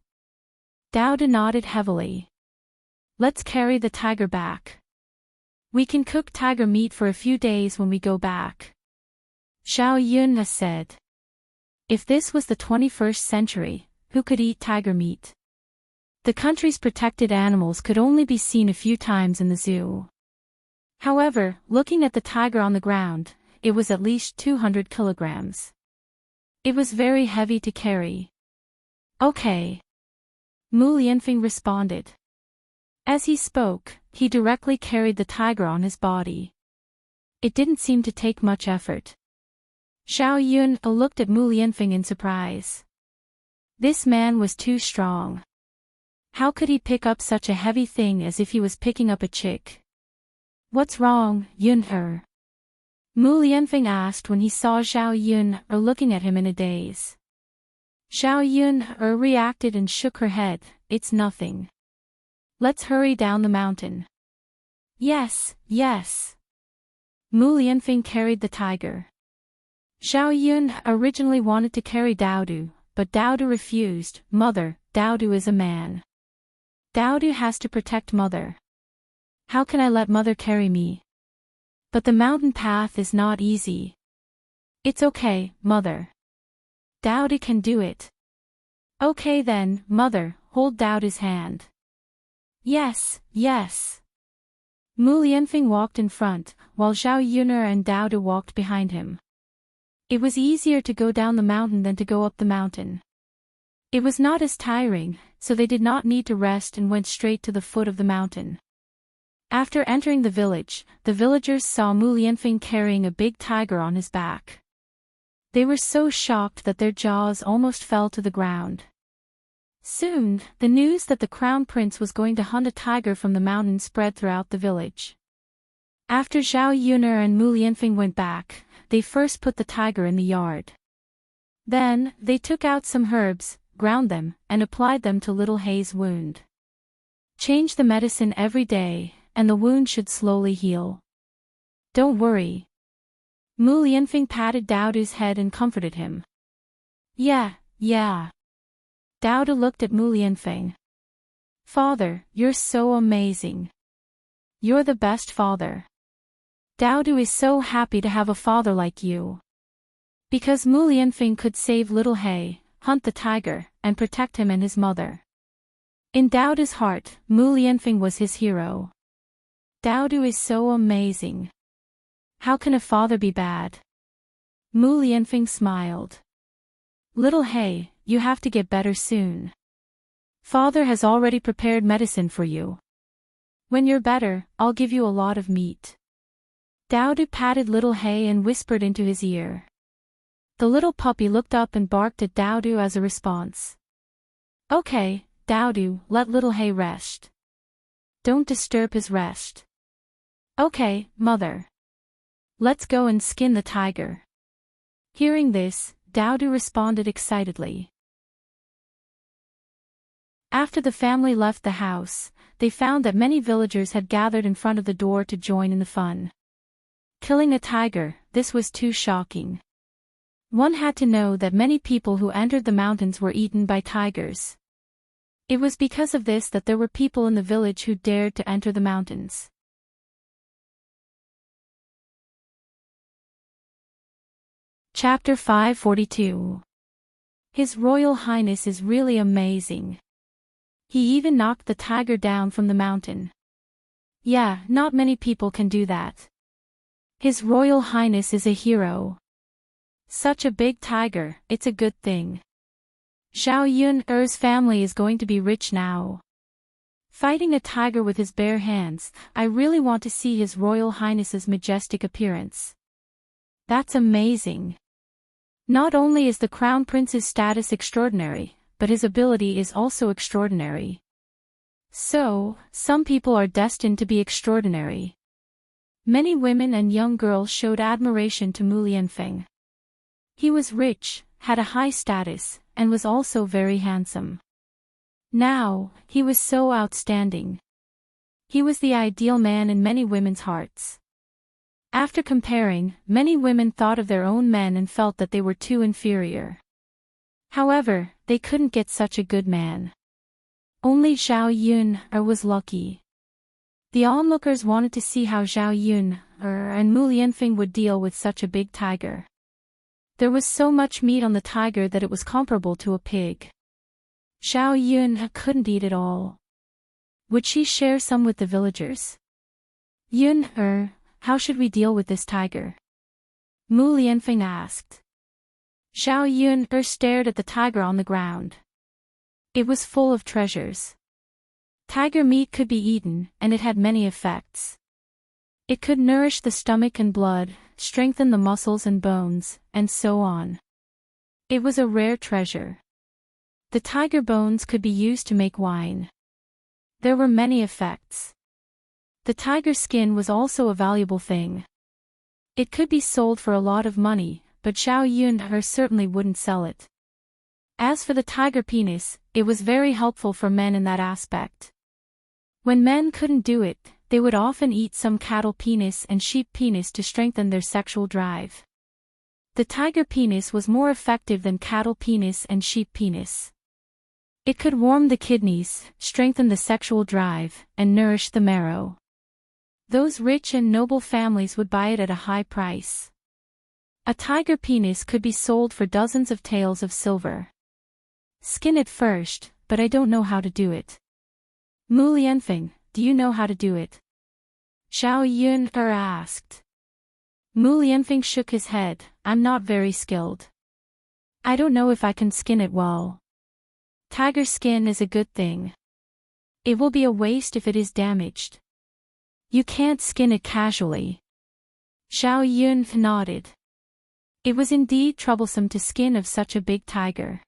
Daodu nodded heavily. Let's carry the tiger back. We can cook tiger meat for a few days when we go back. Xiao Yun said. If this was the 21st century, who could eat tiger meat? The country's protected animals could only be seen a few times in the zoo. However, looking at the tiger on the ground, it was at least 200 kilograms. It was very heavy to carry. Okay. Mu Lianfeng responded. As he spoke, he directly carried the tiger on his body. It didn't seem to take much effort. Xiao Yun looked at Mu Lianfeng in surprise. This man was too strong. How could he pick up such a heavy thing as if he was picking up a chick? What's wrong, Yun-er? Mu Lianfeng asked when he saw Xiao Yun-er looking at him in a daze. Xiao Yun-er reacted and shook her head, it's nothing. Let's hurry down the mountain. Yes, yes. Mu Lianfeng carried the tiger. Xiao Yun originally wanted to carry Daodu, but Daodu refused. Mother, Daodu is a man. Daodu has to protect Mother. How can I let Mother carry me? But the mountain path is not easy. It's okay, Mother. Daodu can do it. Okay then, Mother, hold Daodu's hand. Yes, yes. Mu Lianfeng walked in front, while Xiao Yun'er and Daodu walked behind him. It was easier to go down the mountain than to go up the mountain. It was not as tiring, so they did not need to rest and went straight to the foot of the mountain. After entering the village, the villagers saw Mu Lianfeng carrying a big tiger on his back. They were so shocked that their jaws almost fell to the ground. Soon, the news that the crown prince was going to hunt a tiger from the mountain spread throughout the village. After Xiao Yun'er and Mu Lianfeng went back, they first put the tiger in the yard. Then, they took out some herbs, ground them, and applied them to little Hei's wound. Change the medicine every day, and the wound should slowly heal. Don't worry. Mu Lianfeng patted Daodu's head and comforted him. Yeah. Daodu looked at Mu Lianfeng. Father, you're so amazing. You're the best father. Daodu is so happy to have a father like you. Because Mu Lianfeng could save little Hei, hunt the tiger, and protect him and his mother. In Daodu's heart, Mu Lianfeng was his hero. Daodu is so amazing. How can a father be bad? Mu Lianfeng smiled. Little Hei, you have to get better soon. Father has already prepared medicine for you. When you're better, I'll give you a lot of meat. Daodu patted little Hei and whispered into his ear. The little puppy looked up and barked at Daodu as a response. Okay, Daodu, let little Hei rest. Don't disturb his rest. Okay, Mother. Let's go and skin the tiger. Hearing this, Daodu responded excitedly. After the family left the house, they found that many villagers had gathered in front of the door to join in the fun. Killing a tiger, this was too shocking. One had to know that many people who entered the mountains were eaten by tigers. It was because of this that there were people in the village who dared to enter the mountains. Chapter 542. His Royal Highness is really amazing. He even knocked the tiger down from the mountain. Yeah, not many people can do that. His Royal Highness is a hero. Such a big tiger, it's a good thing. Xiao Yun'er's family is going to be rich now. Fighting a tiger with his bare hands, I really want to see His Royal Highness's majestic appearance. That's amazing. Not only is the Crown Prince's status extraordinary, but his ability is also extraordinary. So, some people are destined to be extraordinary. Many women and young girls showed admiration to Mu Lianfeng. He was rich, had a high status, and was also very handsome. Now, he was so outstanding. He was the ideal man in many women's hearts. After comparing, many women thought of their own men and felt that they were too inferior. However, they couldn't get such a good man. Only Zhao Yun was lucky. The onlookers wanted to see how Zhao Yun and Mu Lianfeng would deal with such a big tiger. There was so much meat on the tiger that it was comparable to a pig. Zhao Yun couldn't eat it all. Would she share some with the villagers? Yun, how should we deal with this tiger? Mu Lianfeng asked. Zhao Yun stared at the tiger on the ground. It was full of treasures. Tiger meat could be eaten, and it had many effects. It could nourish the stomach and blood, strengthen the muscles and bones, and so on. It was a rare treasure. The tiger bones could be used to make wine. There were many effects. The tiger skin was also a valuable thing. It could be sold for a lot of money, but Zhao Yun certainly wouldn't sell it. As for the tiger penis, it was very helpful for men in that aspect. When men couldn't do it, they would often eat some cattle penis and sheep penis to strengthen their sexual drive. The tiger penis was more effective than cattle penis and sheep penis. It could warm the kidneys, strengthen the sexual drive, and nourish the marrow. Those rich and noble families would buy it at a high price. A tiger penis could be sold for dozens of taels of silver. Skin it first, but I don't know how to do it. Mu Lianfeng, do you know how to do it? Zhao Yun asked. Mu Lianfeng shook his head. I'm not very skilled. I don't know if I can skin it well. Tiger skin is a good thing. It will be a waste if it is damaged. You can't skin it casually. Zhao Yun nodded. It was indeed troublesome to skin of such a big tiger.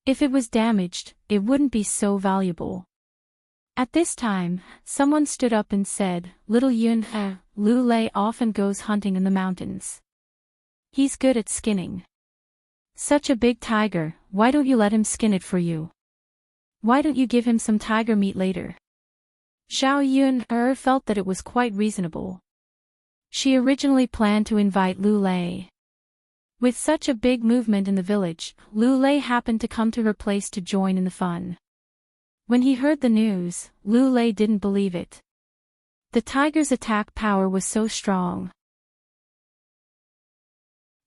If it was damaged, it wouldn't be so valuable. At this time, someone stood up and said, Little Yun, Lu Lei often goes hunting in the mountains. He's good at skinning. Such a big tiger, why don't you let him skin it for you? Why don't you give him some tiger meat later? Zhao Yun felt that it was quite reasonable. She originally planned to invite Lu Lei. With such a big movement in the village, Lu Lei happened to come to her place to join in the fun. When he heard the news, Lu Lei didn't believe it. The tiger's attack power was so strong.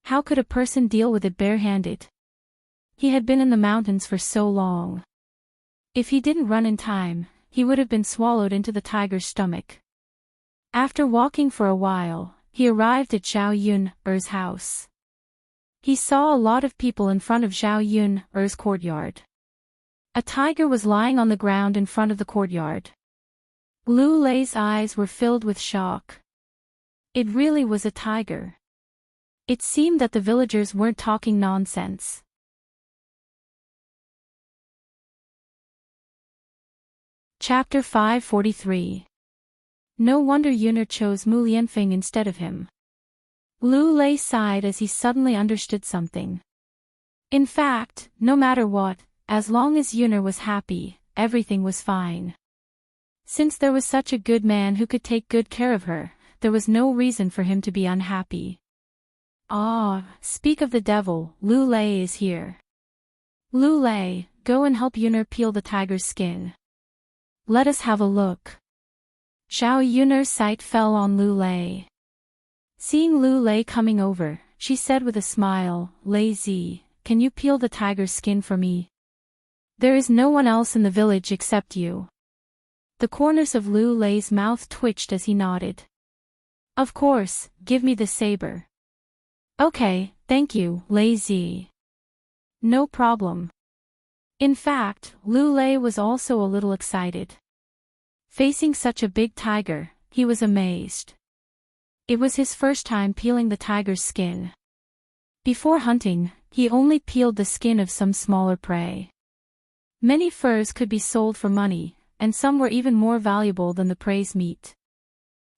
How could a person deal with it barehanded? He had been in the mountains for so long. If he didn't run in time, he would have been swallowed into the tiger's stomach. After walking for a while, he arrived at Zhao Yun's house. He saw a lot of people in front of Zhao Yun's courtyard. A tiger was lying on the ground in front of the courtyard. Lu Lei's eyes were filled with shock. It really was a tiger. It seemed that the villagers weren't talking nonsense. Chapter 543. No wonder Yun'er chose Mu Lianfeng instead of him. Lu Lei sighed as he suddenly understood something. In fact, no matter what, as long as Yun'er was happy, everything was fine. Since there was such a good man who could take good care of her, there was no reason for him to be unhappy. Ah, speak of the devil, Lu Lei is here. Lu Lei, go and help Yun'er peel the tiger's skin. Let us have a look. Zhao Yun'er's sight fell on Lu Lei. Seeing Lu Lei coming over, she said with a smile, Lei Zi, can you peel the tiger's skin for me? There is no one else in the village except you. The corners of Lu Lei's mouth twitched as he nodded. Of course, give me the saber. Okay, thank you, Lei Zi. No problem. In fact, Lu Lei was also a little excited. Facing such a big tiger, he was amazed. It was his first time peeling the tiger's skin. Before hunting, he only peeled the skin of some smaller prey. Many furs could be sold for money, and some were even more valuable than the prey's meat.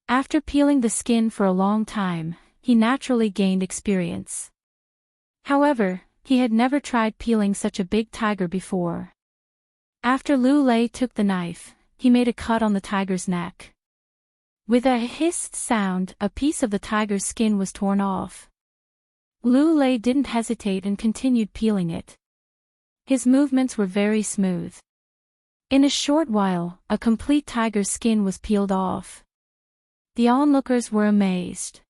After peeling the skin for a long time, he naturally gained experience. However, he had never tried peeling such a big tiger before. After Lu Lei took the knife, he made a cut on the tiger's neck. With a hissed sound, a piece of the tiger's skin was torn off. Lu Lei didn't hesitate and continued peeling it. His movements were very smooth. In a short while, a complete tiger's skin was peeled off. The onlookers were amazed.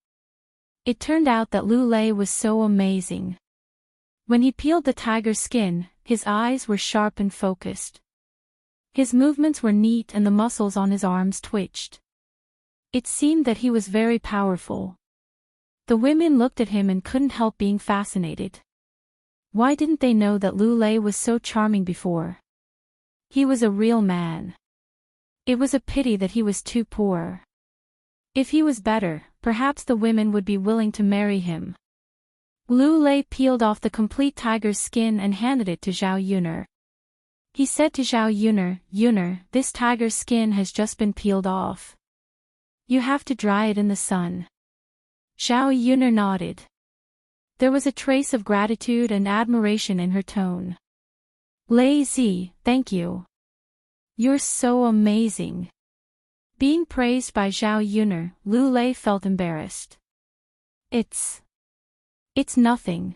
It turned out that Lu Lei was so amazing. When he peeled the tiger's skin, his eyes were sharp and focused. His movements were neat and the muscles on his arms twitched. It seemed that he was very powerful. The women looked at him and couldn't help being fascinated. Why didn't they know that Lu Lei was so charming before? He was a real man. It was a pity that he was too poor. If he was better, perhaps the women would be willing to marry him. Lu Lei peeled off the complete tiger's skin and handed it to Zhao Yuner. He said to Zhao Yuner, "Yuner, this tiger's skin has just been peeled off. You have to dry it in the sun." Zhao Yuner nodded. There was a trace of gratitude and admiration in her tone. "Lei Zi, thank you. You're so amazing." Being praised by Zhao Yuner, Lu Lei felt embarrassed. It's nothing.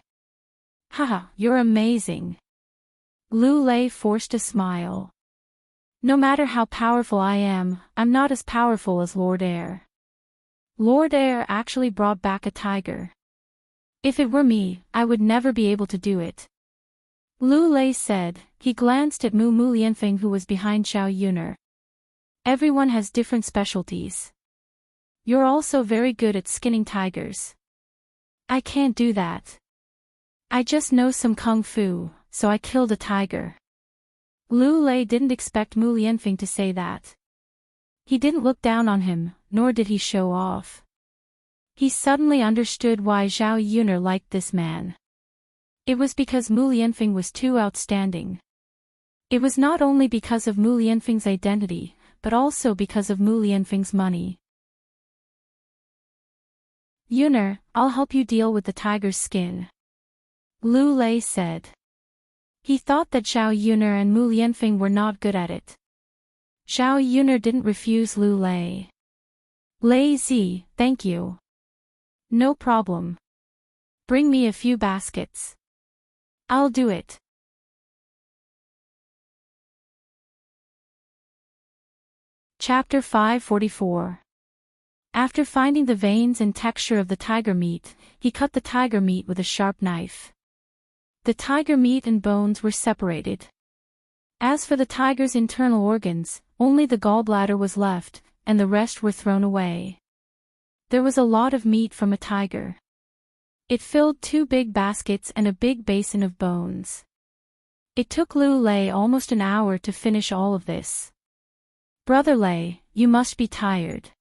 Haha, you're amazing." Lu Lei forced a smile. "No matter how powerful I am, I'm not as powerful as Lord Air. Lord Air actually brought back a tiger. If it were me, I would never be able to do it." Lu Lei said. He glanced at Mu Lianfeng who was behind Zhao Yuner. "Everyone has different specialties. You're also very good at skinning tigers." "I can't do that. I just know some kung fu, so I killed a tiger." Lu Lei didn't expect Mu Lianfeng to say that. He didn't look down on him, nor did he show off. He suddenly understood why Zhao Yuner liked this man. It was because Mu Lianfeng was too outstanding. It was not only because of Mu Lianfeng's identity, but also because of Mu Lianfeng's money. "Yuner, I'll help you deal with the tiger's skin," Lu Lei said. He thought that Zhao Yuner and Mu Lianfeng were not good at it. Zhao Yuner didn't refuse Lu Lei. "Lei Zi, thank you." "No problem. Bring me a few baskets." "I'll do it." Chapter 544. After finding the veins and texture of the tiger meat, he cut the tiger meat with a sharp knife. The tiger meat and bones were separated. As for the tiger's internal organs, only the gallbladder was left, and the rest were thrown away. There was a lot of meat from a tiger. It filled 2 big baskets and a big basin of bones. It took Lu Lei almost an hour to finish all of this. "Brother Lei, you must be tired.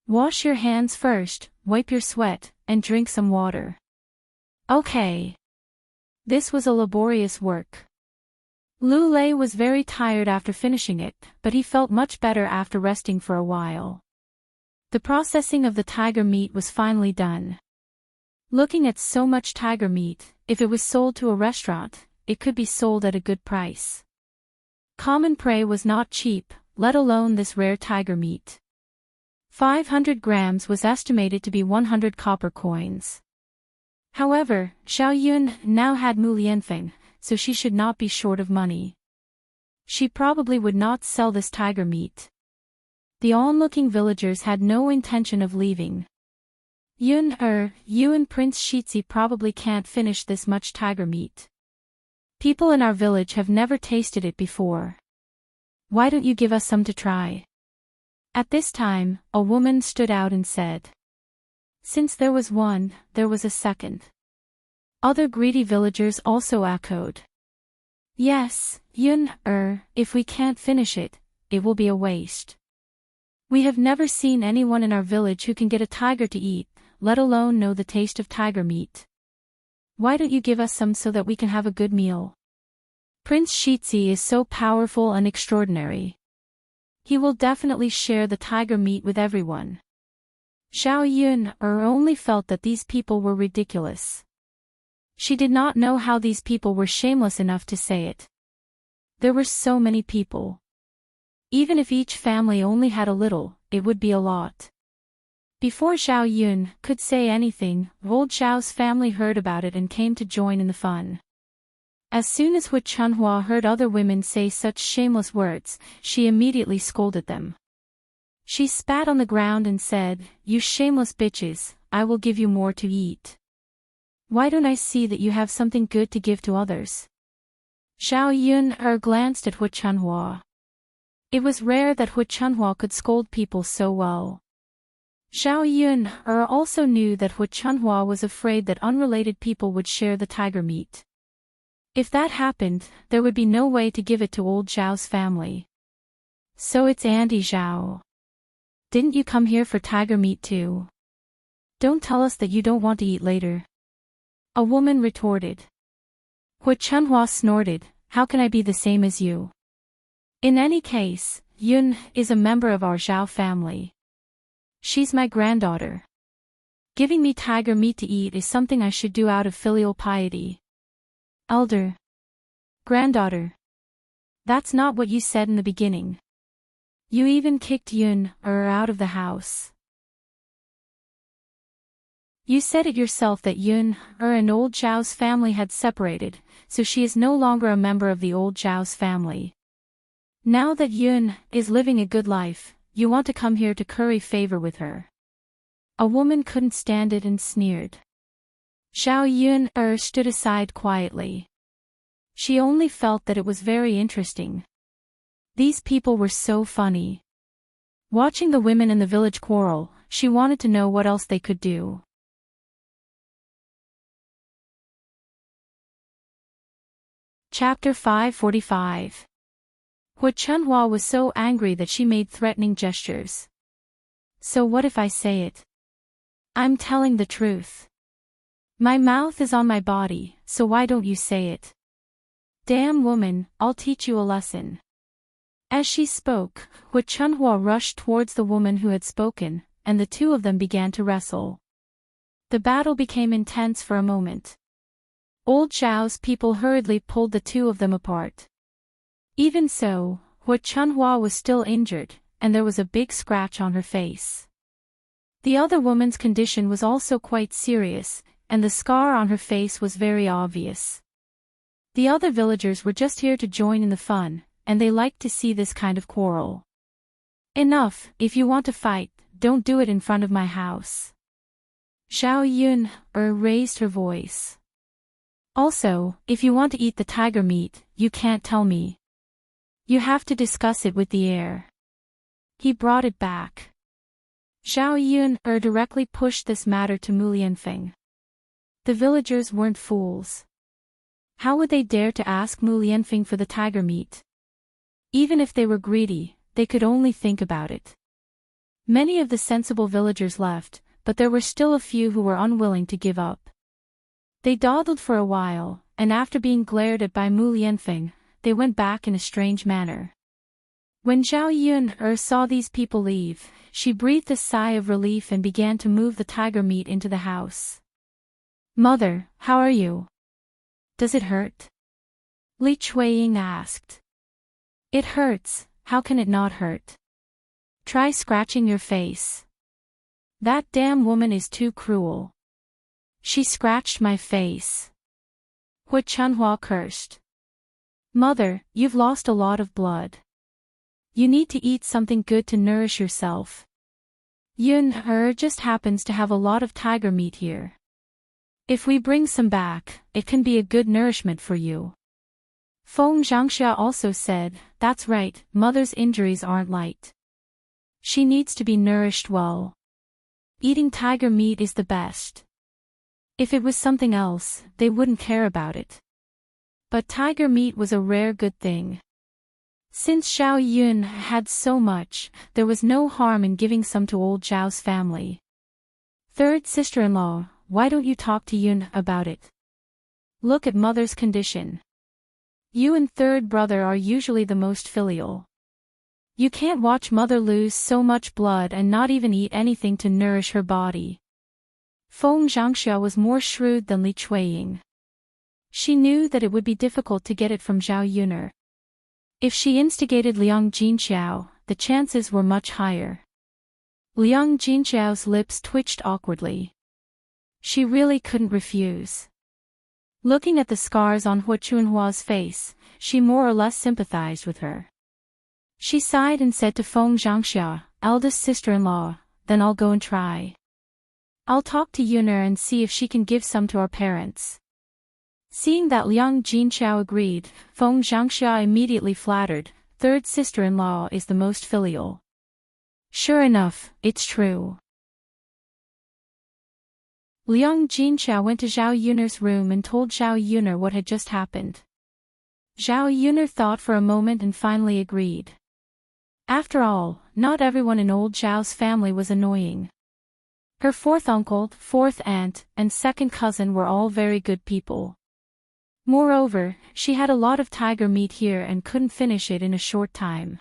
Wash your hands first, wipe your sweat, and drink some water." "Okay." This was a laborious work. Lu Lei was very tired after finishing it, but he felt much better after resting for a while. The processing of the tiger meat was finally done. Looking at so much tiger meat, if it was sold to a restaurant, it could be sold at a good price. Common prey was not cheap, let alone this rare tiger meat. 500 grams was estimated to be 100 copper coins. However, Zhao Yun now had Mu Lianfeng, so she should not be short of money. She probably would not sell this tiger meat. The onlooking villagers had no intention of leaving. You and Prince Shitzi probably can't finish this much tiger meat. People in our village have never tasted it before. Why don't you give us some to try? At this time, a woman stood out and said. Since there was one, there was a second. Other greedy villagers also echoed. Yes, Yun, if we can't finish it, it will be a waste. We have never seen anyone in our village who can get a tiger to eat, let alone know the taste of tiger meat. Why don't you give us some so that we can have a good meal? Prince Shitzi is so powerful and extraordinary. He will definitely share the tiger meat with everyone. Xiao Yun only felt that these people were ridiculous. She did not know how these people were shameless enough to say it. There were so many people. Even if each family only had a little, it would be a lot. Before Xiao Yun could say anything, old Xiao's family heard about it and came to join in the fun. As soon as Hu Chunhua heard other women say such shameless words, she immediately scolded them. She spat on the ground and said, "You shameless bitches, I will give you more to eat. Why don't I see that you have something good to give to others?" Xiao Yun glanced at Hu Chunhua. It was rare that Hu Chunhua could scold people so well. Xiao Yun also knew that Hu Chunhua was afraid that unrelated people would share the tiger meat. If that happened, there would be no way to give it to old Zhao's family. "So it's Auntie Zhao. Didn't you come here for tiger meat too? Don't tell us that you don't want to eat later," a woman retorted. Hu Chunhua snorted, "How can I be the same as you? In any case, Yun is a member of our Zhao family. She's my granddaughter. Giving me tiger meat to eat is something I should do out of filial piety." "Elder. Granddaughter. That's not what you said in the beginning. You even kicked Yun out of the house. You said it yourself that Yun and old Zhao's family had separated, so she is no longer a member of the old Zhao's family. Now that Yun is living a good life, you want to come here to curry favor with her." A woman couldn't stand it and sneered. Xiao Yun stood aside quietly. She only felt that it was very interesting. These people were so funny. Watching the women in the village quarrel, she wanted to know what else they could do. Chapter 545. Hu Chunhua was so angry that she made threatening gestures. "So what if I say it? I'm telling the truth. My mouth is on my body, so why don't you say it? Damn woman, I'll teach you a lesson." As she spoke, Hu Chunhua rushed towards the woman who had spoken, and the two of them began to wrestle. The battle became intense for a moment. Old Zhao's people hurriedly pulled the two of them apart. Even so, Hu Chunhua was still injured, and there was a big scratch on her face. The other woman's condition was also quite serious, and the scar on her face was very obvious. The other villagers were just here to join in the fun, and they liked to see this kind of quarrel. "Enough, if you want to fight, don't do it in front of my house." Xiao Yun raised her voice. "Also, if you want to eat the tiger meat, you can't tell me. You have to discuss it with the heir." He brought it back. Xiao Yun directly pushed this matter to Mu Lianfeng. The villagers weren't fools. How would they dare to ask Mu Lianfeng for the tiger meat? Even if they were greedy, they could only think about it. Many of the sensible villagers left, but there were still a few who were unwilling to give up. They dawdled for a while, and after being glared at by Mu Lianfeng, they went back in a strange manner. When Xiao Yun saw these people leave, she breathed a sigh of relief and began to move the tiger meat into the house. "Mother, how are you? Does it hurt?" Li Chuiying asked. "It hurts, how can it not hurt? Try scratching your face. That damn woman is too cruel. She scratched my face." Hu Chunhua cursed. "Mother, you've lost a lot of blood. You need to eat something good to nourish yourself. Yun just happens to have a lot of tiger meat here. If we bring some back, it can be a good nourishment for you." Feng Zhangxia also said, "That's right, mother's injuries aren't light. She needs to be nourished well. Eating tiger meat is the best. If it was something else, they wouldn't care about it. But tiger meat was a rare good thing. Since Zhao Yun had so much, there was no harm in giving some to old Zhao's family. Third sister-in-law, why don't you talk to Yun about it? Look at mother's condition. You and third brother are usually the most filial. You can't watch mother lose so much blood and not even eat anything to nourish her body. Feng Zhangxia was more shrewd than Li Chuiying. She knew that it would be difficult to get it from Zhao Yuner. If she instigated Liang Jinxiao, the chances were much higher. Liang Jinxiao's lips twitched awkwardly. She really couldn't refuse. Looking at the scars on Hu Chunhua's face, she more or less sympathized with her. She sighed and said to Feng Zhangxia, eldest sister-in-law, then I'll go and try. I'll talk to Yuner and see if she can give some to our parents. Seeing that Liang Jinxiao agreed, Feng Zhangxia immediately flattered, third sister-in-law is the most filial. Sure enough, it's true. Liang Jinxiao went to Zhao Yuner's room and told Zhao Yuner what had just happened. Zhao Yuner thought for a moment and finally agreed. After all, not everyone in old Zhao's family was annoying. Her fourth uncle, fourth aunt, and second cousin were all very good people. Moreover, she had a lot of tiger meat here and couldn't finish it in a short time.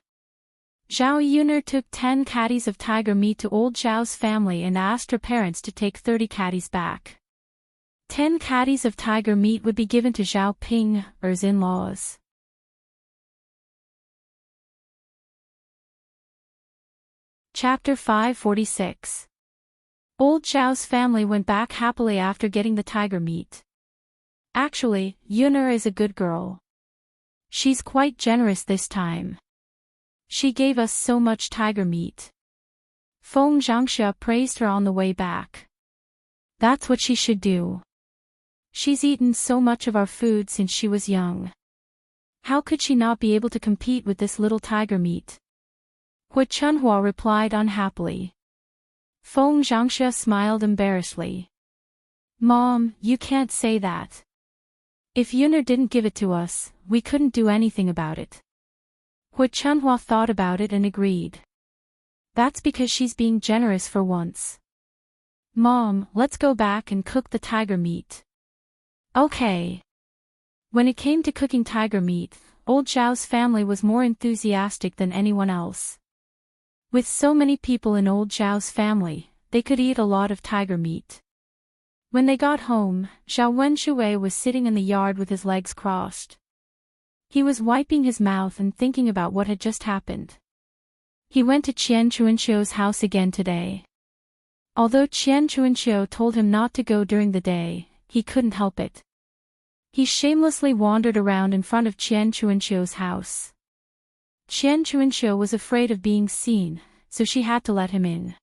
Zhao Yuner took 10 caddies of tiger meat to old Zhao's family and asked her parents to take 30 caddies back. 10 caddies of tiger meat would be given to Zhao Ping, her's in-laws. Chapter 546. Old Zhao's family went back happily after getting the tiger meat. Actually, Yuner is a good girl. She's quite generous this time. She gave us so much tiger meat. Feng Zhangxia praised her on the way back. That's what she should do. She's eaten so much of our food since she was young. How could she not be able to compete with this little tiger meat? Hu Chunhua replied unhappily. Feng Zhangxia smiled embarrassedly. Mom, you can't say that. If Yuner didn't give it to us, we couldn't do anything about it. Hu Chunhua thought about it and agreed. That's because she's being generous for once. Mom, let's go back and cook the tiger meat. Okay. When it came to cooking tiger meat, old Zhao's family was more enthusiastic than anyone else. With so many people in old Zhao's family, they could eat a lot of tiger meat. When they got home, Zhao Wenshui was sitting in the yard with his legs crossed. He was wiping his mouth and thinking about what had just happened. He went to Qian Chuanqiu's house again today. Although Qian Chuanqiu told him not to go during the day, he couldn't help it. He shamelessly wandered around in front of Qian Chuanqiu's house. Qian Chuanqiu was afraid of being seen, so she had to let him in.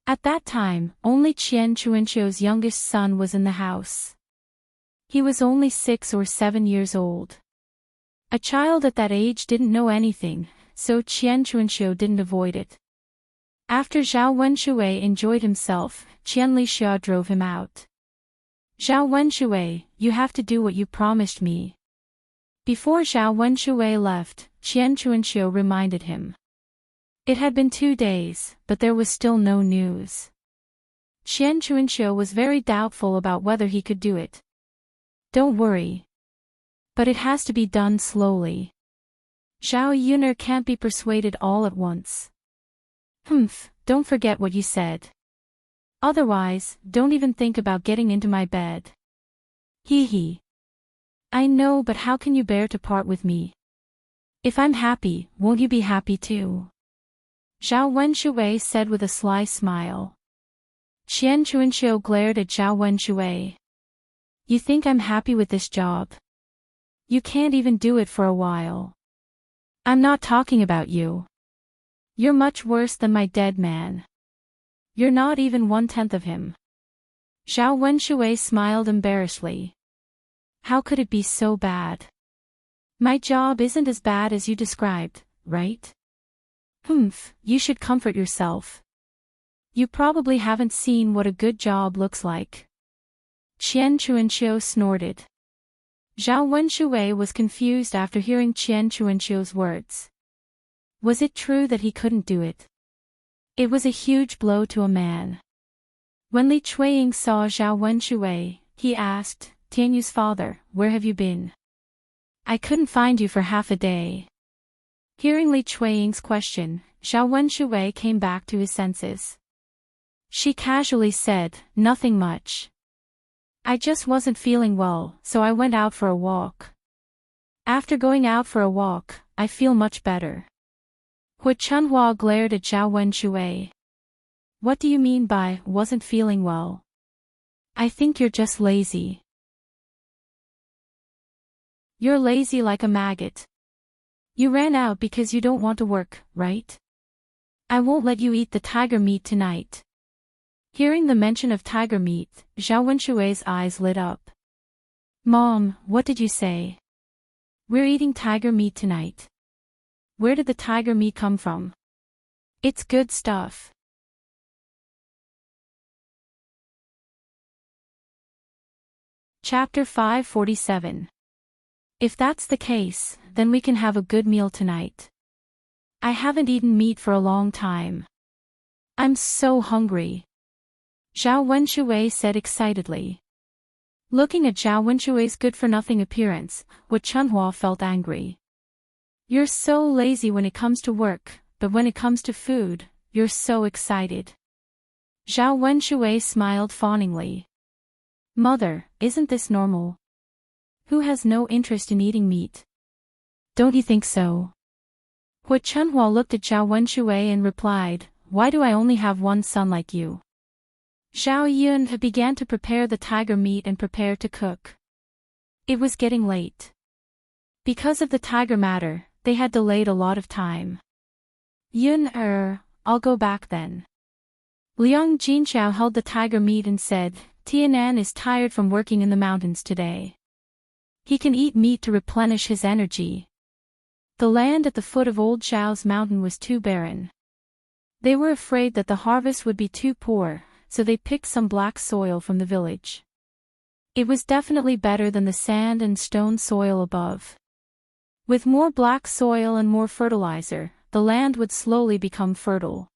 At that time, only Qian Chuanqiu's youngest son was in the house. He was only 6 or 7 years old. A child at that age didn't know anything, so Qian Chuanqiu didn't avoid it. After Zhao Wenshui enjoyed himself, Qian Lixia drove him out. Zhao Wenshui, you have to do what you promised me. Before Zhao Wenshui left, Qian Chuanqiu reminded him. It had been 2 days, but there was still no news. Qian Chuanqiu was very doubtful about whether he could do it. Don't worry. But it has to be done slowly. Zhao Yuner can't be persuaded all at once. Don't forget what you said. Otherwise, don't even think about getting into my bed. Hee hee. I know, but how can you bear to part with me? If I'm happy, won't you be happy too? Zhao Wenshui said with a sly smile. Qian Chuanqiu glared at Zhao Wenshui. You think I'm happy with this job? You can't even do it for a while. I'm not talking about you. You're much worse than my dead man. You're not even 1/10 of him. Zhao Wenshui smiled embarrassedly. How could it be so bad? My job isn't as bad as you described, right? You should comfort yourself. You probably haven't seen what a good job looks like. Qian Chuanqiu snorted. Zhao Wenshui was confused after hearing Qian Chuanqiu's words. Was it true that he couldn't do it? It was a huge blow to a man. When Li Chuiying saw Zhao Wenshui, he asked, Tianyu's father, where have you been? I couldn't find you for half a day. Hearing Li Chuiying's question, Zhao Wenshui came back to his senses. She casually said, nothing much. I just wasn't feeling well, so I went out for a walk. After going out for a walk, I feel much better. Hu Chunhua glared at Zhao Wenshui. What do you mean by, wasn't feeling well? I think you're just lazy. You're lazy like a maggot. You ran out because you don't want to work, right? I won't let you eat the tiger meat tonight. Hearing the mention of tiger meat, Zhao Wenshui's eyes lit up. Mom, what did you say? We're eating tiger meat tonight. Where did the tiger meat come from? It's good stuff. Chapter 547. If that's the case, then we can have a good meal tonight. I haven't eaten meat for a long time. I'm so hungry. Zhao Wenshui said excitedly. Looking at Zhao Wenshui's good-for-nothing appearance, Hu Chunhua felt angry. You're so lazy when it comes to work, but when it comes to food, you're so excited. Zhao Wenshui smiled fawningly. Mother, isn't this normal? Who has no interest in eating meat? Don't you think so? Hu Chunhua looked at Zhao Wenshui and replied, why do I only have one son like you? Zhao Yun began to prepare the tiger meat and prepare to cook. It was getting late. Because of the tiger matter, they had delayed a lot of time. Yun, I'll go back then. Liang Jinchao held the tiger meat and said, Tianan is tired from working in the mountains today. He can eat meat to replenish his energy. The land at the foot of Old Zhao's mountain was too barren. They were afraid that the harvest would be too poor, so they picked some black soil from the village. It was definitely better than the sand and stone soil above. With more black soil and more fertilizer, the land would slowly become fertile.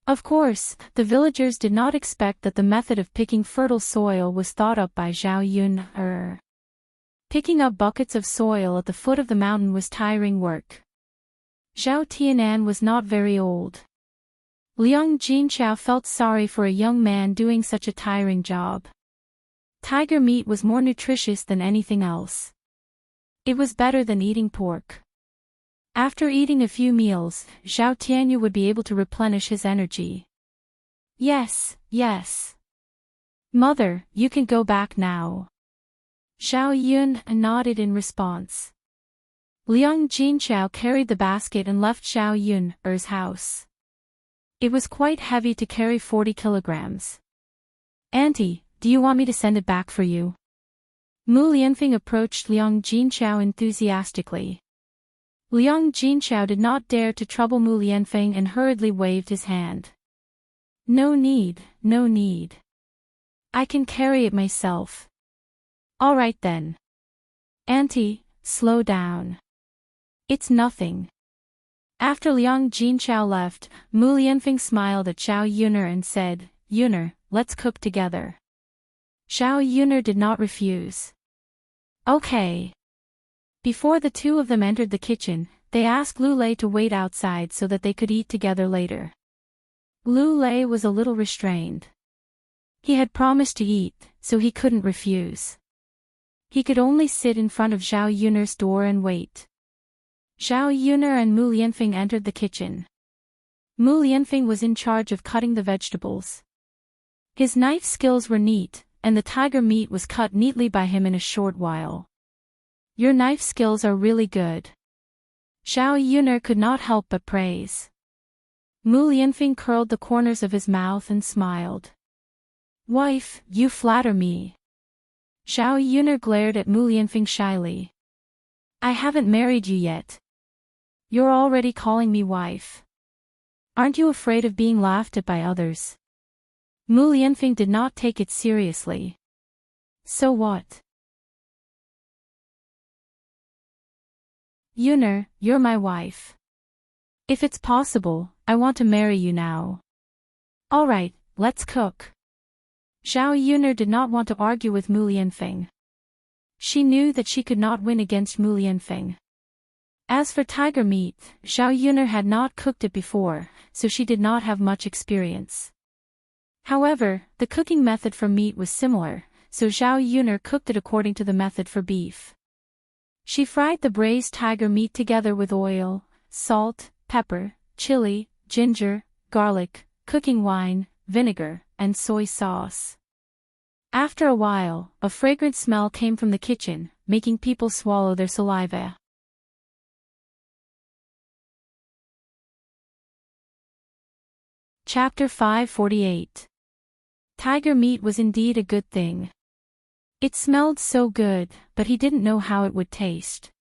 Of course, the villagers did not expect that the method of picking fertile soil was thought up by Zhao Yun. Picking up buckets of soil at the foot of the mountain was tiring work. Zhao Tianan was not very old. Liang Jinchao felt sorry for a young man doing such a tiring job. Tiger meat was more nutritious than anything else. It was better than eating pork. After eating a few meals, Zhao Tianyu would be able to replenish his energy. Yes, yes. Mother, you can go back now. Zhao Yun nodded in response. Liang Jinchao carried the basket and left Zhao Yun's house. It was quite heavy to carry 40 kilograms. Auntie, do you want me to send it back for you? Mu Lianfeng approached Liang Jinchao enthusiastically. Liang Jinchao did not dare to trouble Mu Lianfeng and hurriedly waved his hand. No need, no need. I can carry it myself. All right then. Auntie, slow down. It's nothing. After Liang Jinchao left, Mu Lianfeng smiled at Zhao Yuner and said, Yuner, let's cook together. Zhao Yuner did not refuse. Okay. Before the two of them entered the kitchen, they asked Lu Lei to wait outside so that they could eat together later. Lu Lei was a little restrained. He had promised to eat, so he couldn't refuse. He could only sit in front of Zhao Yuner's door and wait. Zhao Yuner and Mu Lianfeng entered the kitchen. Mu Lianfeng was in charge of cutting the vegetables. His knife skills were neat, and the tiger meat was cut neatly by him in a short while. Your knife skills are really good. Zhao Yuner could not help but praise. Mu Lianfeng curled the corners of his mouth and smiled. Wife, you flatter me. Zhao Yuner glared at Mu Lianfeng shyly. I haven't married you yet. You're already calling me wife. Aren't you afraid of being laughed at by others? Mu Lianfeng did not take it seriously. So what? Yuner, you're my wife. If it's possible, I want to marry you now. Alright, let's cook. Zhao Yuner did not want to argue with Mu Lianfeng. She knew that she could not win against Mu Lianfeng. As for tiger meat, Zhao Yuner had not cooked it before, so she did not have much experience. However, the cooking method for meat was similar, so Zhao Yuner cooked it according to the method for beef. She fried the braised tiger meat together with oil, salt, pepper, chili, ginger, garlic, cooking wine, vinegar, and soy sauce. After a while, a fragrant smell came from the kitchen, making people swallow their saliva. Chapter 548. Tiger meat was indeed a good thing. It smelled so good, but he didn't know how it would taste.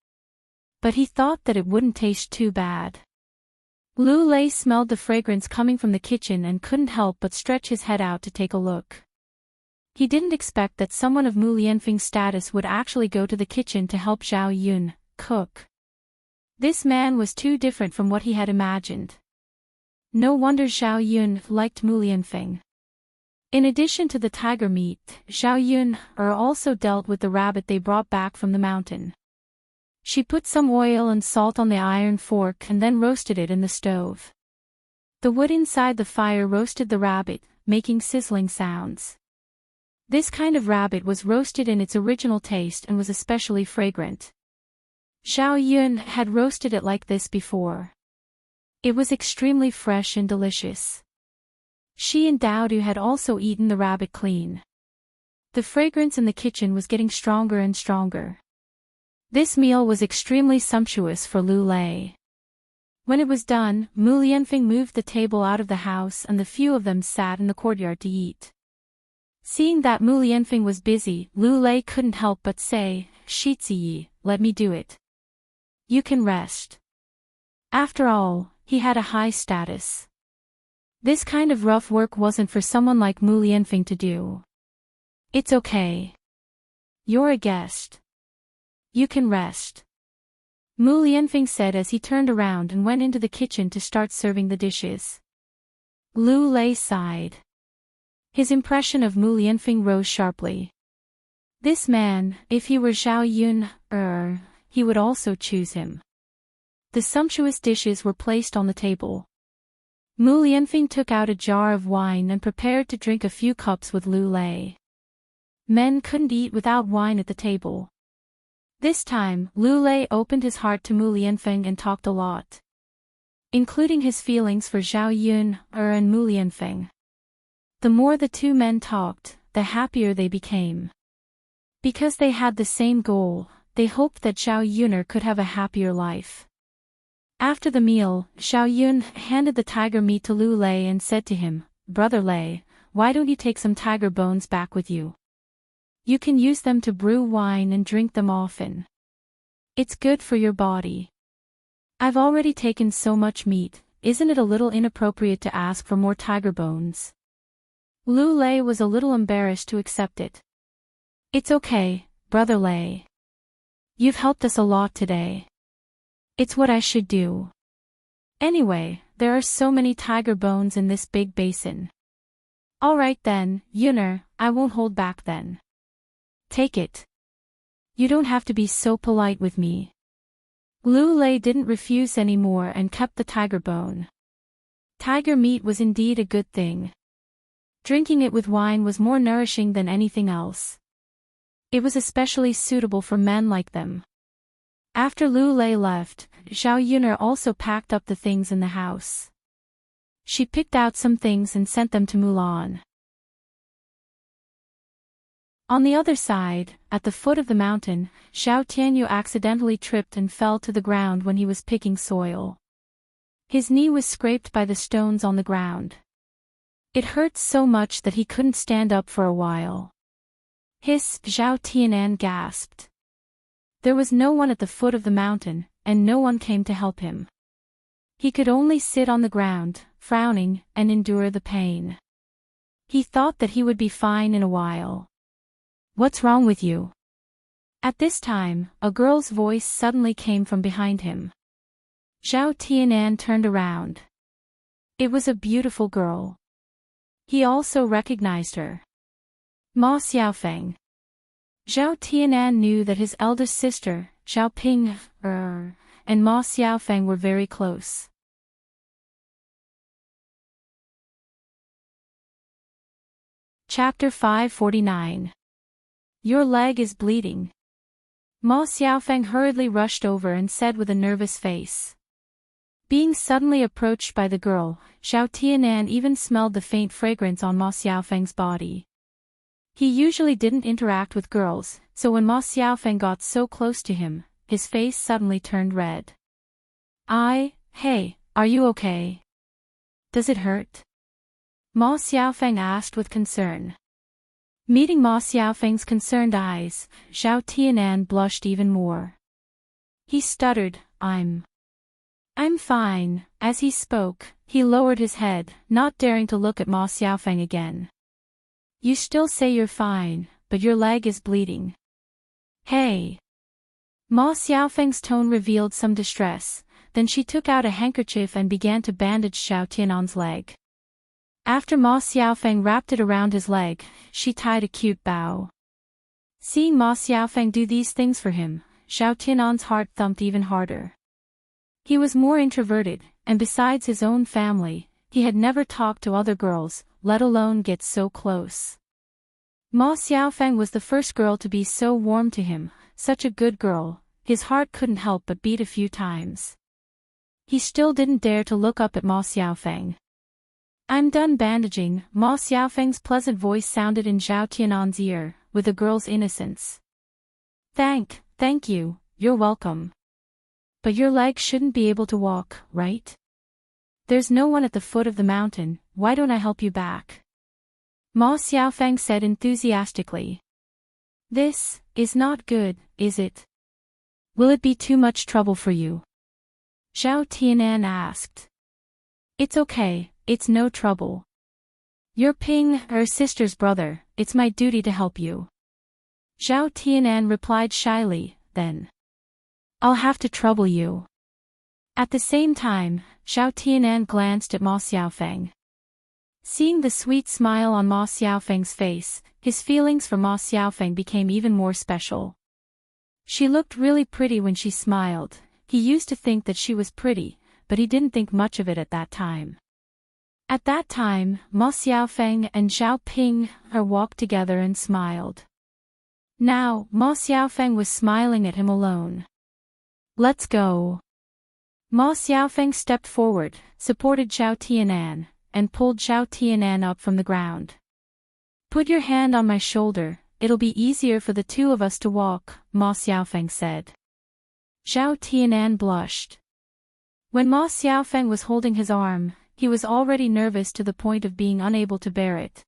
But he thought that it wouldn't taste too bad. Lu Lei smelled the fragrance coming from the kitchen and couldn't help but stretch his head out to take a look. He didn't expect that someone of Mu Lianfeng's status would actually go to the kitchen to help Zhao Yun cook. This man was too different from what he had imagined. No wonder Zhao Yun liked Mu Lianfeng. In addition to the tiger meat, Zhao Yun also dealt with the rabbit they brought back from the mountain. She put some oil and salt on the iron fork and then roasted it in the stove. The wood inside the fire roasted the rabbit, making sizzling sounds. This kind of rabbit was roasted in its original taste and was especially fragrant. Zhao Yun had roasted it like this before. It was extremely fresh and delicious. She and Dao Du had also eaten the rabbit clean. The fragrance in the kitchen was getting stronger and stronger. This meal was extremely sumptuous for Lu Lei. When it was done, Mu Lianfeng moved the table out of the house and the few of them sat in the courtyard to eat. Seeing that Mu Lianfeng was busy, Lu Lei couldn't help but say, "Shiziyi, let me do it. You can rest." After all, he had a high status. This kind of rough work wasn't for someone like Mu Lianfeng to do. "It's okay. You're a guest. You can rest," Mu Lianfeng said as he turned around and went into the kitchen to start serving the dishes. Lu Lei sighed. His impression of Mu Lianfeng rose sharply. This man, if he were Zhao Yun, he would also choose him. The sumptuous dishes were placed on the table. Mu Lianfeng took out a jar of wine and prepared to drink a few cups with Lu Lei. Men couldn't eat without wine at the table. This time, Lu Lei opened his heart to Mu Lianfeng and talked a lot, including his feelings for Zhao Yun and Mu Lianfeng. The more the two men talked, the happier they became. Because they had the same goal, they hoped that Zhao Yun could have a happier life. After the meal, Zhao Yun handed the tiger meat to Lu Lei and said to him, "Brother Lei, why don't you take some tiger bones back with you? You can use them to brew wine and drink them often. It's good for your body. I've already taken so much meat, isn't it a little inappropriate to ask for more tiger bones?" Lu Lei was a little embarrassed to accept it. "It's okay, Brother Lei. You've helped us a lot today. It's what I should do. Anyway, there are so many tiger bones in this big basin. Alright then, Yuner, I won't hold back then. Take it. You don't have to be so polite with me." Lu Lei didn't refuse anymore and kept the tiger bone. Tiger meat was indeed a good thing. Drinking it with wine was more nourishing than anything else. It was especially suitable for men like them. After Lu Lei left, Zhao Yun also packed up the things in the house. She picked out some things and sent them to Mulan. On the other side, at the foot of the mountain, Zhao Tianyu accidentally tripped and fell to the ground when he was picking soil. His knee was scraped by the stones on the ground. It hurt so much that he couldn't stand up for a while. "Hiss!" Zhao Tianan gasped. There was no one at the foot of the mountain, and no one came to help him. He could only sit on the ground, frowning, and endure the pain. He thought that he would be fine in a while. "What's wrong with you?" At this time, a girl's voice suddenly came from behind him. Zhao Tianan turned around. It was a beautiful girl. He also recognized her. Ma Xiaofeng. Zhao Tianan knew that his eldest sister, Zhao Ping, and Ma Xiaofeng were very close. Chapter 549. Your leg is bleeding. Ma Xiaofeng hurriedly rushed over and said with a nervous face. Being suddenly approached by the girl, Zhao Tianan even smelled the faint fragrance on Ma Xiaofeng's body. He usually didn't interact with girls, so when Ma Xiaofeng got so close to him, his face suddenly turned red. Hey, are you okay? Does it hurt? Ma Xiaofeng asked with concern. Meeting Ma Xiaofeng's concerned eyes, Zhao Tianan blushed even more. He stuttered, I'm fine. As he spoke, he lowered his head, not daring to look at Ma Xiaofeng again. You still say you're fine, but your leg is bleeding. Hey. Ma Xiaofeng's tone revealed some distress, then she took out a handkerchief and began to bandage Zhao Tianan's leg. After Ma Xiaofeng wrapped it around his leg, she tied a cute bow. Seeing Ma Xiaofeng do these things for him, Zhao Tianan's heart thumped even harder. He was more introverted, and besides his own family, he had never talked to other girls, let alone get so close. Ma Xiaofeng was the first girl to be so warm to him, such a good girl, his heart couldn't help but beat a few times. He still didn't dare to look up at Ma Xiaofeng. I'm done bandaging, Ma Xiaofeng's pleasant voice sounded in Zhao Tianan's ear, with a girl's innocence. Thank you, you're welcome. But your leg shouldn't be able to walk, right? There's no one at the foot of the mountain, why don't I help you back? Ma Xiaofeng said enthusiastically. This is not good, is it? Will it be too much trouble for you? Zhao Tianan asked. It's okay, it's no trouble. You're Ping, her sister's brother, it's my duty to help you. Zhao Tianan replied shyly, then. I'll have to trouble you. At the same time, Zhao Tianan glanced at Ma Xiaofeng. Seeing the sweet smile on Ma Xiaofeng's face, his feelings for Ma Xiaofeng became even more special. She looked really pretty when she smiled. He used to think that she was pretty, but he didn't think much of it at that time. At that time, Ma Xiaofeng and Zhao Ping walked together and smiled. Now, Ma Xiaofeng was smiling at him alone. Let's go. Ma Xiaofeng stepped forward, supported Zhao Tianan, and pulled Zhao Tianan up from the ground. Put your hand on my shoulder, it'll be easier for the two of us to walk, Ma Xiaofeng said. Zhao Tianan blushed. When Ma Xiaofeng was holding his arm, he was already nervous to the point of being unable to bear it.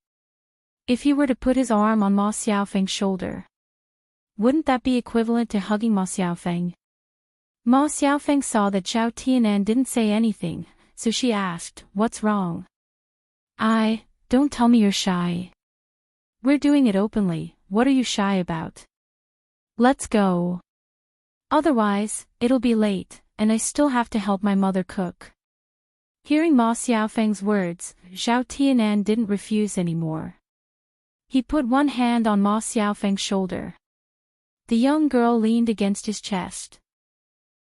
If he were to put his arm on Ma Xiaofeng's shoulder, wouldn't that be equivalent to hugging Ma Xiaofeng? Ma Xiaofeng saw that Zhao Tianan didn't say anything, so she asked, what's wrong? Don't tell me you're shy. We're doing it openly, what are you shy about? Let's go. Otherwise, it'll be late, and I still have to help my mother cook. Hearing Ma Xiaofeng's words, Zhao Tianan didn't refuse anymore. He put one hand on Ma Xiaofeng's shoulder. The young girl leaned against his chest.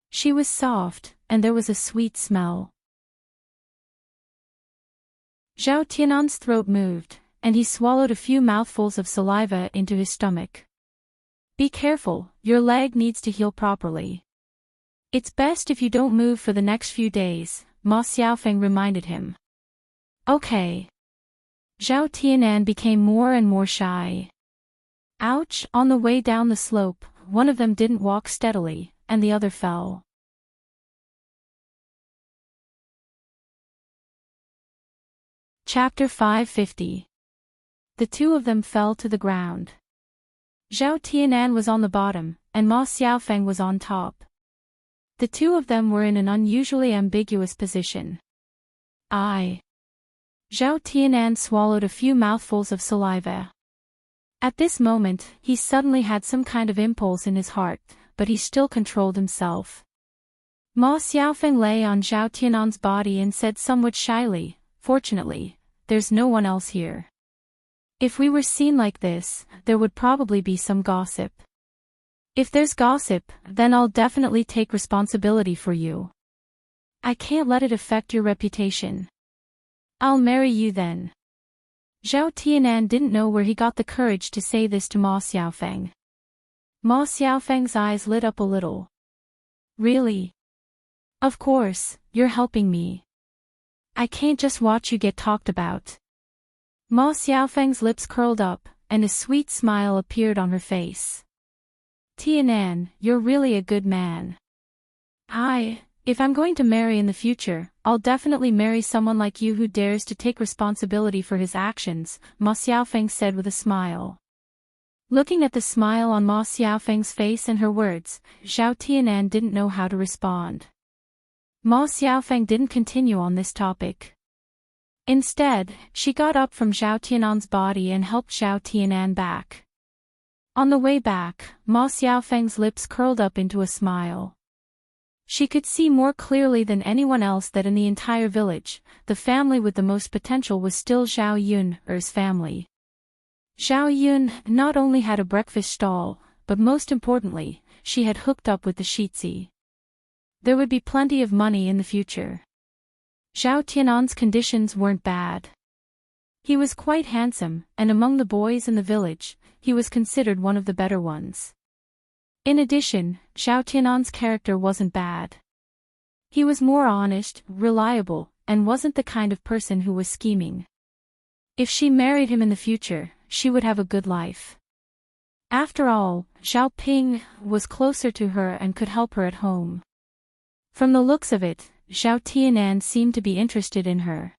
She was soft, and there was a sweet smell. Zhao Tianan's throat moved, and he swallowed a few mouthfuls of saliva into his stomach. Be careful, your leg needs to heal properly. It's best if you don't move for the next few days, Ma Xiaofeng reminded him. Okay. Zhao Tianan became more and more shy. Ouch! On the way down the slope, one of them didn't walk steadily, and the other fell. Chapter 550. The two of them fell to the ground. Zhao Tianan was on the bottom, and Ma Xiaofeng was on top. The two of them were in an unusually ambiguous position. Zhao Tianan swallowed a few mouthfuls of saliva. At this moment, he suddenly had some kind of impulse in his heart, but he still controlled himself. Ma Xiaofeng lay on Zhao Tianan's body and said somewhat shyly, "Fortunately, there's no one else here. If we were seen like this, there would probably be some gossip. If there's gossip, then I'll definitely take responsibility for you. I can't let it affect your reputation. I'll marry you then." Zhao Tianan didn't know where he got the courage to say this to Ma Xiaofeng. Ma Xiaofeng's eyes lit up a little. "Really? Of course, you're helping me. I can't just watch you get talked about." Ma Xiaofeng's lips curled up, and a sweet smile appeared on her face. "Tianan, you're really a good man. If I'm going to marry in the future, I'll definitely marry someone like you who dares to take responsibility for his actions," Ma Xiaofeng said with a smile. Looking at the smile on Ma Xiaofeng's face and her words, Zhao Tianan didn't know how to respond. Ma Xiaofeng didn't continue on this topic. Instead, she got up from Zhao Tianan's body and helped Zhao Tianan back. On the way back, Ma Xiaofeng's lips curled up into a smile. She could see more clearly than anyone else that in the entire village, the family with the most potential was still Zhao Yun's family. Zhao Yun not only had a breakfast stall, but most importantly, she had hooked up with the Shitzi. There would be plenty of money in the future. Zhao Tianan's conditions weren't bad. He was quite handsome, and among the boys in the village, he was considered one of the better ones. In addition, Zhao Tianan's character wasn't bad. He was more honest, reliable, and wasn't the kind of person who was scheming. If she married him in the future, she would have a good life. After all, Zhao Ping was closer to her and could help her at home. From the looks of it, Zhao Tianan seemed to be interested in her.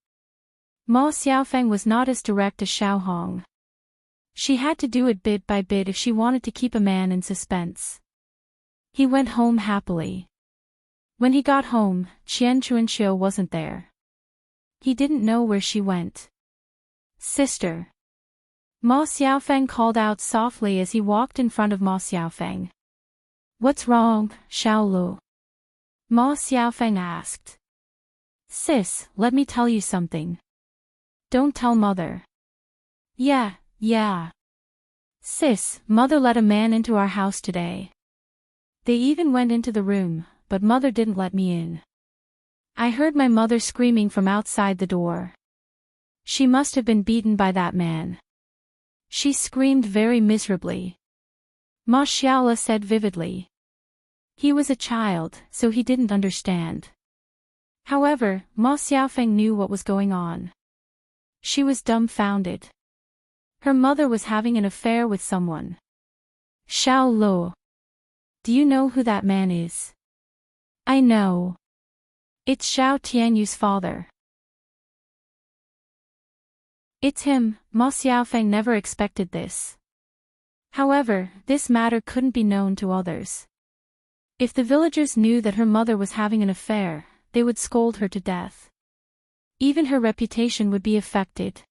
Ma Xiaofeng was not as direct as Xiao Hong. She had to do it bit by bit if she wanted to keep a man in suspense. He went home happily. When he got home, Qian Chuanxiu wasn't there. He didn't know where she went. "Sister." Ma Xiaofeng called out softly as he walked in front of Ma Xiaofeng. "What's wrong, Xiaolu?" Ma Xiaofeng asked. "Sis, let me tell you something. Don't tell mother." Yeah. "Sis, mother let a man into our house today. They even went into the room, but mother didn't let me in. I heard my mother screaming from outside the door. She must have been beaten by that man. She screamed very miserably." Ma Xiaola said vividly. He was a child, so he didn't understand. However, Ma Xiaofeng knew what was going on. She was dumbfounded. Her mother was having an affair with someone. "Xiao Luo. Do you know who that man is?" "I know. It's Xiao Tianyu's father." "It's him." Ma Xiaofeng never expected this. However, this matter couldn't be known to others. If the villagers knew that her mother was having an affair, they would scold her to death. Even her reputation would be affected.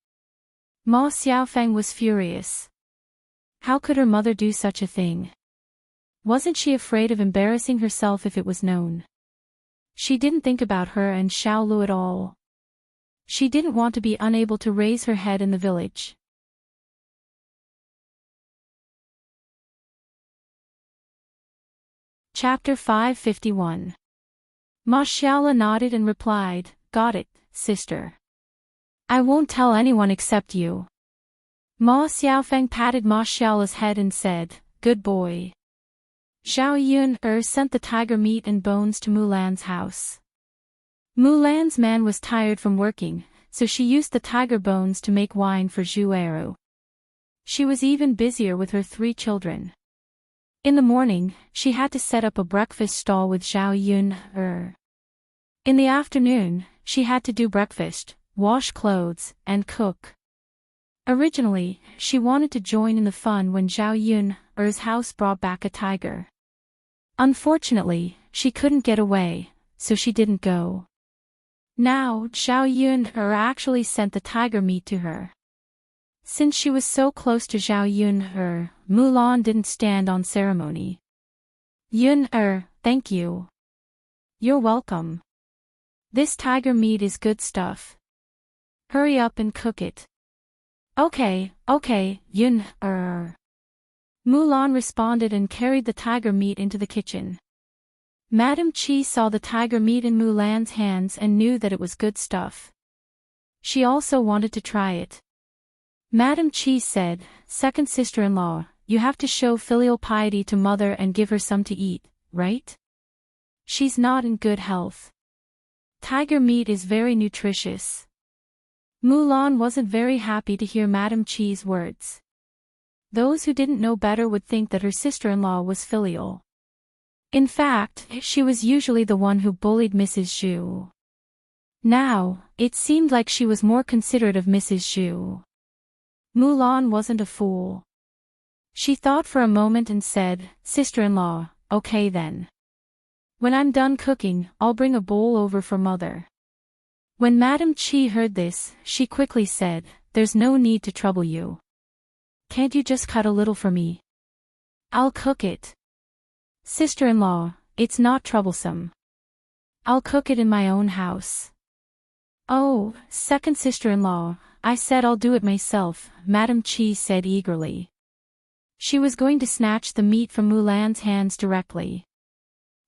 Ma Xiaofeng was furious. How could her mother do such a thing? Wasn't she afraid of embarrassing herself if it was known? She didn't think about her and Xiao Lu at all. She didn't want to be unable to raise her head in the village. Chapter 551. Ma Xiaola nodded and replied, "Got it, sister. I won't tell anyone except you." Ma Xiaofeng patted Ma Xiaola's head and said, "Good boy." Zhao Yun sent the tiger meat and bones to Mulan's house. Mulan's man was tired from working, so she used the tiger bones to make wine for Zhu Eru. She was even busier with her 3 children. In the morning, she had to set up a breakfast stall with Zhao Yun. In the afternoon, she had to do breakfast, wash clothes, and cook. Originally, she wanted to join in the fun when Zhao Yun's house brought back a tiger. Unfortunately, she couldn't get away, so she didn't go. Now, Zhao Yun actually sent the tiger meat to her. Since she was so close to Zhao Yun, Mulan didn't stand on ceremony. Yun, thank you. You're welcome. This tiger meat is good stuff. Hurry up and cook it. Okay, Yun, Mulan responded and carried the tiger meat into the kitchen. Madame Chi saw the tiger meat in Mulan's hands and knew that it was good stuff. She also wanted to try it. Madame Chi said, "Second sister-in-law, you have to show filial piety to mother and give her some to eat, right? She's not in good health. Tiger meat is very nutritious." Mulan wasn't very happy to hear Madame Chi's words. Those who didn't know better would think that her sister-in-law was filial. In fact, she was usually the one who bullied Mrs. Zhu. Now, it seemed like she was more considerate of Mrs. Zhu. Mulan wasn't a fool. She thought for a moment and said, "Sister-in-law, okay then. When I'm done cooking, I'll bring a bowl over for mother." When Madame Chi heard this, she quickly said, "There's no need to trouble you. Can't you just cut a little for me? I'll cook it. Sister-in-law, it's not troublesome. I'll cook it in my own house." "Oh, second sister-in-law, I said I'll do it myself," Madame Chi said eagerly. She was going to snatch the meat from Mulan's hands directly.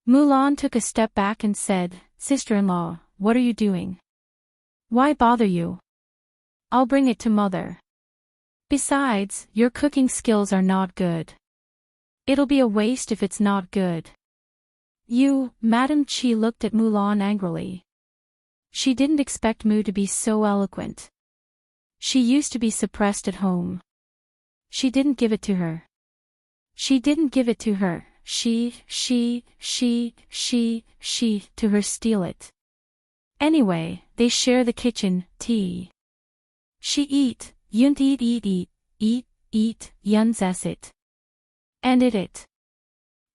Mulan took a step back and said, "Sister-in-law, what are you doing? Why bother you? I'll bring it to mother. Besides, your cooking skills are not good. It'll be a waste if it's not good." Madame Chi looked at Mulan angrily. She didn't expect Mu to be so eloquent. She used to be suppressed at home. She didn't give it to her. She didn't give it to her, she to her steal it. Anyway, they share the kitchen, tea. She eat, yunt eat, yuns es it. And it.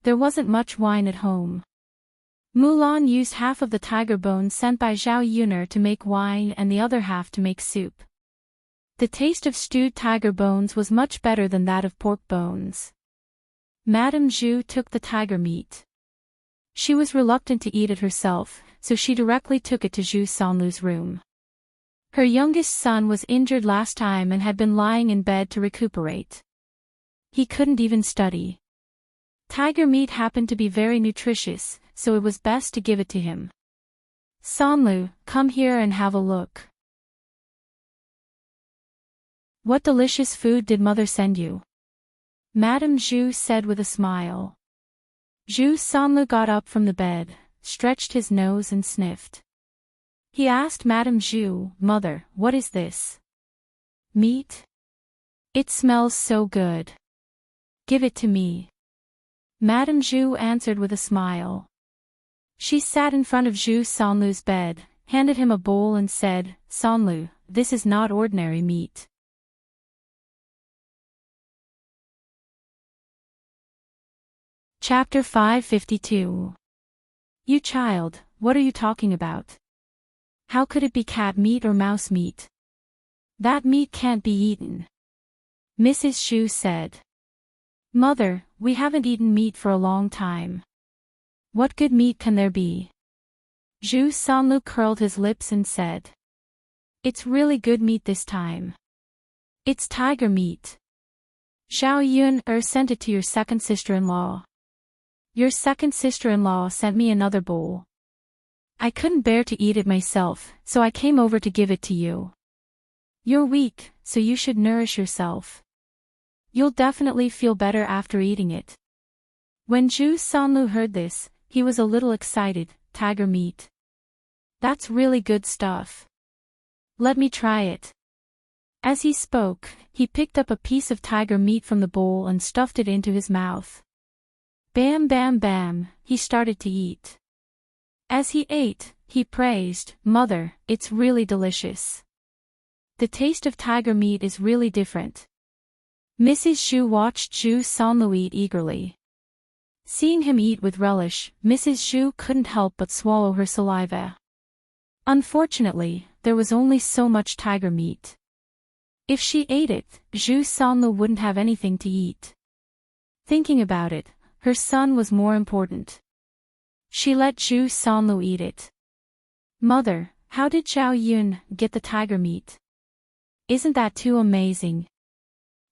There wasn't much wine at home. Mulan used half of the tiger bones sent by Zhao Yuner to make wine and the other half to make soup. The taste of stewed tiger bones was much better than that of pork bones. Madame Zhu took the tiger meat. She was reluctant to eat it herself, so she directly took it to Zhu Sanlu's room. Her youngest son was injured last time and had been lying in bed to recuperate. He couldn't even study. Tiger meat happened to be very nutritious, so it was best to give it to him. "Sanlu, come here and have a look. What delicious food did mother send you?" Madame Zhu said with a smile. Zhu Sanlu got up from the bed, stretched his nose and sniffed. He asked Madame Zhu, "Mother, what is this? Meat? It smells so good. Give it to me." Madame Zhu answered with a smile. She sat in front of Zhu Sanlu's bed, handed him a bowl and said, "Sanlu, this is not ordinary meat. Chapter 552. You child, what are you talking about? How could it be cat meat or mouse meat? That meat can't be eaten." Mrs. Zhu said. "Mother, we haven't eaten meat for a long time. What good meat can there be?" Zhu Sanlu curled his lips and said. "It's really good meat this time. It's tiger meat. Zhao Yun sent it to your second sister-in-law. Your second sister-in-law sent me another bowl. I couldn't bear to eat it myself, so I came over to give it to you. You're weak, so you should nourish yourself. You'll definitely feel better after eating it." When Zhu Sanlu heard this, he was a little excited. "Tiger meat. That's really good stuff. Let me try it." As he spoke, he picked up a piece of tiger meat from the bowl and stuffed it into his mouth. Bam bam bam, he started to eat. As he ate, he praised, "Mother, it's really delicious. The taste of tiger meat is really different." Mrs. Zhu watched Zhu Sanlu eat eagerly. Seeing him eat with relish, Mrs. Zhu couldn't help but swallow her saliva. Unfortunately, there was only so much tiger meat. If she ate it, Zhu Sanlu wouldn't have anything to eat. Thinking about it, her son was more important. She let Zhu Sanlu eat it. Mother, how did Zhao Yun get the tiger meat? Isn't that too amazing?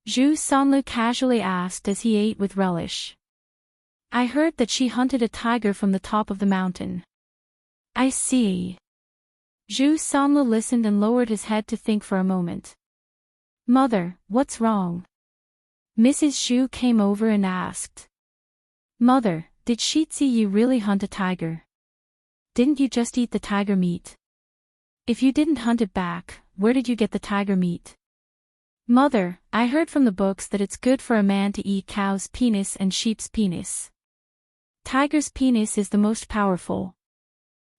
Zhu Sanlu casually asked as he ate with relish. I heard that she hunted a tiger from the top of the mountain. I see. Zhu Sanlu listened and lowered his head to think for a moment. Mother, what's wrong? Mrs. Zhu came over and asked. Mother, did Shitzi Yi really hunt a tiger? Didn't you just eat the tiger meat? If you didn't hunt it back, where did you get the tiger meat? Mother, I heard from the books that it's good for a man to eat cow's penis and sheep's penis. Tiger's penis is the most powerful.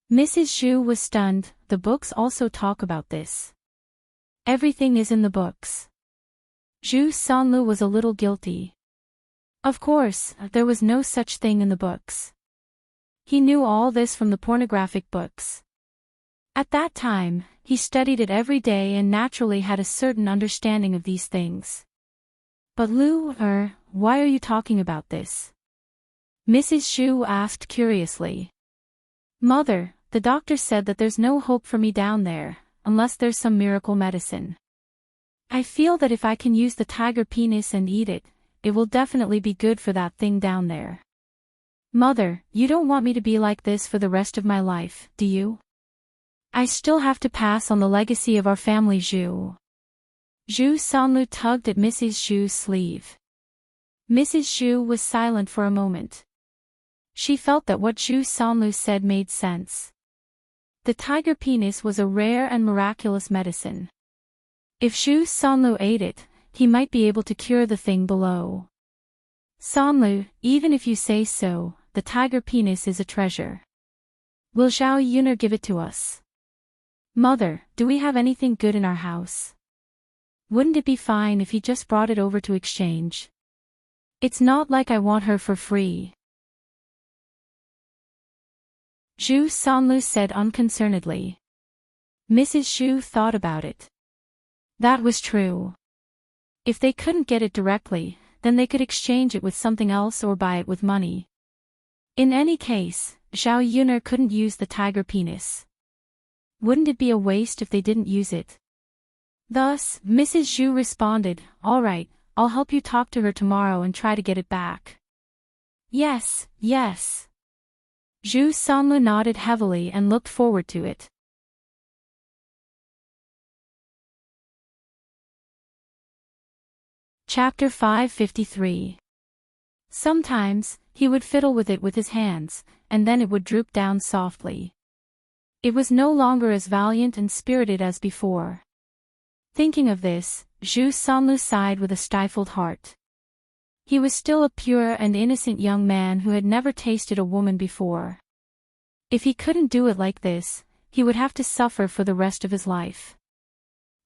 Mrs. Zhu was stunned. The books also talk about this. Everything is in the books. Zhu Sanlu was a little guilty. Of course, there was no such thing in the books. He knew all this from the pornographic books. At that time, he studied it every day and naturally had a certain understanding of these things. But why are you talking about this? Mrs. Zhu asked curiously. Mother, the doctor said that there's no hope for me down there, unless there's some miracle medicine. I feel that if I can use the tiger penis and eat it, it will definitely be good for that thing down there. Mother, you don't want me to be like this for the rest of my life, do you? I still have to pass on the legacy of our family. Zhu Sanlu tugged at Mrs. Zhu's sleeve. Mrs. Zhu was silent for a moment. She felt that what Zhu Sanlu said made sense. The tiger penis was a rare and miraculous medicine. If Zhu Sanlu ate it, he might be able to cure the thing below. Sanlu, even if you say so, the tiger penis is a treasure. Will Zhao Yuner give it to us? Mother, do we have anything good in our house? Wouldn't it be fine if he just brought it over to exchange? It's not like I want her for free. Zhu Sanlu said unconcernedly. Mrs. Zhu thought about it. That was true. If they couldn't get it directly, then they could exchange it with something else or buy it with money. In any case, Zhao Yuner couldn't use the tiger penis. Wouldn't it be a waste if they didn't use it? Thus, Mrs. Zhu responded, all right, I'll help you talk to her tomorrow and try to get it back. Yes, yes. Zhu Sanlu nodded heavily and looked forward to it. Chapter 553. Sometimes, he would fiddle with it with his hands, and then it would droop down softly. It was no longer as valiant and spirited as before. Thinking of this, Zhu Sanlu sighed with a stifled heart. He was still a pure and innocent young man who had never tasted a woman before. If he couldn't do it like this, he would have to suffer for the rest of his life.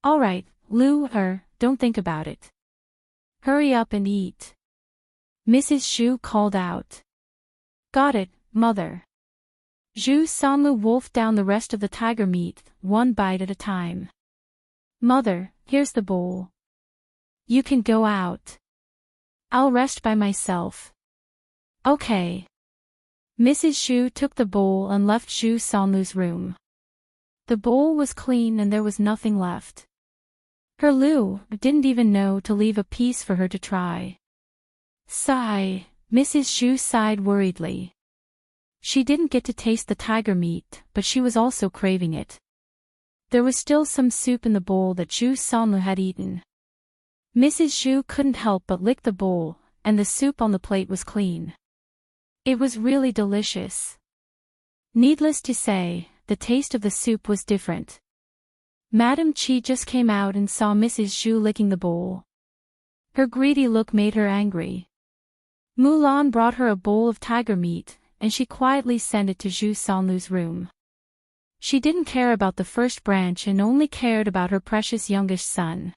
All right, don't think about it. Hurry up and eat. Mrs. Zhu called out. Got it, Mother. Zhu Sanlu wolfed down the rest of the tiger meat, one bite at a time. Mother, here's the bowl. You can go out. I'll rest by myself. Okay. Mrs. Zhu took the bowl and left Zhu Sanlu's room. The bowl was clean and there was nothing left. Her Lu didn't even know to leave a piece for her to try. Sigh, Mrs. Zhu sighed worriedly. She didn't get to taste the tiger meat, but she was also craving it. There was still some soup in the bowl that Zhu Sanlu had eaten. Mrs. Zhu couldn't help but lick the bowl, and the soup on the plate was clean. It was really delicious. Needless to say, the taste of the soup was different. Madame Qi just came out and saw Mrs. Zhu licking the bowl. Her greedy look made her angry. Mulan brought her a bowl of tiger meat, and she quietly sent it to Zhu Sanlu's room. She didn't care about the first branch and only cared about her precious youngest son.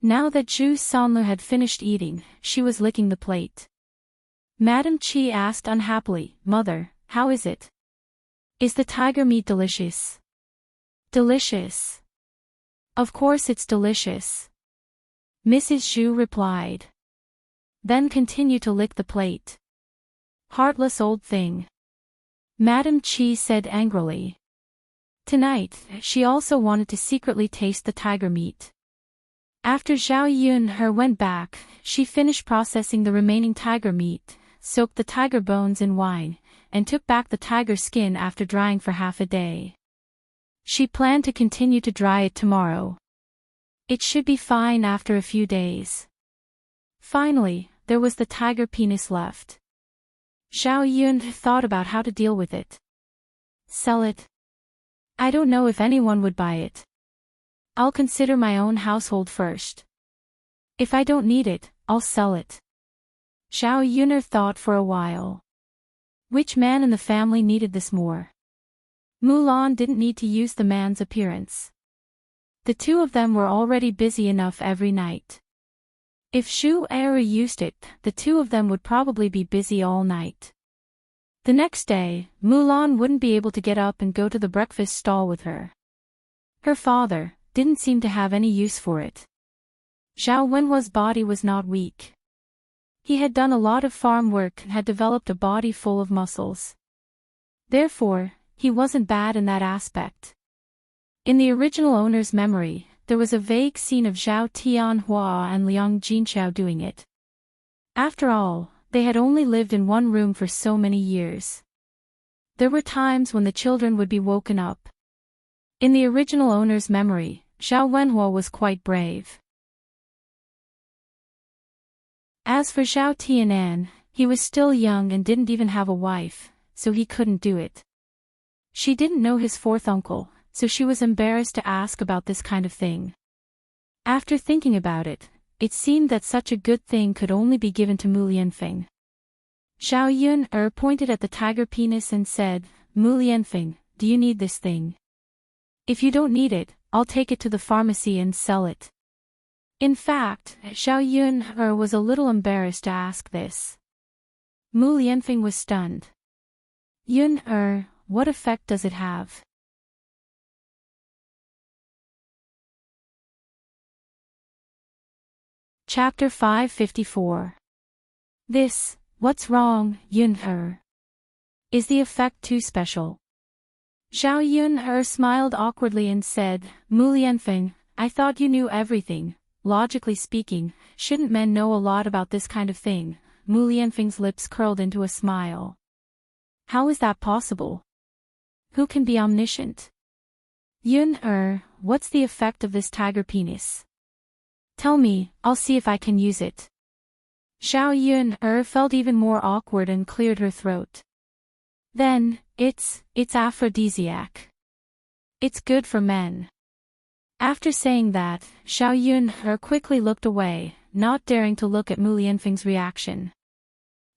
Now that Zhu Sanlu had finished eating, she was licking the plate. Madame Qi asked unhappily, Mother, how is it? Is the tiger meat delicious? Delicious. Of course it's delicious. Mrs. Zhu replied. Then continue to lick the plate. Heartless old thing. Madame Qi said angrily. Tonight, she also wanted to secretly taste the tiger meat. After Zhao Yunhe went back, she finished processing the remaining tiger meat, soaked the tiger bones in wine, and took back the tiger skin after drying for half a day. She planned to continue to dry it tomorrow. It should be fine after a few days. Finally, there was the tiger penis left. Zhao Yunhe thought about how to deal with it. Sell it? I don't know if anyone would buy it. I'll consider my own household first. If I don't need it, I'll sell it. Zhao Yunhe thought for a while. Which man in the family needed this more? Mulan didn't need to use the man's appearance. The two of them were already busy enough every night. If Xu Eri used it, the two of them would probably be busy all night. The next day, Mulan wouldn't be able to get up and go to the breakfast stall with her. Her father didn't seem to have any use for it. Zhao Wenhua's body was not weak. He had done a lot of farm work and had developed a body full of muscles. Therefore, he wasn't bad in that aspect. In the original owner's memory, there was a vague scene of Zhao Tianhua and Liang Jinxiao doing it. After all, they had only lived in one room for so many years. There were times when the children would be woken up. In the original owner's memory, Zhao Wenhua was quite brave. As for Zhao Tianan, he was still young and didn't even have a wife, so he couldn't do it. She didn't know his fourth uncle, so she was embarrassed to ask about this kind of thing. After thinking about it, it seemed that such a good thing could only be given to Mu Lianfeng. Zhao Yunhe pointed at the tiger penis and said, Mu Lianfeng, do you need this thing? If you don't need it, I'll take it to the pharmacy and sell it. In fact, Zhao Yunhe was a little embarrassed to ask this. Mu Lianfeng was stunned. Yunhe, what effect does it have? Chapter 554. This, what's wrong, Yunhe? Is the effect too special? Zhao Yunhe smiled awkwardly and said, Mu Lianfeng, I thought you knew everything. Logically speaking, shouldn't men know a lot about this kind of thing? Mu Lianfeng's lips curled into a smile. How is that possible? Who can be omniscient? Yunhe, what's the effect of this tiger penis? Tell me, I'll see if I can use it. Zhao Yunhe felt even more awkward and cleared her throat. Then, it's aphrodisiac. It's good for men. After saying that, Zhao Yunhe quickly looked away, not daring to look at Mu Lianfeng's reaction.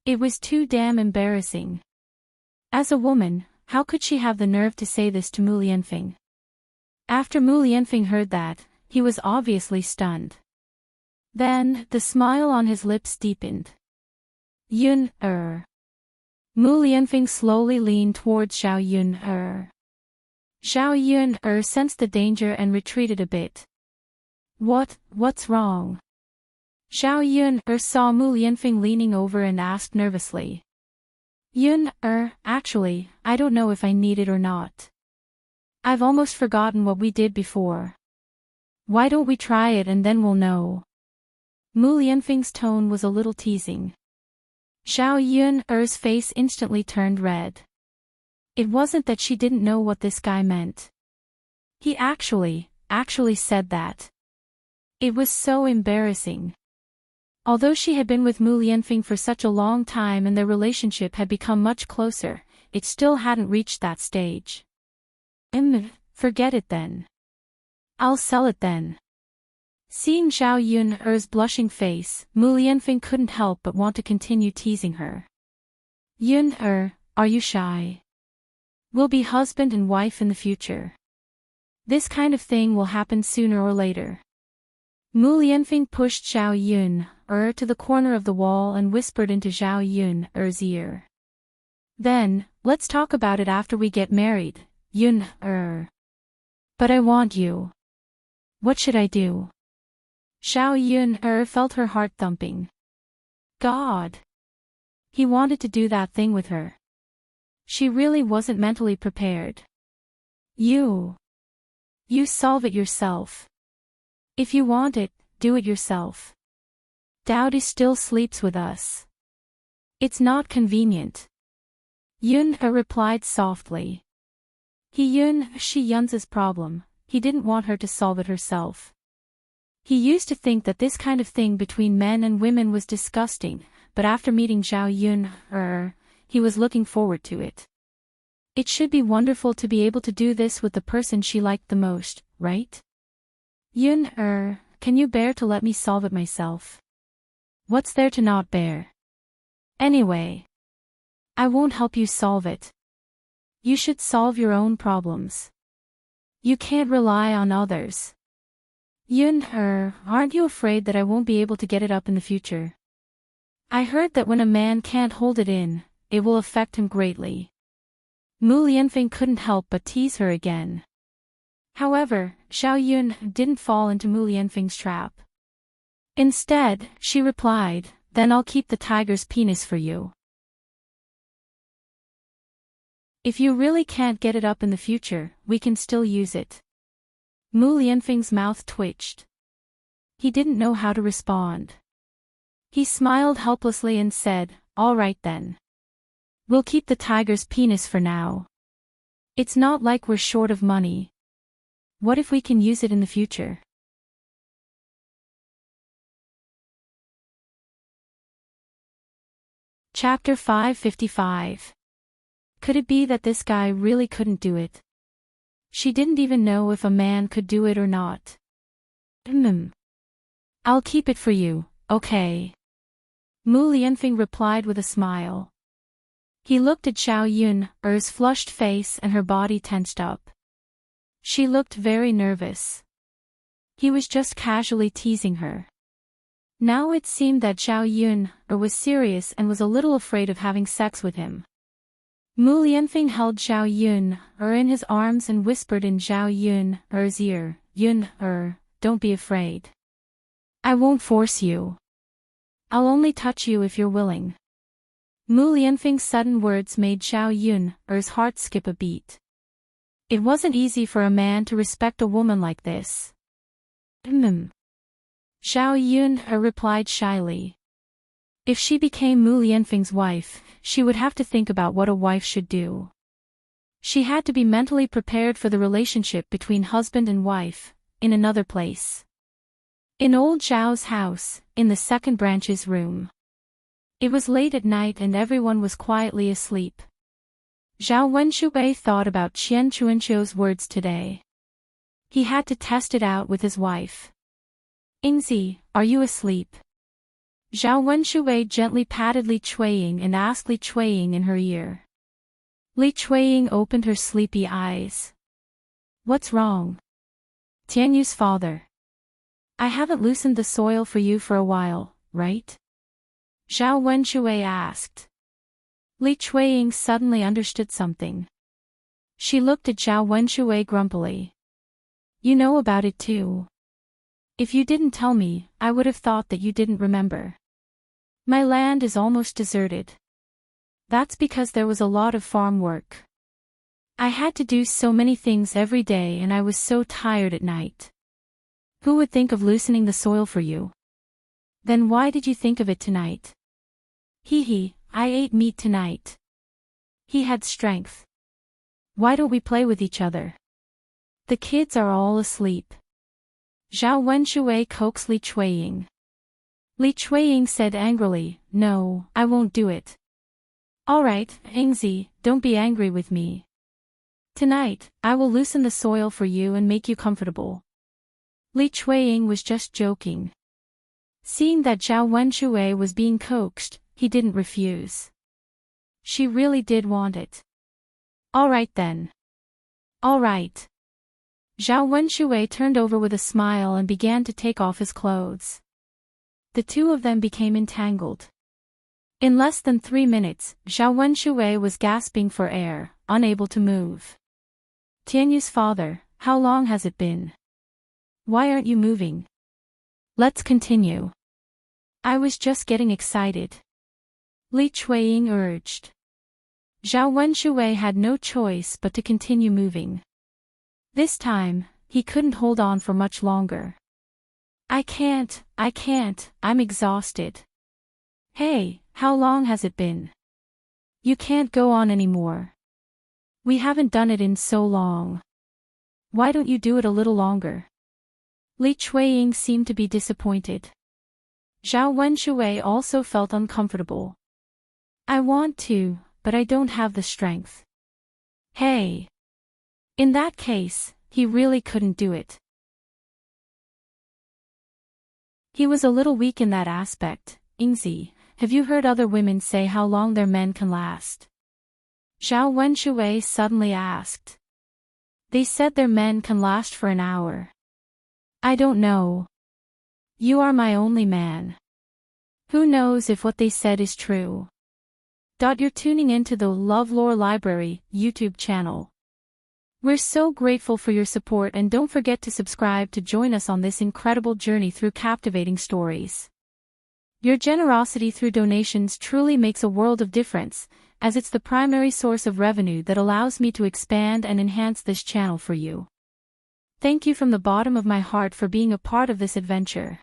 It was too damn embarrassing. As a woman, how could she have the nerve to say this to Mu Lianfeng? After Mu Lianfeng heard that, he was obviously stunned. Then, the smile on his lips deepened. Yunhe. Mu Lianfeng slowly leaned towards Zhao Yunhe. Zhao Yunhe sensed the danger and retreated a bit. What's wrong? Zhao Yunhe saw Mu Lianfeng leaning over and asked nervously. Yunhe, actually, I don't know if I need it or not. I've almost forgotten what we did before. Why don't we try it and then we'll know? Mu Lianfeng's tone was a little teasing. Zhao Yunhe's face instantly turned red. It wasn't that she didn't know what this guy meant. He actually said that. It was so embarrassing. Although she had been with Mu Lianfeng for such a long time and their relationship had become much closer, it still hadn't reached that stage. Forget it then. I'll sell it then. Seeing Zhao Yunhe's blushing face, Mu Lianfeng couldn't help but want to continue teasing her. Yunhe, are you shy? We'll be husband and wife in the future. This kind of thing will happen sooner or later. Mu Lianfeng pushed Zhao Yunhe to the corner of the wall and whispered into Zhao Yunhe's ear. Then, let's talk about it after we get married, Yunhe. But I want you. What should I do? Xiao Yun felt her heart thumping. God! He wanted to do that thing with her. She really wasn't mentally prepared. You solve it yourself. If you want it, do it yourself. Dowdy still sleeps with us. It's not convenient. Yun replied softly. She Yun's problem, he didn't want her to solve it herself. He used to think that this kind of thing between men and women was disgusting, but after meeting Xiao Yun, he was looking forward to it. It should be wonderful to be able to do this with the person she liked the most, right? Yun, can you bear to let me solve it myself? What's there to not bear? Anyway, I won't help you solve it. You should solve your own problems. You can't rely on others. Yun, aren't you afraid that I won't be able to get it up in the future? I heard that when a man can't hold it in, it will affect him greatly. Mu Lianfeng couldn't help but tease her again. However, Xiao Yun didn't fall into Mu Lianfeng's trap. Instead, she replied, then I'll keep the tiger's penis for you. If you really can't get it up in the future, we can still use it. Mu Lianfeng's mouth twitched. He didn't know how to respond. He smiled helplessly and said, all right then. We'll keep the tiger's penis for now. It's not like we're short of money. What if we can use it in the future? Chapter 555. Could it be that this guy really couldn't do it? She didn't even know if a man could do it or not. I'll keep it for you, okay? Mu Lianfeng replied with a smile. He looked at Xiao Yun's flushed face and her body tensed up. She looked very nervous. He was just casually teasing her. Now it seemed that Xiao Yun was serious and was a little afraid of having sex with him. Mu Lianfeng held Xiao Yun in his arms and whispered in Xiao Yun's ear, Yun, don't be afraid. I won't force you. I'll only touch you if you're willing. Mu Lianfeng's sudden words made Xiao Yun's heart skip a beat. It wasn't easy for a man to respect a woman like this. Xiao Yun replied shyly. If she became Mu Lianfeng's wife, she would have to think about what a wife should do. She had to be mentally prepared for the relationship between husband and wife, in another place. In old Zhao's house, in the second branch's room. It was late at night and everyone was quietly asleep. Zhao Wenshui thought about Qian Chuanqiu's words today. He had to test it out with his wife. Ingzi, are you asleep? Zhao Wenshui gently patted Li Chuiying and asked Li Chuiying in her ear. Li Chuiying opened her sleepy eyes. What's wrong? Tianyu's father. I haven't loosened the soil for you for a while, right? Zhao Wenshui asked. Li Chuiying suddenly understood something. She looked at Zhao Wenshui grumpily. You know about it too. If you didn't tell me, I would have thought that you didn't remember. My land is almost deserted. That's because there was a lot of farm work. I had to do so many things every day and I was so tired at night. Who would think of loosening the soil for you? Then why did you think of it tonight? I ate meat tonight. He had strength. Why don't we play with each other? The kids are all asleep. Zhao Wenshui coaxed Li Chuiying. Li Chuiying said angrily, no, I won't do it. Alright, Ingzi, don't be angry with me. Tonight, I will loosen the soil for you and make you comfortable. Li Chuiying was just joking. Seeing that Zhao Wenshui was being coaxed, he didn't refuse. She really did want it. Alright then. Alright. Zhao Wenshui turned over with a smile and began to take off his clothes. The two of them became entangled. In less than 3 minutes, Zhao Wenshui was gasping for air, unable to move. Tianyu's father, how long has it been? Why aren't you moving? Let's continue. I was just getting excited. Li Chuiying urged. Zhao Wenshui had no choice but to continue moving. This time, he couldn't hold on for much longer. I can't, I'm exhausted. Hey, how long has it been? You can't go on anymore. We haven't done it in so long. Why don't you do it a little longer? Li Chuiying seemed to be disappointed. Zhao Wenshui also felt uncomfortable. I want to, but I don't have the strength. Hey. In that case, he really couldn't do it. He was a little weak in that aspect. Yingzi, have you heard other women say how long their men can last? Zhao Wenshui suddenly asked. They said their men can last for an hour. I don't know. You are my only man. Who knows if what they said is true? You're tuning into the LoveLore Library YouTube channel. We're so grateful for your support, and don't forget to subscribe to join us on this incredible journey through captivating stories. Your generosity through donations truly makes a world of difference, as it's the primary source of revenue that allows me to expand and enhance this channel for you. Thank you from the bottom of my heart for being a part of this adventure.